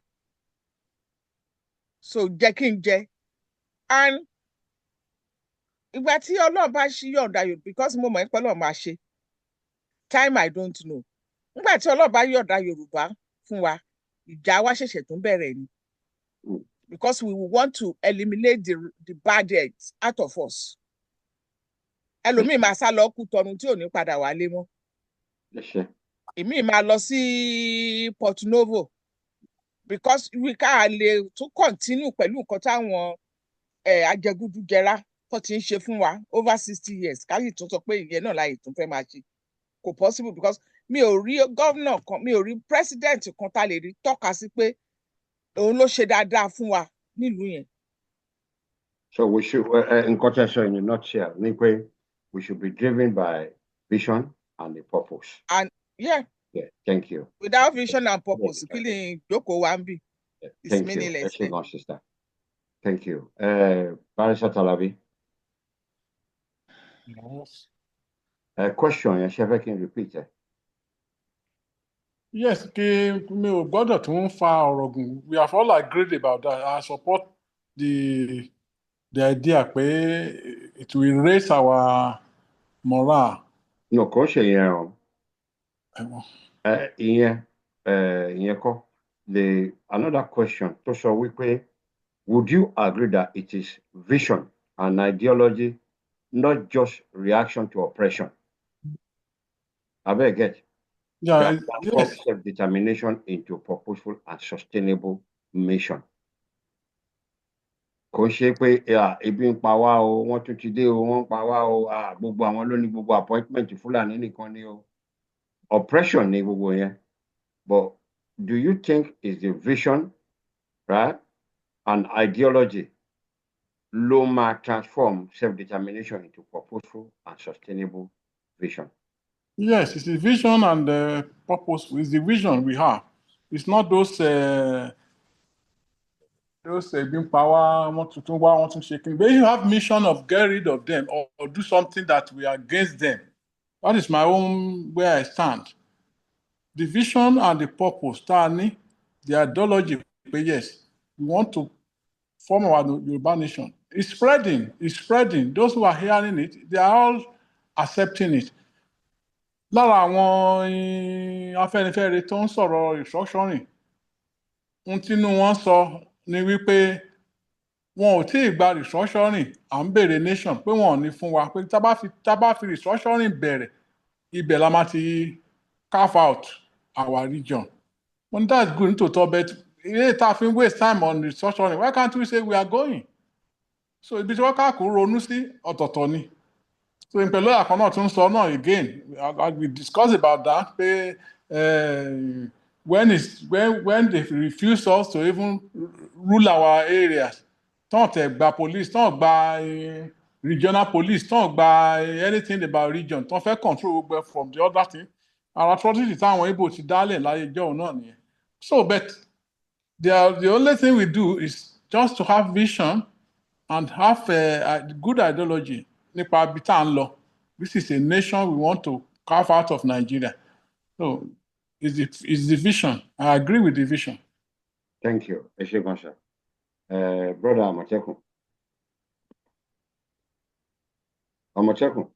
So jẹ́ kí n jẹ. And ìgbà tí Ọlọ́run bá ṣí yọ̀ǹda Yorùbá, because mo mọ̀ pé Ọlọ́run máa ṣe, time I don't know. Nígbà tí Ọlọ́run bá yọ̀ǹda Yorùbá fún wa, ìjà wa ṣẹ̀ṣẹ̀ tún bẹ̀rẹ̀ ni. Because we want to eliminate the bad eggs out of us. Ẹlòmíì máa sá lọ kú tọrun tí ò ní padà wálé mọ́. Èmi máa lọ sí Port Novo, because we ká lè tún continue pẹ̀lú nǹkan táwọn ajẹgúdújẹrá tó ti ń ṣe fún wa over 60 years, káyì tún sọ pé ìyẹn náà láyè tún fẹ́ máa ṣe. Kò possible, because mi ò rí governor kan, mi ò rí president kan tá lè rí tọ́ka sí pé òun ló ṣe dáadáa fún wa nílùú yẹn. So we should, nǹkan tẹ́ sọ in a nutshell ni pé we should be driven by vision and a purpose. And yeah, thank you. Without vision and purpose, kí ni ìjókòó wa ń bì? It's meaningless. Thank you, sister. Thank you. Barrister Talabi. Yes. Question yẹn ṣe fẹ́ kí n repeat ẹ. Yes, kí mi ò gbọ́dọ̀ tún fa ọ̀rọ̀ gùn. We have all agreed about that. I support the idea pé it will raise our morale. No, kò ṣe yẹn o. Ìyẹn kọ́. Another question tó sọ wípé, would you agree that it is vision and ideology, not just reaction to oppression? Abeg get. Yeah, that transforms self-determination into purposeful and sustainable mission. Kò ṣe pé ebi ń pa wá o, wọ́n tún ti dé o, wọ́n ń pa wá o, gbogbo àwọn ló ní gbogbo appointment Fúlàní nìkan ni o. Oppression ni gbogbo yẹn. But do you think is the vision, right, and ideology ló máa transform self-determination into purposeful and sustainable vision? Yes, it's the vision and the purpose. It's the vision we have. It's not those being power, want to shaking. But you have mission of get rid of them or do something that we are against them. That is my own where I stand. The vision and the purpose, Tani, the ideology, yes, we want to form our Yoruba nation. It's spreading, it's spreading. Those who are hearing it, they are all accepting it. Lára àwọn Afẹ́nifẹ́re tó ń sọ̀rọ̀ restructuring, ohun tínú wọn sọ ni wípé wọn ò tí ì gba restructuring, à ń béèrè nation pé wọn ò ní fún wa pé tá bá fi restructuring bẹ̀rẹ̀, ibẹ̀ la máa ti carve out our region. Well, that's good nítòótọ́, but ilé tá a fi ń waste time on restructuring, why can't we say we are going? So ibi tí wọ́n káàkó ronú sí ọ̀tọ̀ọ̀tọ̀ ni. So pẹ̀lú àkàn náà tún sọ náà again, we discuss about that pé when they refuse us to even rule our areas, tán tẹ̀ gba police, tán gba regional police, tán gba anything about region, tán fẹ́ control gbogbo from the other thing. Our atrocity táwọn Igbo ti dálẹ̀ láyé ìjọ́ náà nìyẹn. So but the only thing we do is just to have vision and have a good ideology nípa ibi tá à ń lọ. This is a nation we want to carve out of Nigeria. So it's the vision. I agree with the vision. Thank you. Ẹ ṣé gan sir. Brother Àmọ̀tẹ́kùn. Àmọ̀tẹ́kùn.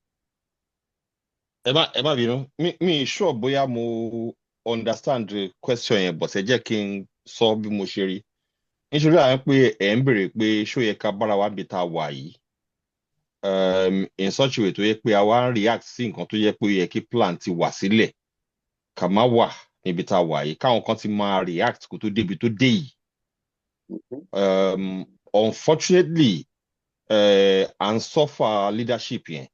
Ẹ má bínú. Mi sure bóyá mo understand the question yẹn, but ẹ jẹ́ kí n sọ bí mo ṣe rí. Nítorí àwọn pé ẹ̀ ń béèrè pé ṣó yẹ ká bára wa bí tá a wà yìí. In such a way tó yẹ pé a wá ń react sí nǹkan tó yẹ pé ó yẹ kí plan ti wà sílẹ̀ ká má wà níbi tá a wà yìí, káwọn kan ti máa react kó tó débi tó dé yìí. Unfortunately, à ń suffer leadership yẹn.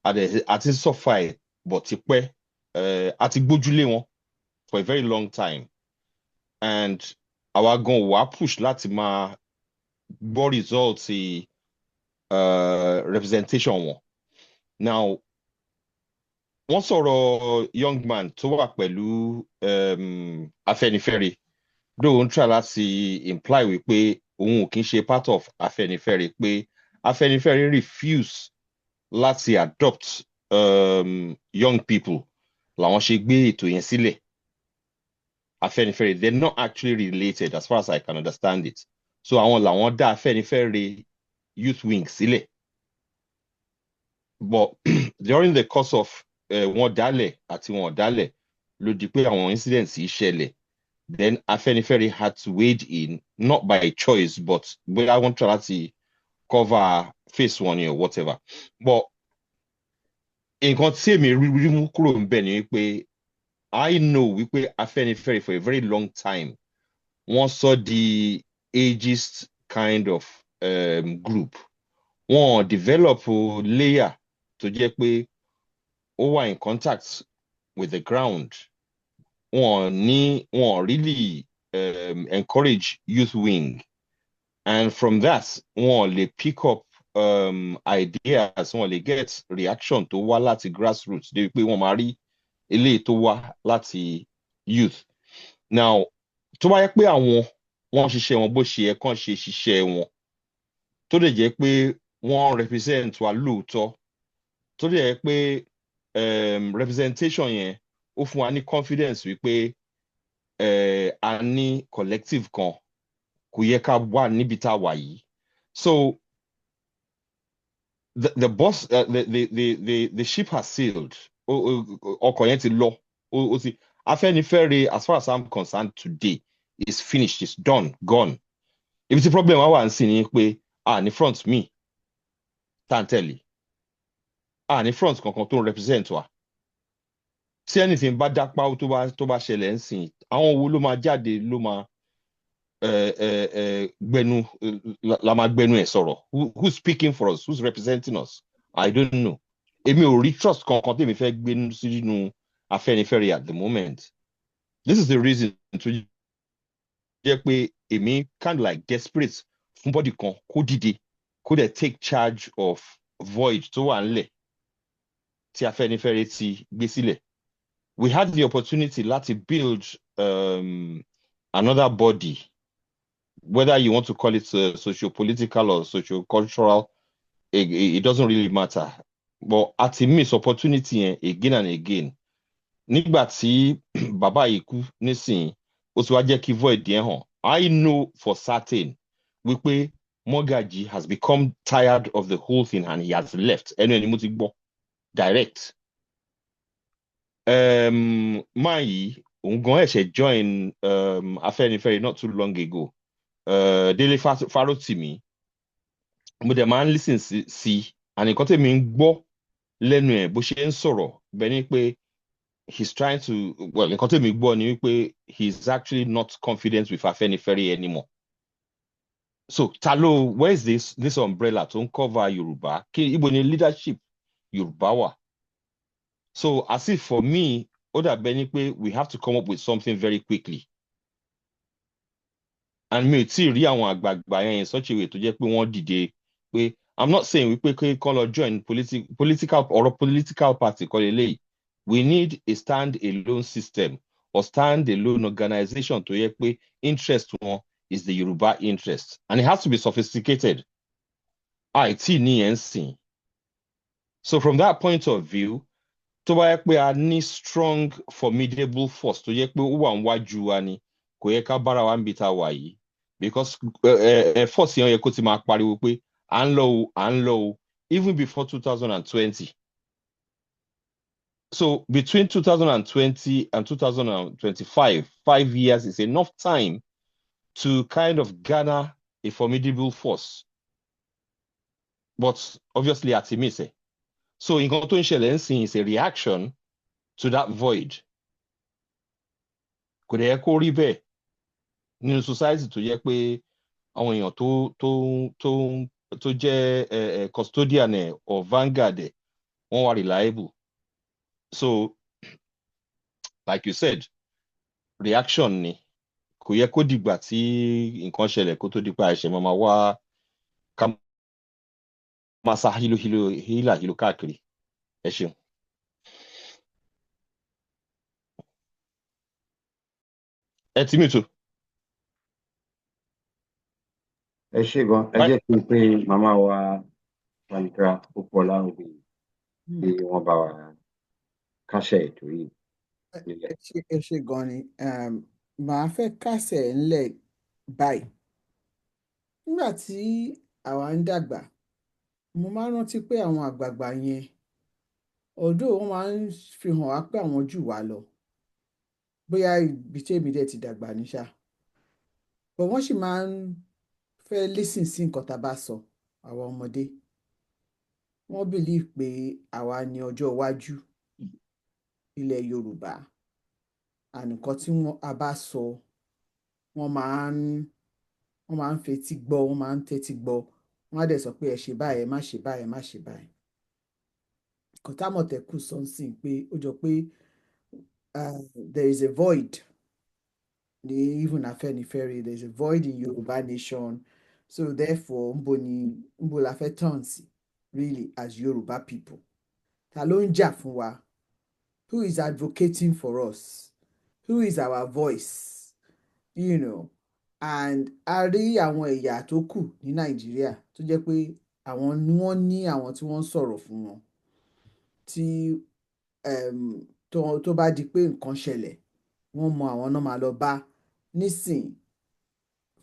Àti suffer ẹ̀ but ti pẹ́, àti gbójúlé wọn for a very long time. And àwa gan wà push láti máa gbọ́ results representation wọn. Now, wọ́n sọ̀rọ̀ young man tó wà pẹ̀lú Afẹ́nifẹ́re, though ń try láti imply wípé òun ò kí ń ṣe part of Afẹ́nifẹ́re, pé Afẹ́nifẹ́re refuse láti adopt young people làwọn ṣe gbé ètò yẹn sílẹ̀. Afẹ́nifẹ́re, they're not actually related as far as I can understand it. So àwọn làwọn dá Afẹ́nifẹ́re youth wing sílẹ̀. But during the course of wọn dálẹ̀ àti wọn dálẹ̀ ló di pé àwọn incidents yìí ṣẹlẹ̀. Then Afẹ́nifẹ́re had to wade in, not by choice, but bóyá wọ́n try láti cover face one or whatever. But nǹkan tí èmi rí mú kúrò ń bẹ̀ ni wípé I know wípé Afẹ́nifẹ́re for a very long time wọ́n sọ the ageist kind of group. Wọ́n develop a layer tó jẹ́ pé ó wà in contact with the ground. Wọ́n really encourage youth wing, and from that wọ́n lè pick up ideas, wọ́n lè get reaction tó wá láti grassroots débi pé wọ́n máa rí eléyìí tó wá láti youth. Now, tó bá yẹ pé wọ́n ṣiṣẹ́ wọn bó ṣe yẹ kán ṣe ṣiṣẹ́ wọn, tó lè jẹ́ pé wọ́n represent wa lóòótọ́, tó lè jẹ́ pé representation yẹn ó fún wa ní confidence wípé a ní collective kan, kò yẹ ká wà níbi tá a wà yìí. So the boss, the ship has sailed. Ọkọ̀ yẹn ti lọ. Afẹ́nifẹ́re, as far as I'm concerned today, is finished, it's done, gone. Ibi tí problem wà ń sìn ni pé ní front mi tá ń tẹ̀lé, ní front kankan tó ń represent wa. Tí anything bá dápá tó bá ṣẹlẹ̀ ń sìn, àwọn wo ló máa jáde ló máa la máa gbẹnu ẹ̀ sọ̀rọ̀? Who's speaking for us? Who's representing us? I don't know. Èmi ò rí trust kankan tèmi fẹ́ gbénu sínú Afẹ́nifẹ́re at the moment. This is the reason to jẹ́ pé èmi kind of like desperate fún body kan kó dìde, kó dẹ̀ take charge of void tó wà nílẹ̀. tí Afẹ́nifẹ́re ti gbé sílẹ̀. We had the opportunity láti build another body, whether you want to call it socio-political or socio-cultural, it doesn't really matter. But at a miss opportunity again and again. Nígbà tí bàbá yìí kú nísìnyí, ó ti wá jẹ́ kí void yẹn hàn. I know for certain wípé Mogaji has become tired of the whole thing and he has left. Ẹnu ẹni mo ti gbọ́ direct. Man yìí, òun gan ẹ̀ṣẹ̀ join Afẹ́nifẹ́re not too long ago. Délé Fárótìmí, mo dẹ̀ máa ń listen sí and nǹkan tèmi ń gbọ́ lẹ́nu ẹ̀ bó ṣe ń sọ̀rọ̀ bẹ́ẹ̀ ni pé he's trying to, well, nǹkan tèmi gbọ́ ni wípé he's actually not confident with Afẹ́nifẹ́re anymore. So Talo, where is this umbrella to cover Yoruba? Ibo ni leadership Yoruba wà? So as if for me, ó dàbí ẹni pé we have to come up with something very quickly. And mi ò tí ì rí àwọn àgbààgbà yẹn in such a way tó jẹ́ pé wọ́n dìde pé I'm not saying wípé kán lọ join political party kọ́ leléyìí. We need a stand-alone system or stand-alone organization tó yẹ pé interest wọn is the Yoruba interest. And it has to be sophisticated. Àìtí ní ẹ̀ ń sìn. So from that point of view, tó bá yẹ pé a ní strong, formidable force tó yẹ pé ó wà níwájú wa ni, kò yẹ ká bára wa níbi tá a wà yìí. Because force yẹn yẹ kó ti máa pariwo pé à ń lọ o, even before 2020. So between 2020 and 2025, 5 years is enough time to kind of garner a formidable force. But obviously at Timise. So nǹkan tó ń ṣẹlẹ̀ ń sìn is a reaction to that void. Kò dẹ̀ yẹ kó rí bẹ́ẹ̀ nínú society tó yẹ pé àwọn èèyàn tó jẹ́ custodian or vanguard wọ́n wà reliable. So like you said, reaction ni. Kò yẹ kó dìgbà tí nǹkan ṣẹlẹ̀ kó tó di pé àìṣe máa wá ká máa sá hílà káàkiri. Ẹ ṣeun. Ẹ ti mìtò. Ẹ ṣé gan, ẹ jẹ́ kí n pé màmá wa Fáníkà Pópóọlá Òbí tí wọ́n bá wa kásẹ̀ ètò yìí nílẹ̀. Ẹ ṣé gan ni. Màá fẹ́ kásẹ̀ ńlẹ̀ báyìí. Nígbà tí àwa ń dàgbà, mo máa ń rántí pé àwọn àgbààgbà yẹn, although wọ́n máa ń fi hàn wá pé àwọn jù wá lọ. Bóyá ibi tí èmi dẹ̀ ti dàgbà ní ṣá. But wọ́n sì máa ń fẹ́ listen sí nǹkan tá a bá sọ, àwa ọmọdé. Wọ́n believe pé àwa ni ọjọ́ iwájú ilẹ̀ Yorùbá. And nǹkan tí a bá sọ, wọ́n máa ń fetí gbọ́, wọ́n máa ń tẹ́tí gbọ́. Wọ́n á dẹ̀ sọ pé ẹ ṣe báyìí, ẹ má ṣe báyìí, ẹ má ṣe báyìí. Nǹkan támọ̀tẹ́kù sọ ń sìn pé ó jọ pé there is a void. Even Afẹ́nifẹ́re, there is a void in Yoruba nation. So therefore, nbo la fẹ́ turn sí, really, as Yoruba people. Ta ló ń jà fún wa? Who is advocating for us? Who is our voice? You know, and a rí àwọn ẹ̀yà tó kù ní Nàìjíríà tó jẹ́ pé àwọn ni wọ́n ní àwọn tí wọ́n ń sọ̀rọ̀ fún wọn. Tí tó bá di pé nǹkan ṣẹlẹ̀, wọ́n mọ àwọn náà máa lọ bá. Nísìn,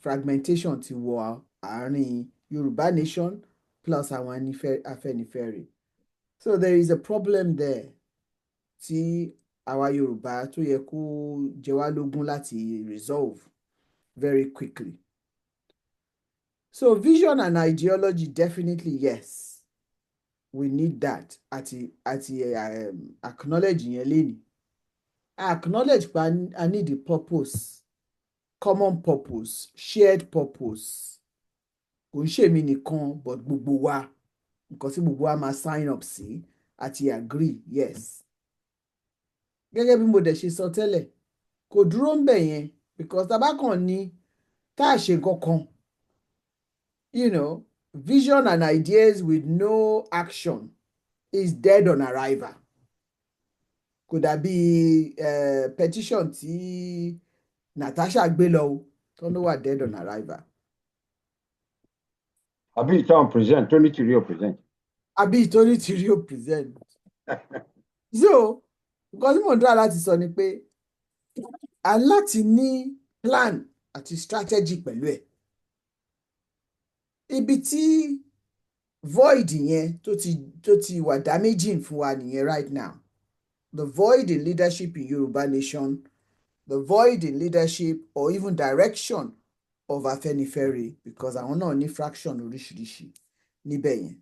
fragmentation ti wọ àárín Yorùbá nation plus àwọn Afẹ́nifẹ́re. So there is a problem there tí àwa Yorùbá tó yẹ kó jẹ wá lógún láti resolve very quickly. So vision and ideology, definitely yes. We need that. Àti acknowledge yẹn lénìí. Acknowledge pé I need the purpose, common purpose, shared purpose. Kò ń ṣèmi nìkan, but gbogbo wa. Nǹkan tí gbogbo wa máa sign up sí àti agree, yes. Gẹ́gẹ́ bí mo dẹ̀ ṣe sọ tẹ́lẹ̀, kò dúró ń bẹ̀ yẹn because tá bá kàn ní tá a ṣe nǹkan kan, you know, vision and ideas with no action is dead on arrival. Kò dàbí petition tí Natasha gbé lọ o, tó ló wà dead on arrival. Àbí ìtàn present tó ní tìrí ò present. Àbí ìtorí tìrí ò present. So nǹkan tí mò ń dúrà láti sọ ni pé a láti ní plan àti strategy pẹ̀lú ẹ̀. Ibi tí void yẹn tó ti wà damaging fún wa nìyẹn right now. The void in leadership in Yoruba nation, the void in leadership or even direction of Afenifere, because àwọn náà ní fraction oríṣiríṣi níbẹ̀ yẹn.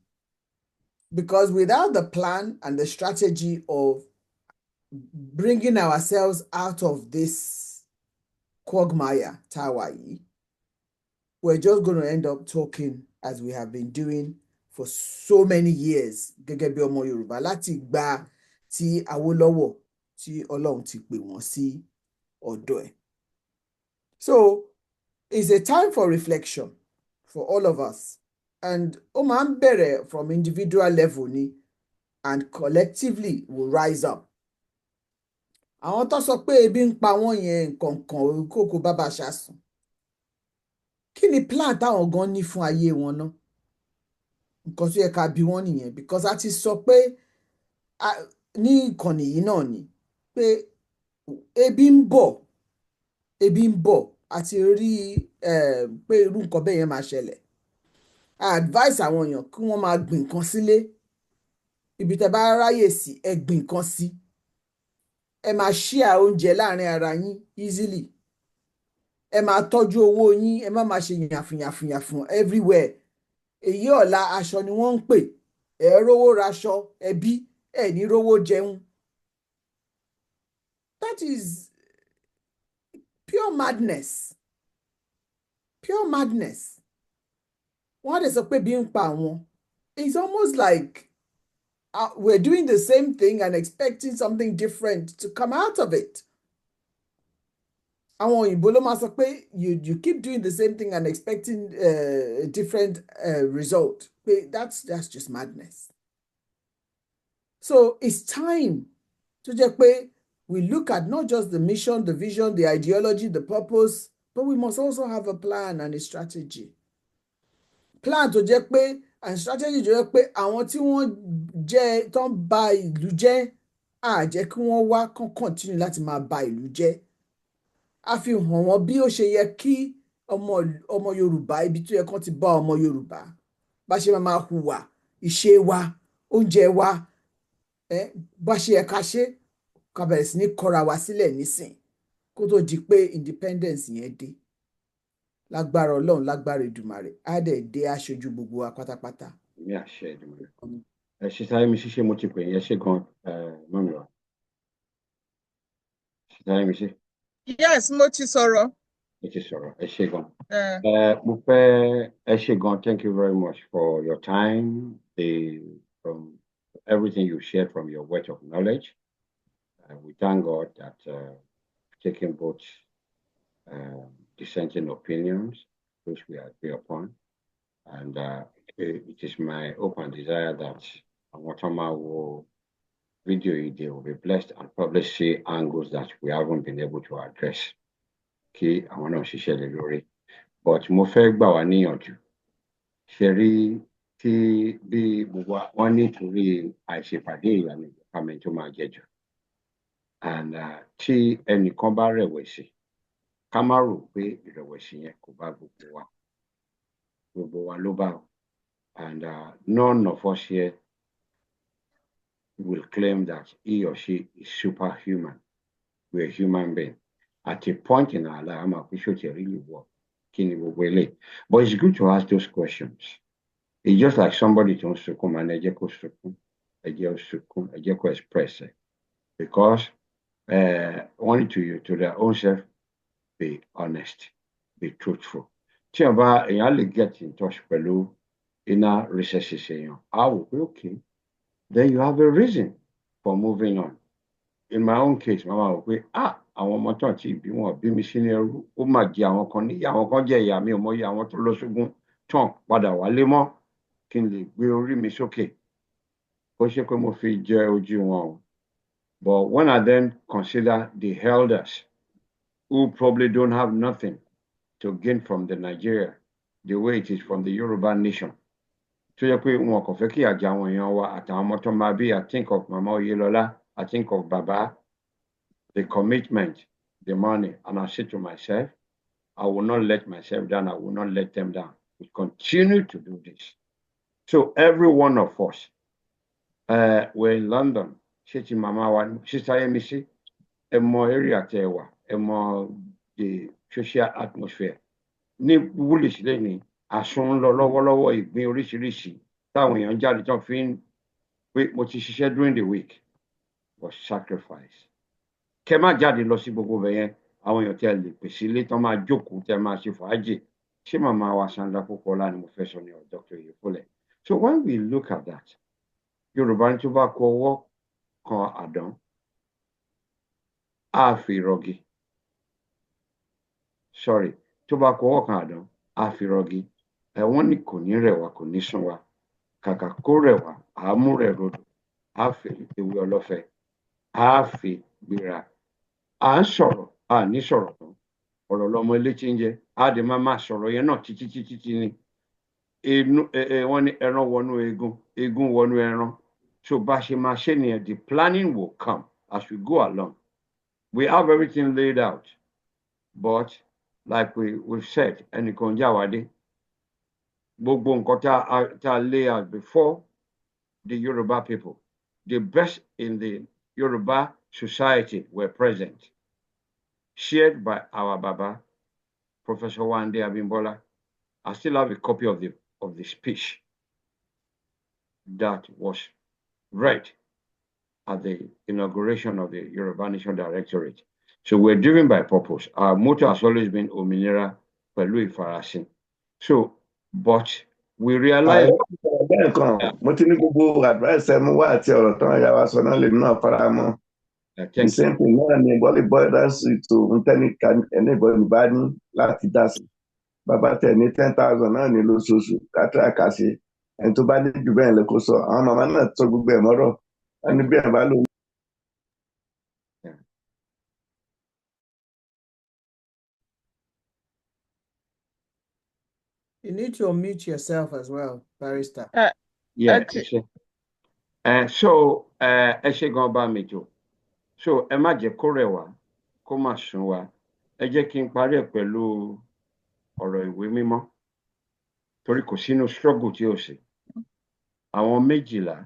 Because without the plan and the strategy of bringing ourselves out of this quagmire tá a wà yìí, we're just going to end up talking as we have been doing for so many years gẹ́gẹ́ bí ọmọ Yorùbá láti gba tí Awólọ́wọ̀ tí Ọlọ́run ti pè wọ́n sí ọ̀dọ̀ ẹ̀. So it's a time for reflection for all of us, and ó máa ń bẹ̀rẹ̀ from individual level ni, and collectively will rise up. Àwọn tó sọ pé ebi ń pa wọ́n yẹn nǹkankan kókó bàbá ṣàsùn. Kí ni plan táwọn gan ní fún ayé wọn náà? Nǹkan tó yẹ ká bi wọ́n nìyẹn, because a ti sọ pé ní ìkànnì yìí náà ni pé ebi ń bọ̀ àti rí pé irú nǹkan bẹ́ẹ̀ yẹn máa ṣẹlẹ̀. I advise àwọn èèyàn kí wọ́n máa gbìn nǹkan sílé. Ibi tẹ́ bá ráyè sí ẹ gbìn nǹkan sí. Ẹ máa share oúnjẹ láàrin ara yín easily. Ẹ máa tọ́jú owó yín, ẹ má máa ṣe yàfùnyàfùnyàfùn everywhere. Èyí ọ̀la aṣọ ni wọ́n ń pè. Ẹ rówó raṣọ ẹbí, ẹ ní rówó jẹun. That is pure madness. Pure madness. Wọ́n á dẹ̀ sọ pé bí ń pa àwọn. It's almost like we're doing the same thing and expecting something different to come out of it. Àwọn òyìnbó ló máa sọ pé you keep doing the same thing and expecting a different result. That's just madness. So it's time to jẹ́ pé we look at not just the mission, the vision, the ideology, the purpose, but we must also have a plan and a strategy. Plan tó jẹ́ pé and strategy tó jẹ́ pé àwọn tí wọ́n jẹ́ tó ń ba ìlú jẹ́ á jẹ́ kí wọ́n wá kán continue láti máa ba ìlú jẹ́. A fi hàn wọ́n bí ó ṣe yẹ kí ọmọ Yorùbá, ibi tó yẹ kán ti bá ọmọ Yorùbá bá ṣe máa hùwà, ìṣe wa, oúnjẹ wa, bá ṣe yẹ ká ṣe, ká bẹ̀rẹ̀ sí ní kọ́ra wa sílẹ̀ nísìn kó tó di pé independence yẹn dé. Lágbára Ọlọ́run, lágbára Èdùmàrè, á dẹ̀ dé aṣojú gbogbo wa pátápátá. Ní àṣẹ Èdùmàrè. Ẹ ṣe sáré mi ṣíṣe mo ti pè yín, ẹ ṣe gan mọ́mi wa. Ṣe sáré mi ṣe. Yes, mo ti sọ̀rọ̀. Ẹ ti sọ̀rọ̀, ẹ ṣe gan. Mo fẹ́ ẹ ṣe gan, thank you very much for your time, from everything you shared from your wealth of knowledge. We thank God that taking both dissenting opinions, which we agree upon, and it is my hope and desire that Awatama will video they will be blessed and probably see angles that we haven't been able to address. Kí àwọn náà ṣiṣẹ́ lé lórí. But mo fẹ́ gbà wá níyànjú. Ṣe rí tí bí gbogbo wọn nítorí àìṣèpàdé ìyànà ìjọba tó máa jẹ jù. And tí ẹnìkan bá rẹ̀wẹ̀sì, ká má rò pé ìrẹ̀wẹ̀sì yẹn kò bá gbogbo wa. Gbogbo wa ló bá o. And none of us here will claim that he or she is superhuman. We're human beings. At a point in our life, I'm appreciating really work. But it's good to ask those questions. It's just like somebody to succumb and express it. Because only to their own self, be honest, be truthful. Èèyàn lè get in touch pẹ̀lú inner recesses èèyàn. I will be okay. Then you have a reason for moving on. In my own case, Mama will say, àwọn ọmọ tán tí ìbí wọn bí mi sí ní ẹrú, ó máa jẹ àwọn kan níyà, àwọn kan jẹ ìyá mi ò mọyì àwọn tó lọ sógun tán padà wálé mọ́ kí n lè gbé orí mi sókè. kò ṣe pé mo fi jẹ ojú wọn o. But when I then consider the elders who probably don't have nothing to gain from the Nigeria, the way it is from the Yoruba nation, tó yẹ pé wọn kò fẹ́ kí àjà àwọn èèyàn wa àtàwọn ọmọ tó máa bí, I think of Mama Oyelọlá, I think of Baba, the commitment, the money, and I say to myself, I will not let myself down, I will not let them down. We continue to do this. So every one of us, we're in London, ṣé ti màmá wa ni, Sister Yemisi, ẹ mọ area tẹ wà, ẹ mọ the social atmosphere. Ní Woolwich lẹ́ni, àsun ń lọ lọ́wọ́lọ́wọ́, ìgbín oríṣiríṣi táwọn èèyàn jáde tán fi ń pé mo ti ṣiṣẹ́ during the week was sacrifice. Kẹ má jáde lọ sí gbogbo bẹ̀ yẹn, àwọn èèyàn tẹ lè pèsè ilé tán máa jókòó tẹ máa ṣe fàájì. Ṣé màmá wa Sandra Pópóọlá ni mo fẹ́ sọ ni or Dr. Oyèkúnlé? So when we look at that, Yorùbá ní tó bá kọ ọwọ́ kan àdán, á fi rọgí. Sorry, tó bá kọ ọwọ́ kan àdán, á fi rọgí. Wọ́n ní kò ní rẹ̀ wá, kò ní sún wa. Kàkà kó rẹ̀ wá, àámú rẹ̀ rodò, á fi ewé ọlọ́fẹ́, á fi gbéra. À ń sọ̀rọ̀, à ní sọ̀rọ̀ tán. Ọ̀rọ̀ lọmọ ilé tí ń jẹ, á dẹ̀ máa sọ̀rọ̀ yẹn náà títí ni. Wọ́n ní ẹran wọnú eegun, eegun wọnú ẹran. So bá ṣe máa ṣe nìyẹn, the planning will come as we go along. We have everything laid out, but like we've said, ẹnìkan jáwádé. Gbogbo nǹkan tá a lay out before the Yoruba people, the best in the Yoruba society were present, shared by our Baba, Professor Wande Abimbola. I still have a copy of the speech that was read at the inauguration of the Yoruba Nation Directorate. So we're driven by purpose. Our motto has always been Òmìnira pẹ̀lú ìfarasin. So, but we realize. Bẹ́ẹ̀ kan, mo ti ní gbogbo advice ẹ mú wá àti ọ̀rọ̀ tán ìyá wa sọ náà lèmi náà fara mọ́. The same thing náà ni volleyball dance to anybody bá ní láti dá sí. Bàbá tẹ̀ ní 10,000 náà ní lóṣooṣù kátà kàṣe. Ẹni tó bá ní jù bẹ́ẹ̀ lè kó sọ. Àwọn màmá náà tó gbogbo ẹ̀ mọ́rọ̀. Ẹni bí ẹ̀ bá lò. You need to unmute yourself as well, Barrister. Yeah, so ẹ ṣe gan bá mi jò. So ẹ má jẹ́ kó rẹ̀ wá, kó má sún wa. Ẹ jẹ́ kí n parí ẹ̀ pẹ̀lú ọ̀rọ̀ ìwé mímọ́. Torí kò sínú struggle tí ó ṣe. Àwọn méjìlá,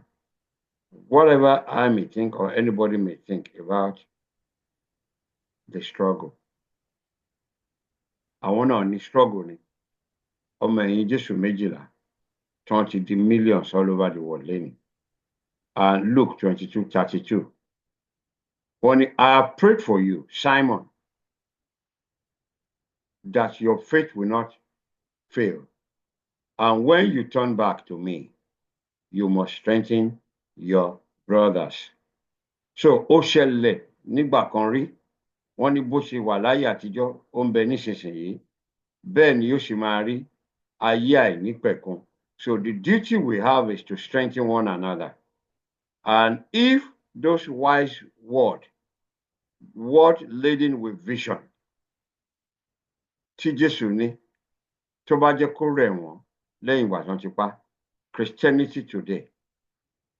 whatever I may think or anybody may think about the struggle. Àwọn náà ní struggle ni. Ọmọ ẹ̀yìn Jésù méjìlá, tí wọ́n ti di millions all over the world lẹ́nu. And Luke 22:32. When I have prayed for you, Simon, that your faith will not fail. And when you turn back to me, you must strengthen your brothers. So, ó ṣẹlẹ̀ nígbà kan rí, wọ́n ní bó ṣe wà láyé àtijọ́, ó ń bẹ nísinsìnyí, bẹ́ẹ̀ ni yóò ṣe máa rí ayé àìnípẹ̀kun. So the duty we have is to strengthen one another. And if those wise word laden with vision, tí Jésù ní, tó bá jẹ́ kó rẹ̀ wọ́n lẹ́yìn ìgbà tán ti pa, Christianity today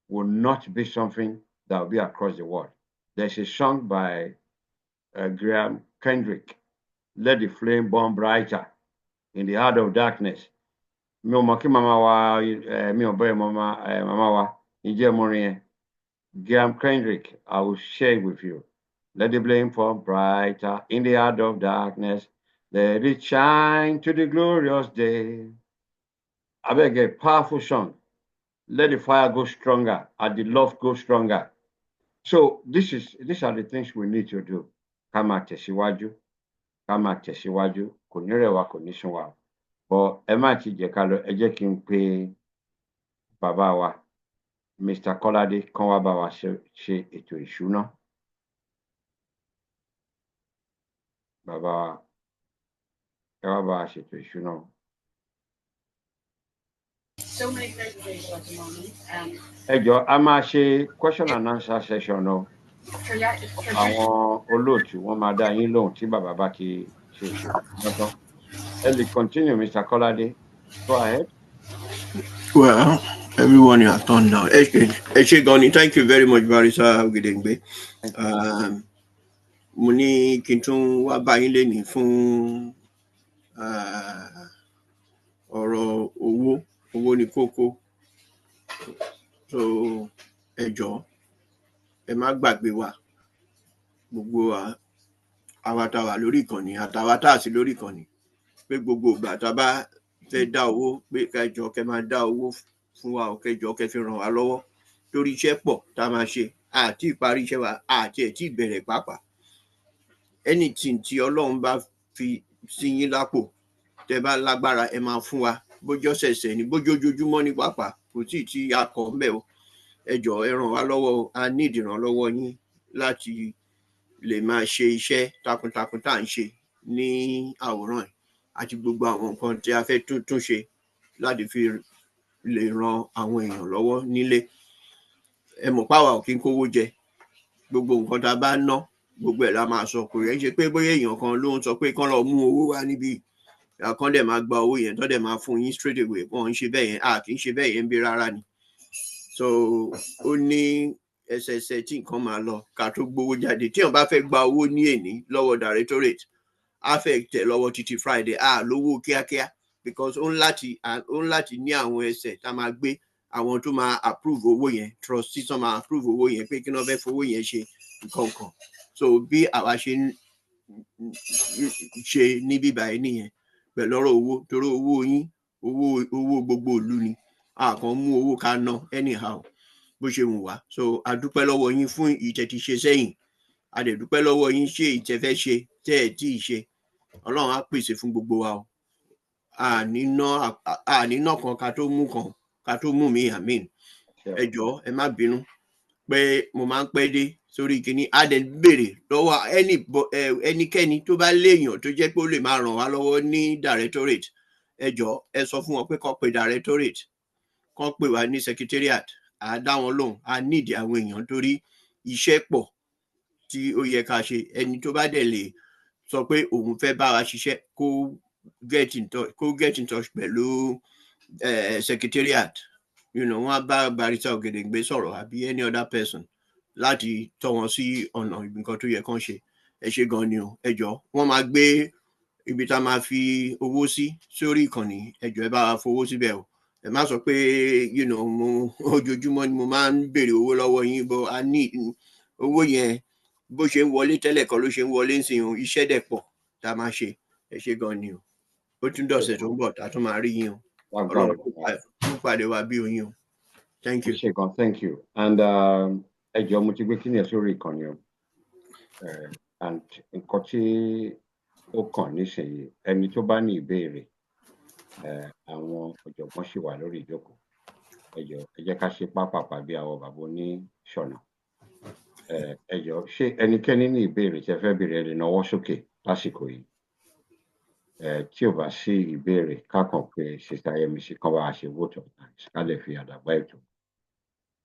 will not be something that will be across the world. There's a song by Graham Kendrick, Let the Flame Burn Brighter in the Heart of Darkness. Mi ò mọ̀ kí màmá wa, mi ò bẹ́ẹ̀ màmá wa, ǹjẹ́ mo rin yẹn? Graham Kendrick, I will share it with you. Let the flame burn brighter in the heart of darkness. Let it shine to the glorious day. I beg a powerful song. Let the fire go stronger and the love go stronger. So these are the things we need to do. Ká máa tẹ̀síwájú, kò ní rẹ̀ wá, kò ní sún wa. But ẹ má ti jẹ́ ká lọ, ẹ jẹ́ kí n pe bàbá wa, Mr. Kọ́ládé, kán wá bá wa ṣe ètò ìṣúná. Bàbá wa, ẹ wá bá wa ṣètò ìṣúná. so many places at the moment. Ẹ jọ̀ọ́, a máa ṣe question and answer session o. Àwọn olóòtú wọ́n máa dá yín lóhùn tí bàbá bá ti ṣe ìṣòro. Ẹ lè continue, Mr. Kolade. Go ahead. Well, everyone has done now. Goni, thank you very much, Barrister Ogedengbe. Mo ní kí n tún wá bá yín lénìí fún ọ̀rọ̀ owó ní kókó. So ẹ jọ̀ọ́, ẹ má gbàgbé wa, gbogbo àwa tá wà lórí ìkànnì àtàwa tá sí lórí ìkànnì, pé gbogbo ìgbà tá bá fẹ́ dá owó, pé kẹjọ kẹ máa dá owó fún wa, kẹjọ kẹ fi ràn wá lọ́wọ́, torí iṣẹ́ pọ̀ tá máa ṣe, àti ìparí iṣẹ́ wa, àti ẹ̀ tí ìbẹ̀rẹ̀ pàápàá. Anything tí Ọlọ́run bá fi sí yín lápò, tẹ bá lágbára ẹ máa fún wa, bójọ́ ṣẹ̀ṣẹ̀ ní bójó ojoojúmọ́ ní pàápàá, kò tí a kọ̀ ńbẹ̀ o. Ẹ jọ̀ọ́, ẹ ràn wá lọ́wọ́ o, a ní ìdìrànlọ́wọ́ yín láti lè máa ṣe iṣẹ́ takuntakun tá à ń ṣe ní àwòrán yìí, àti gbogbo àwọn nǹkan tí a fẹ́ tún ṣe láti fi lè ran àwọn èèyàn lọ́wọ́ nílé. Ẹ mọ̀ páwa ò kí ń kówó jẹ, gbogbo nǹkan tá a bá ná, gbogbo ẹ̀ la máa sọ. Kò yẹ ṣe pé bóyá èèyàn kan ló ń sọ pé kán lọ mú owó wá níbí, kán dẹ̀ máa gba owó yẹn, tán dẹ̀ máa fún yín straight away. Wọ́n ń ṣe bẹ́ẹ̀ yẹn, a kì í ṣe bẹ́ẹ̀ yẹn bí rárá ni. So ó ní ẹsẹsẹ tí nǹkan máa lọ ká tó gbowó jáde. Tí èèyàn bá fẹ́ gba owó ní èní lọ́wọ́ directorate, á fẹ́ tẹ̀ lọ́wọ́ títí Friday, lówó kíákíá, because ó ń láti ní àwọn ẹsẹ̀ tá máa gbé, àwọn tó máa approve owó yẹn, trustee tó máa approve owó yẹn, pé kí wọ́n fẹ́ fowó yẹn ṣe nǹkan kan. So bí àwa ṣe ń ṣe ní bíbá yìí nìyẹn pẹ̀lú ọ̀rọ̀ owó, torí owó yín, owó gbogbo ìlú ni, a kàn mú owó ká ná anyhow bó ṣe wù wá. So a dúpẹ́ lọ́wọ́ yín fún ìtẹ́ ti ṣe sẹ́yìn, a dẹ̀ dúpẹ́ lọ́wọ́ yín ṣe ìtẹ́fẹ́ ṣe tẹ́ ẹ̀ tí ì ṣe. Ọlọ́run á pèsè fún gbogbo wa o. Àní ná kan ká tó mú mi, àmín. Ẹ jọ̀ọ́, ẹ má bínú pé mo máa ń pẹ́ dé sórí kinní. A dẹ̀ béèrè lọ́wọ́ ẹnikẹ́ni tó bá léèyàn tó jẹ́ pé ó lè máa ràn wá lọ́wọ́ ní directorate. Ẹ jọ̀ọ́, ẹ sọ fún wọn pé kán pe directorate, kán pè wá ní secretariat, a dá wọn lóhùn. A nídìí àwọn èèyàn torí iṣẹ́ pọ̀ tí ó yẹ ká ṣe. Ẹni tó bá dẹ̀ lè sọ pé òun fẹ́ bá wa ṣiṣẹ́, kó get in touch pẹ̀lú secretariat. Wọ́n á bá Barrister Ogedengbe sọ̀rọ̀ àbí any other person láti tọ́ wọn sí ọ̀nà nǹkan tó yẹ kán ṣe. Ẹ ṣé gan ni o. Ẹ jọ̀ọ́, wọ́n máa gbé ibi tá a máa fi owó sí sórí ìkànnì. Ẹ jọ̀ọ́, ẹ bá wa fowó síbẹ̀ o. Ẹ má sọ pé ojoojúmọ́ ni mo máa ń béèrè owó lọ́wọ́ yín, bó a ní owó yẹn bó ṣe ń wọlé tẹ́lẹ̀ kan ló ṣe ń wọlé nísìnyí o. Iṣẹ́ dẹ̀ pọ̀ tá a máa ṣe. Ẹ ṣé gan ni o. Ó tún dọ̀sẹ̀ tó ń bọ̀ tá a tún máa rí yín o. Ọlọ́run kó pàdé wa bí oyin o. Thank you. Thank you. And ẹ jọ̀ọ́, mo ti gbé kíni ẹ sórí ìkànnì o. And nǹkan tí ó kàn nísìnyí, ẹni tó bá ní ìbéèrè, àwọn ọ̀jọ̀gbọ́n ṣì wà lórí ìjókòó. Ẹ jọ̀ọ́, ẹ jẹ́ ká ṣe pápápá bí àwọn bàbá oníṣọ̀nà. Ẹ jọ̀ọ́, ṣé ẹnikẹ́ni ní ìbéèrè tí ẹ fẹ́ béèrè, ẹ lè nawọ́ sókè lásìkò yìí. Tí ò bá sí ìbéèrè, ká kàn pé Sister Yemisi kan bá a ṣe vote of thanks, ká lè fi àdàgbà ètò.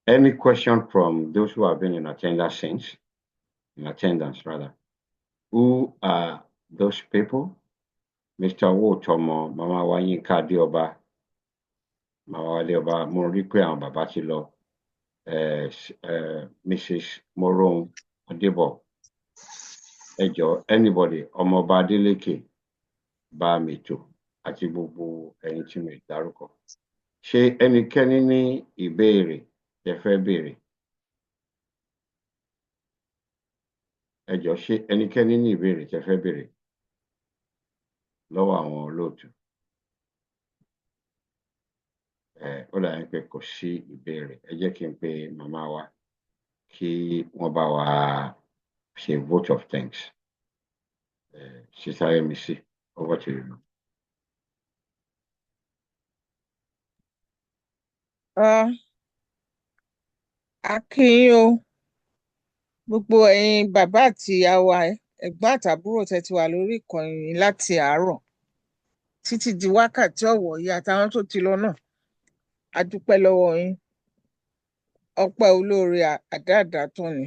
Any question from those who have been in attendance rather? Who are those people? Mr. Wotomo, Mama Wayinka Adéọba, Mama Adéọba, mo rí pé àwọn bàbá ti lọ. Mrs. Moron Adebo. Ẹ jọ̀ọ́, anybody, Ọmọọba Adélékè, Bámẹ́tò, àti gbogbo ẹ̀yin tí mo dárúkọ. Ṣé ẹnikẹ́ni ní ìbéèrè tẹ́ fẹ́ béèrè? Ẹ jọ̀ọ́, ṣé ẹnikẹ́ni ní ìbéèrè tẹ́ fẹ́ béèrè lọ́wọ́ àwọn olóòtú? Ó dàbí pé kò sí ìbéèrè. Ẹ jẹ́ kí n pe màmá wa kí wọ́n bá wa ṣe vote of thanks. Sister Yemisi, over to you. A kí yín o, gbogbo ẹ̀yin bàbá àti ìyá wa, ẹ̀gbọ́n àtàbúrò tẹ́ ti wà lórí ìkànnì láti àárọ̀ títí di wákàtí ọ̀wọ̀ yìí, àtàwọn tó ti lọ náà. a dúpẹ́ lọ́wọ́ yín ọpẹ́ olóore àdáàdá tán ni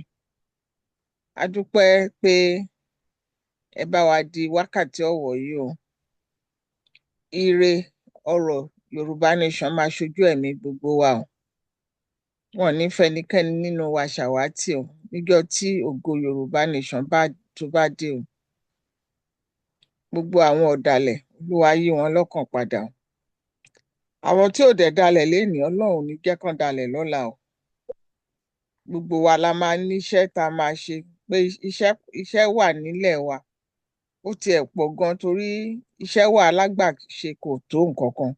a dúpẹ́ pé ẹ bá wa di wákàtí ọ̀wọ̀ yìí o ire ọrọ̀ Yorùbá nation máa ṣojú ẹ̀mí gbogbo wa o wọn ò ní fẹ́nikẹ́ni nínú wa ṣàwátì o níjọ́ tí ògo Yorùbá nation tó bá dé o gbogbo àwọn ọ̀dàlẹ̀ Olúwa yí wọn lọ́kàn padà o àwọn tí ò dẹ̀ dalẹ̀ lénìí Ọlọ́run ò ní jẹ́ kán dalẹ̀ lọ́la o gbogbo wa la máa níṣẹ́ tá a máa ṣe pé iṣẹ́ wà nílẹ̀ wa ó tiẹ̀ pọ̀ gan torí iṣẹ́ wà alágbàṣe kò tó nǹkan kan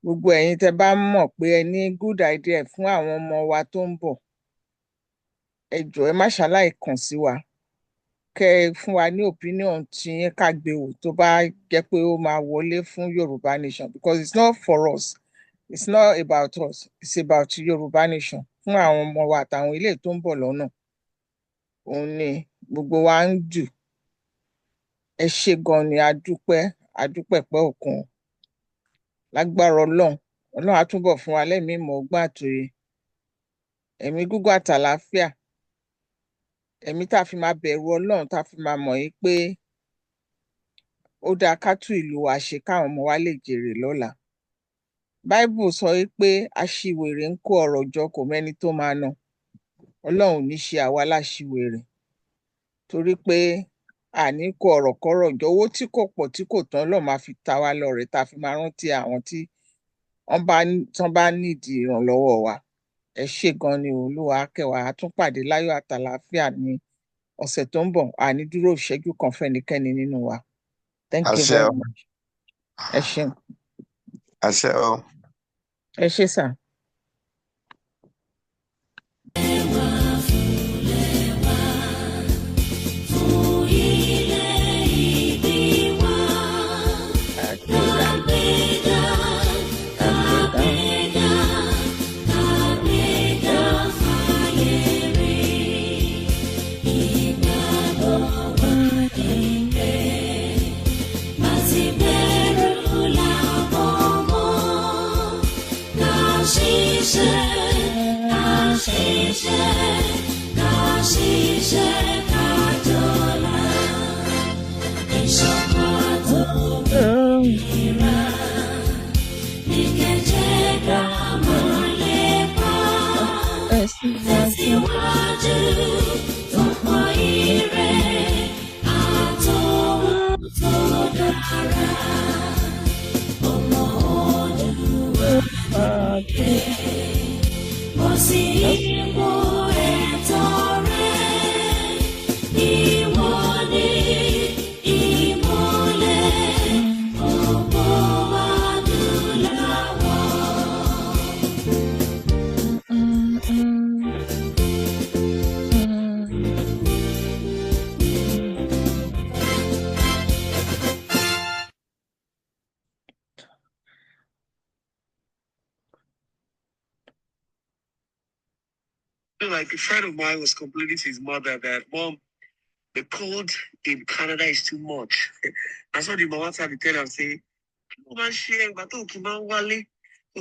gbogbo ẹ̀yin tẹ́ bá mọ̀ pé ẹ ní good idea fún àwọn ọmọ wa tó ń bọ̀ ẹ jọ̀ọ́ ẹ má ṣaláì kàn sí wa kẹ́ ẹ fún wa ní opinion tí yín ká gbé wò tó bá jẹ́ pé ó máa wọlé fún Yorùbá nation because it's not for us it's not about us it's about Yorùbá nation fún àwọn ọmọ wa àtàwọn ilé tó ń bọ̀ lọ́nà òun ni gbogbo wa ń dù ẹ ṣé gan ni adúpẹ́ pẹ́ òkun lágbára Ọlọ́run á túbọ̀ fún wa lẹ́mìí ìmọ̀ ọgbọ́n àtòye ẹ̀mí gígùn àtàlàáfíà ẹ̀mí tá a fi máa bẹ̀rù Ọlọ́run tá a fi máa mọ̀ yí pé ó dáa ká tún ìlú wa ṣe káwọn ọmọ wa lè jèrè lọ́la Bible sọ yí pé aṣiwèrè ń kó ọrọ̀ jọ kò mẹ́ni tó máa ná Ọlọ́run ò ní ṣe àwa láṣiwèrè torí pé àní kó ọrọ̀ kọ́rọ̀ jọ owó tí kò pọ̀ tí kò tán Ọlọ́run máa fi ta wá lọ́rẹ tá a fi máa rántí àwọn tí wọ́n bá nídìí ìrànlọ́wọ́ wa ẹ ṣé gan ni Olúwa á kẹ́ wa á tún pàdé láyọ̀ àtàlàáfíà ní ọ̀sẹ̀ tó ń bọ̀ àní dúró ìṣẹ́jú kan fẹ́nikẹ́ni nínú wa thank you àṣẹ very o much ẹ ṣeun àṣẹ o. ẹ ṣé sà. Like a friend of mine was complaining to his mother that, Mom, the cold in Canada is too much. That's what the mama tried to tell her, say, "Oh man, share, but don't keep on wale.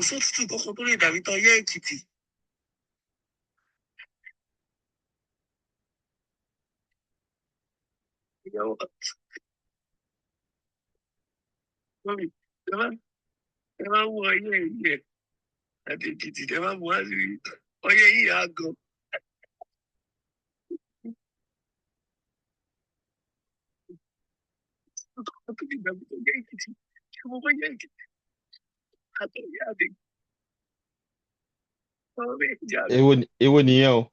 So to go to the David or yeah, kitty." You know, mommy, never yeah. I did kitty, never was. Oh yeah, I go. Èwo nìyẹn o.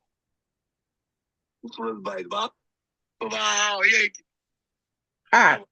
Ah,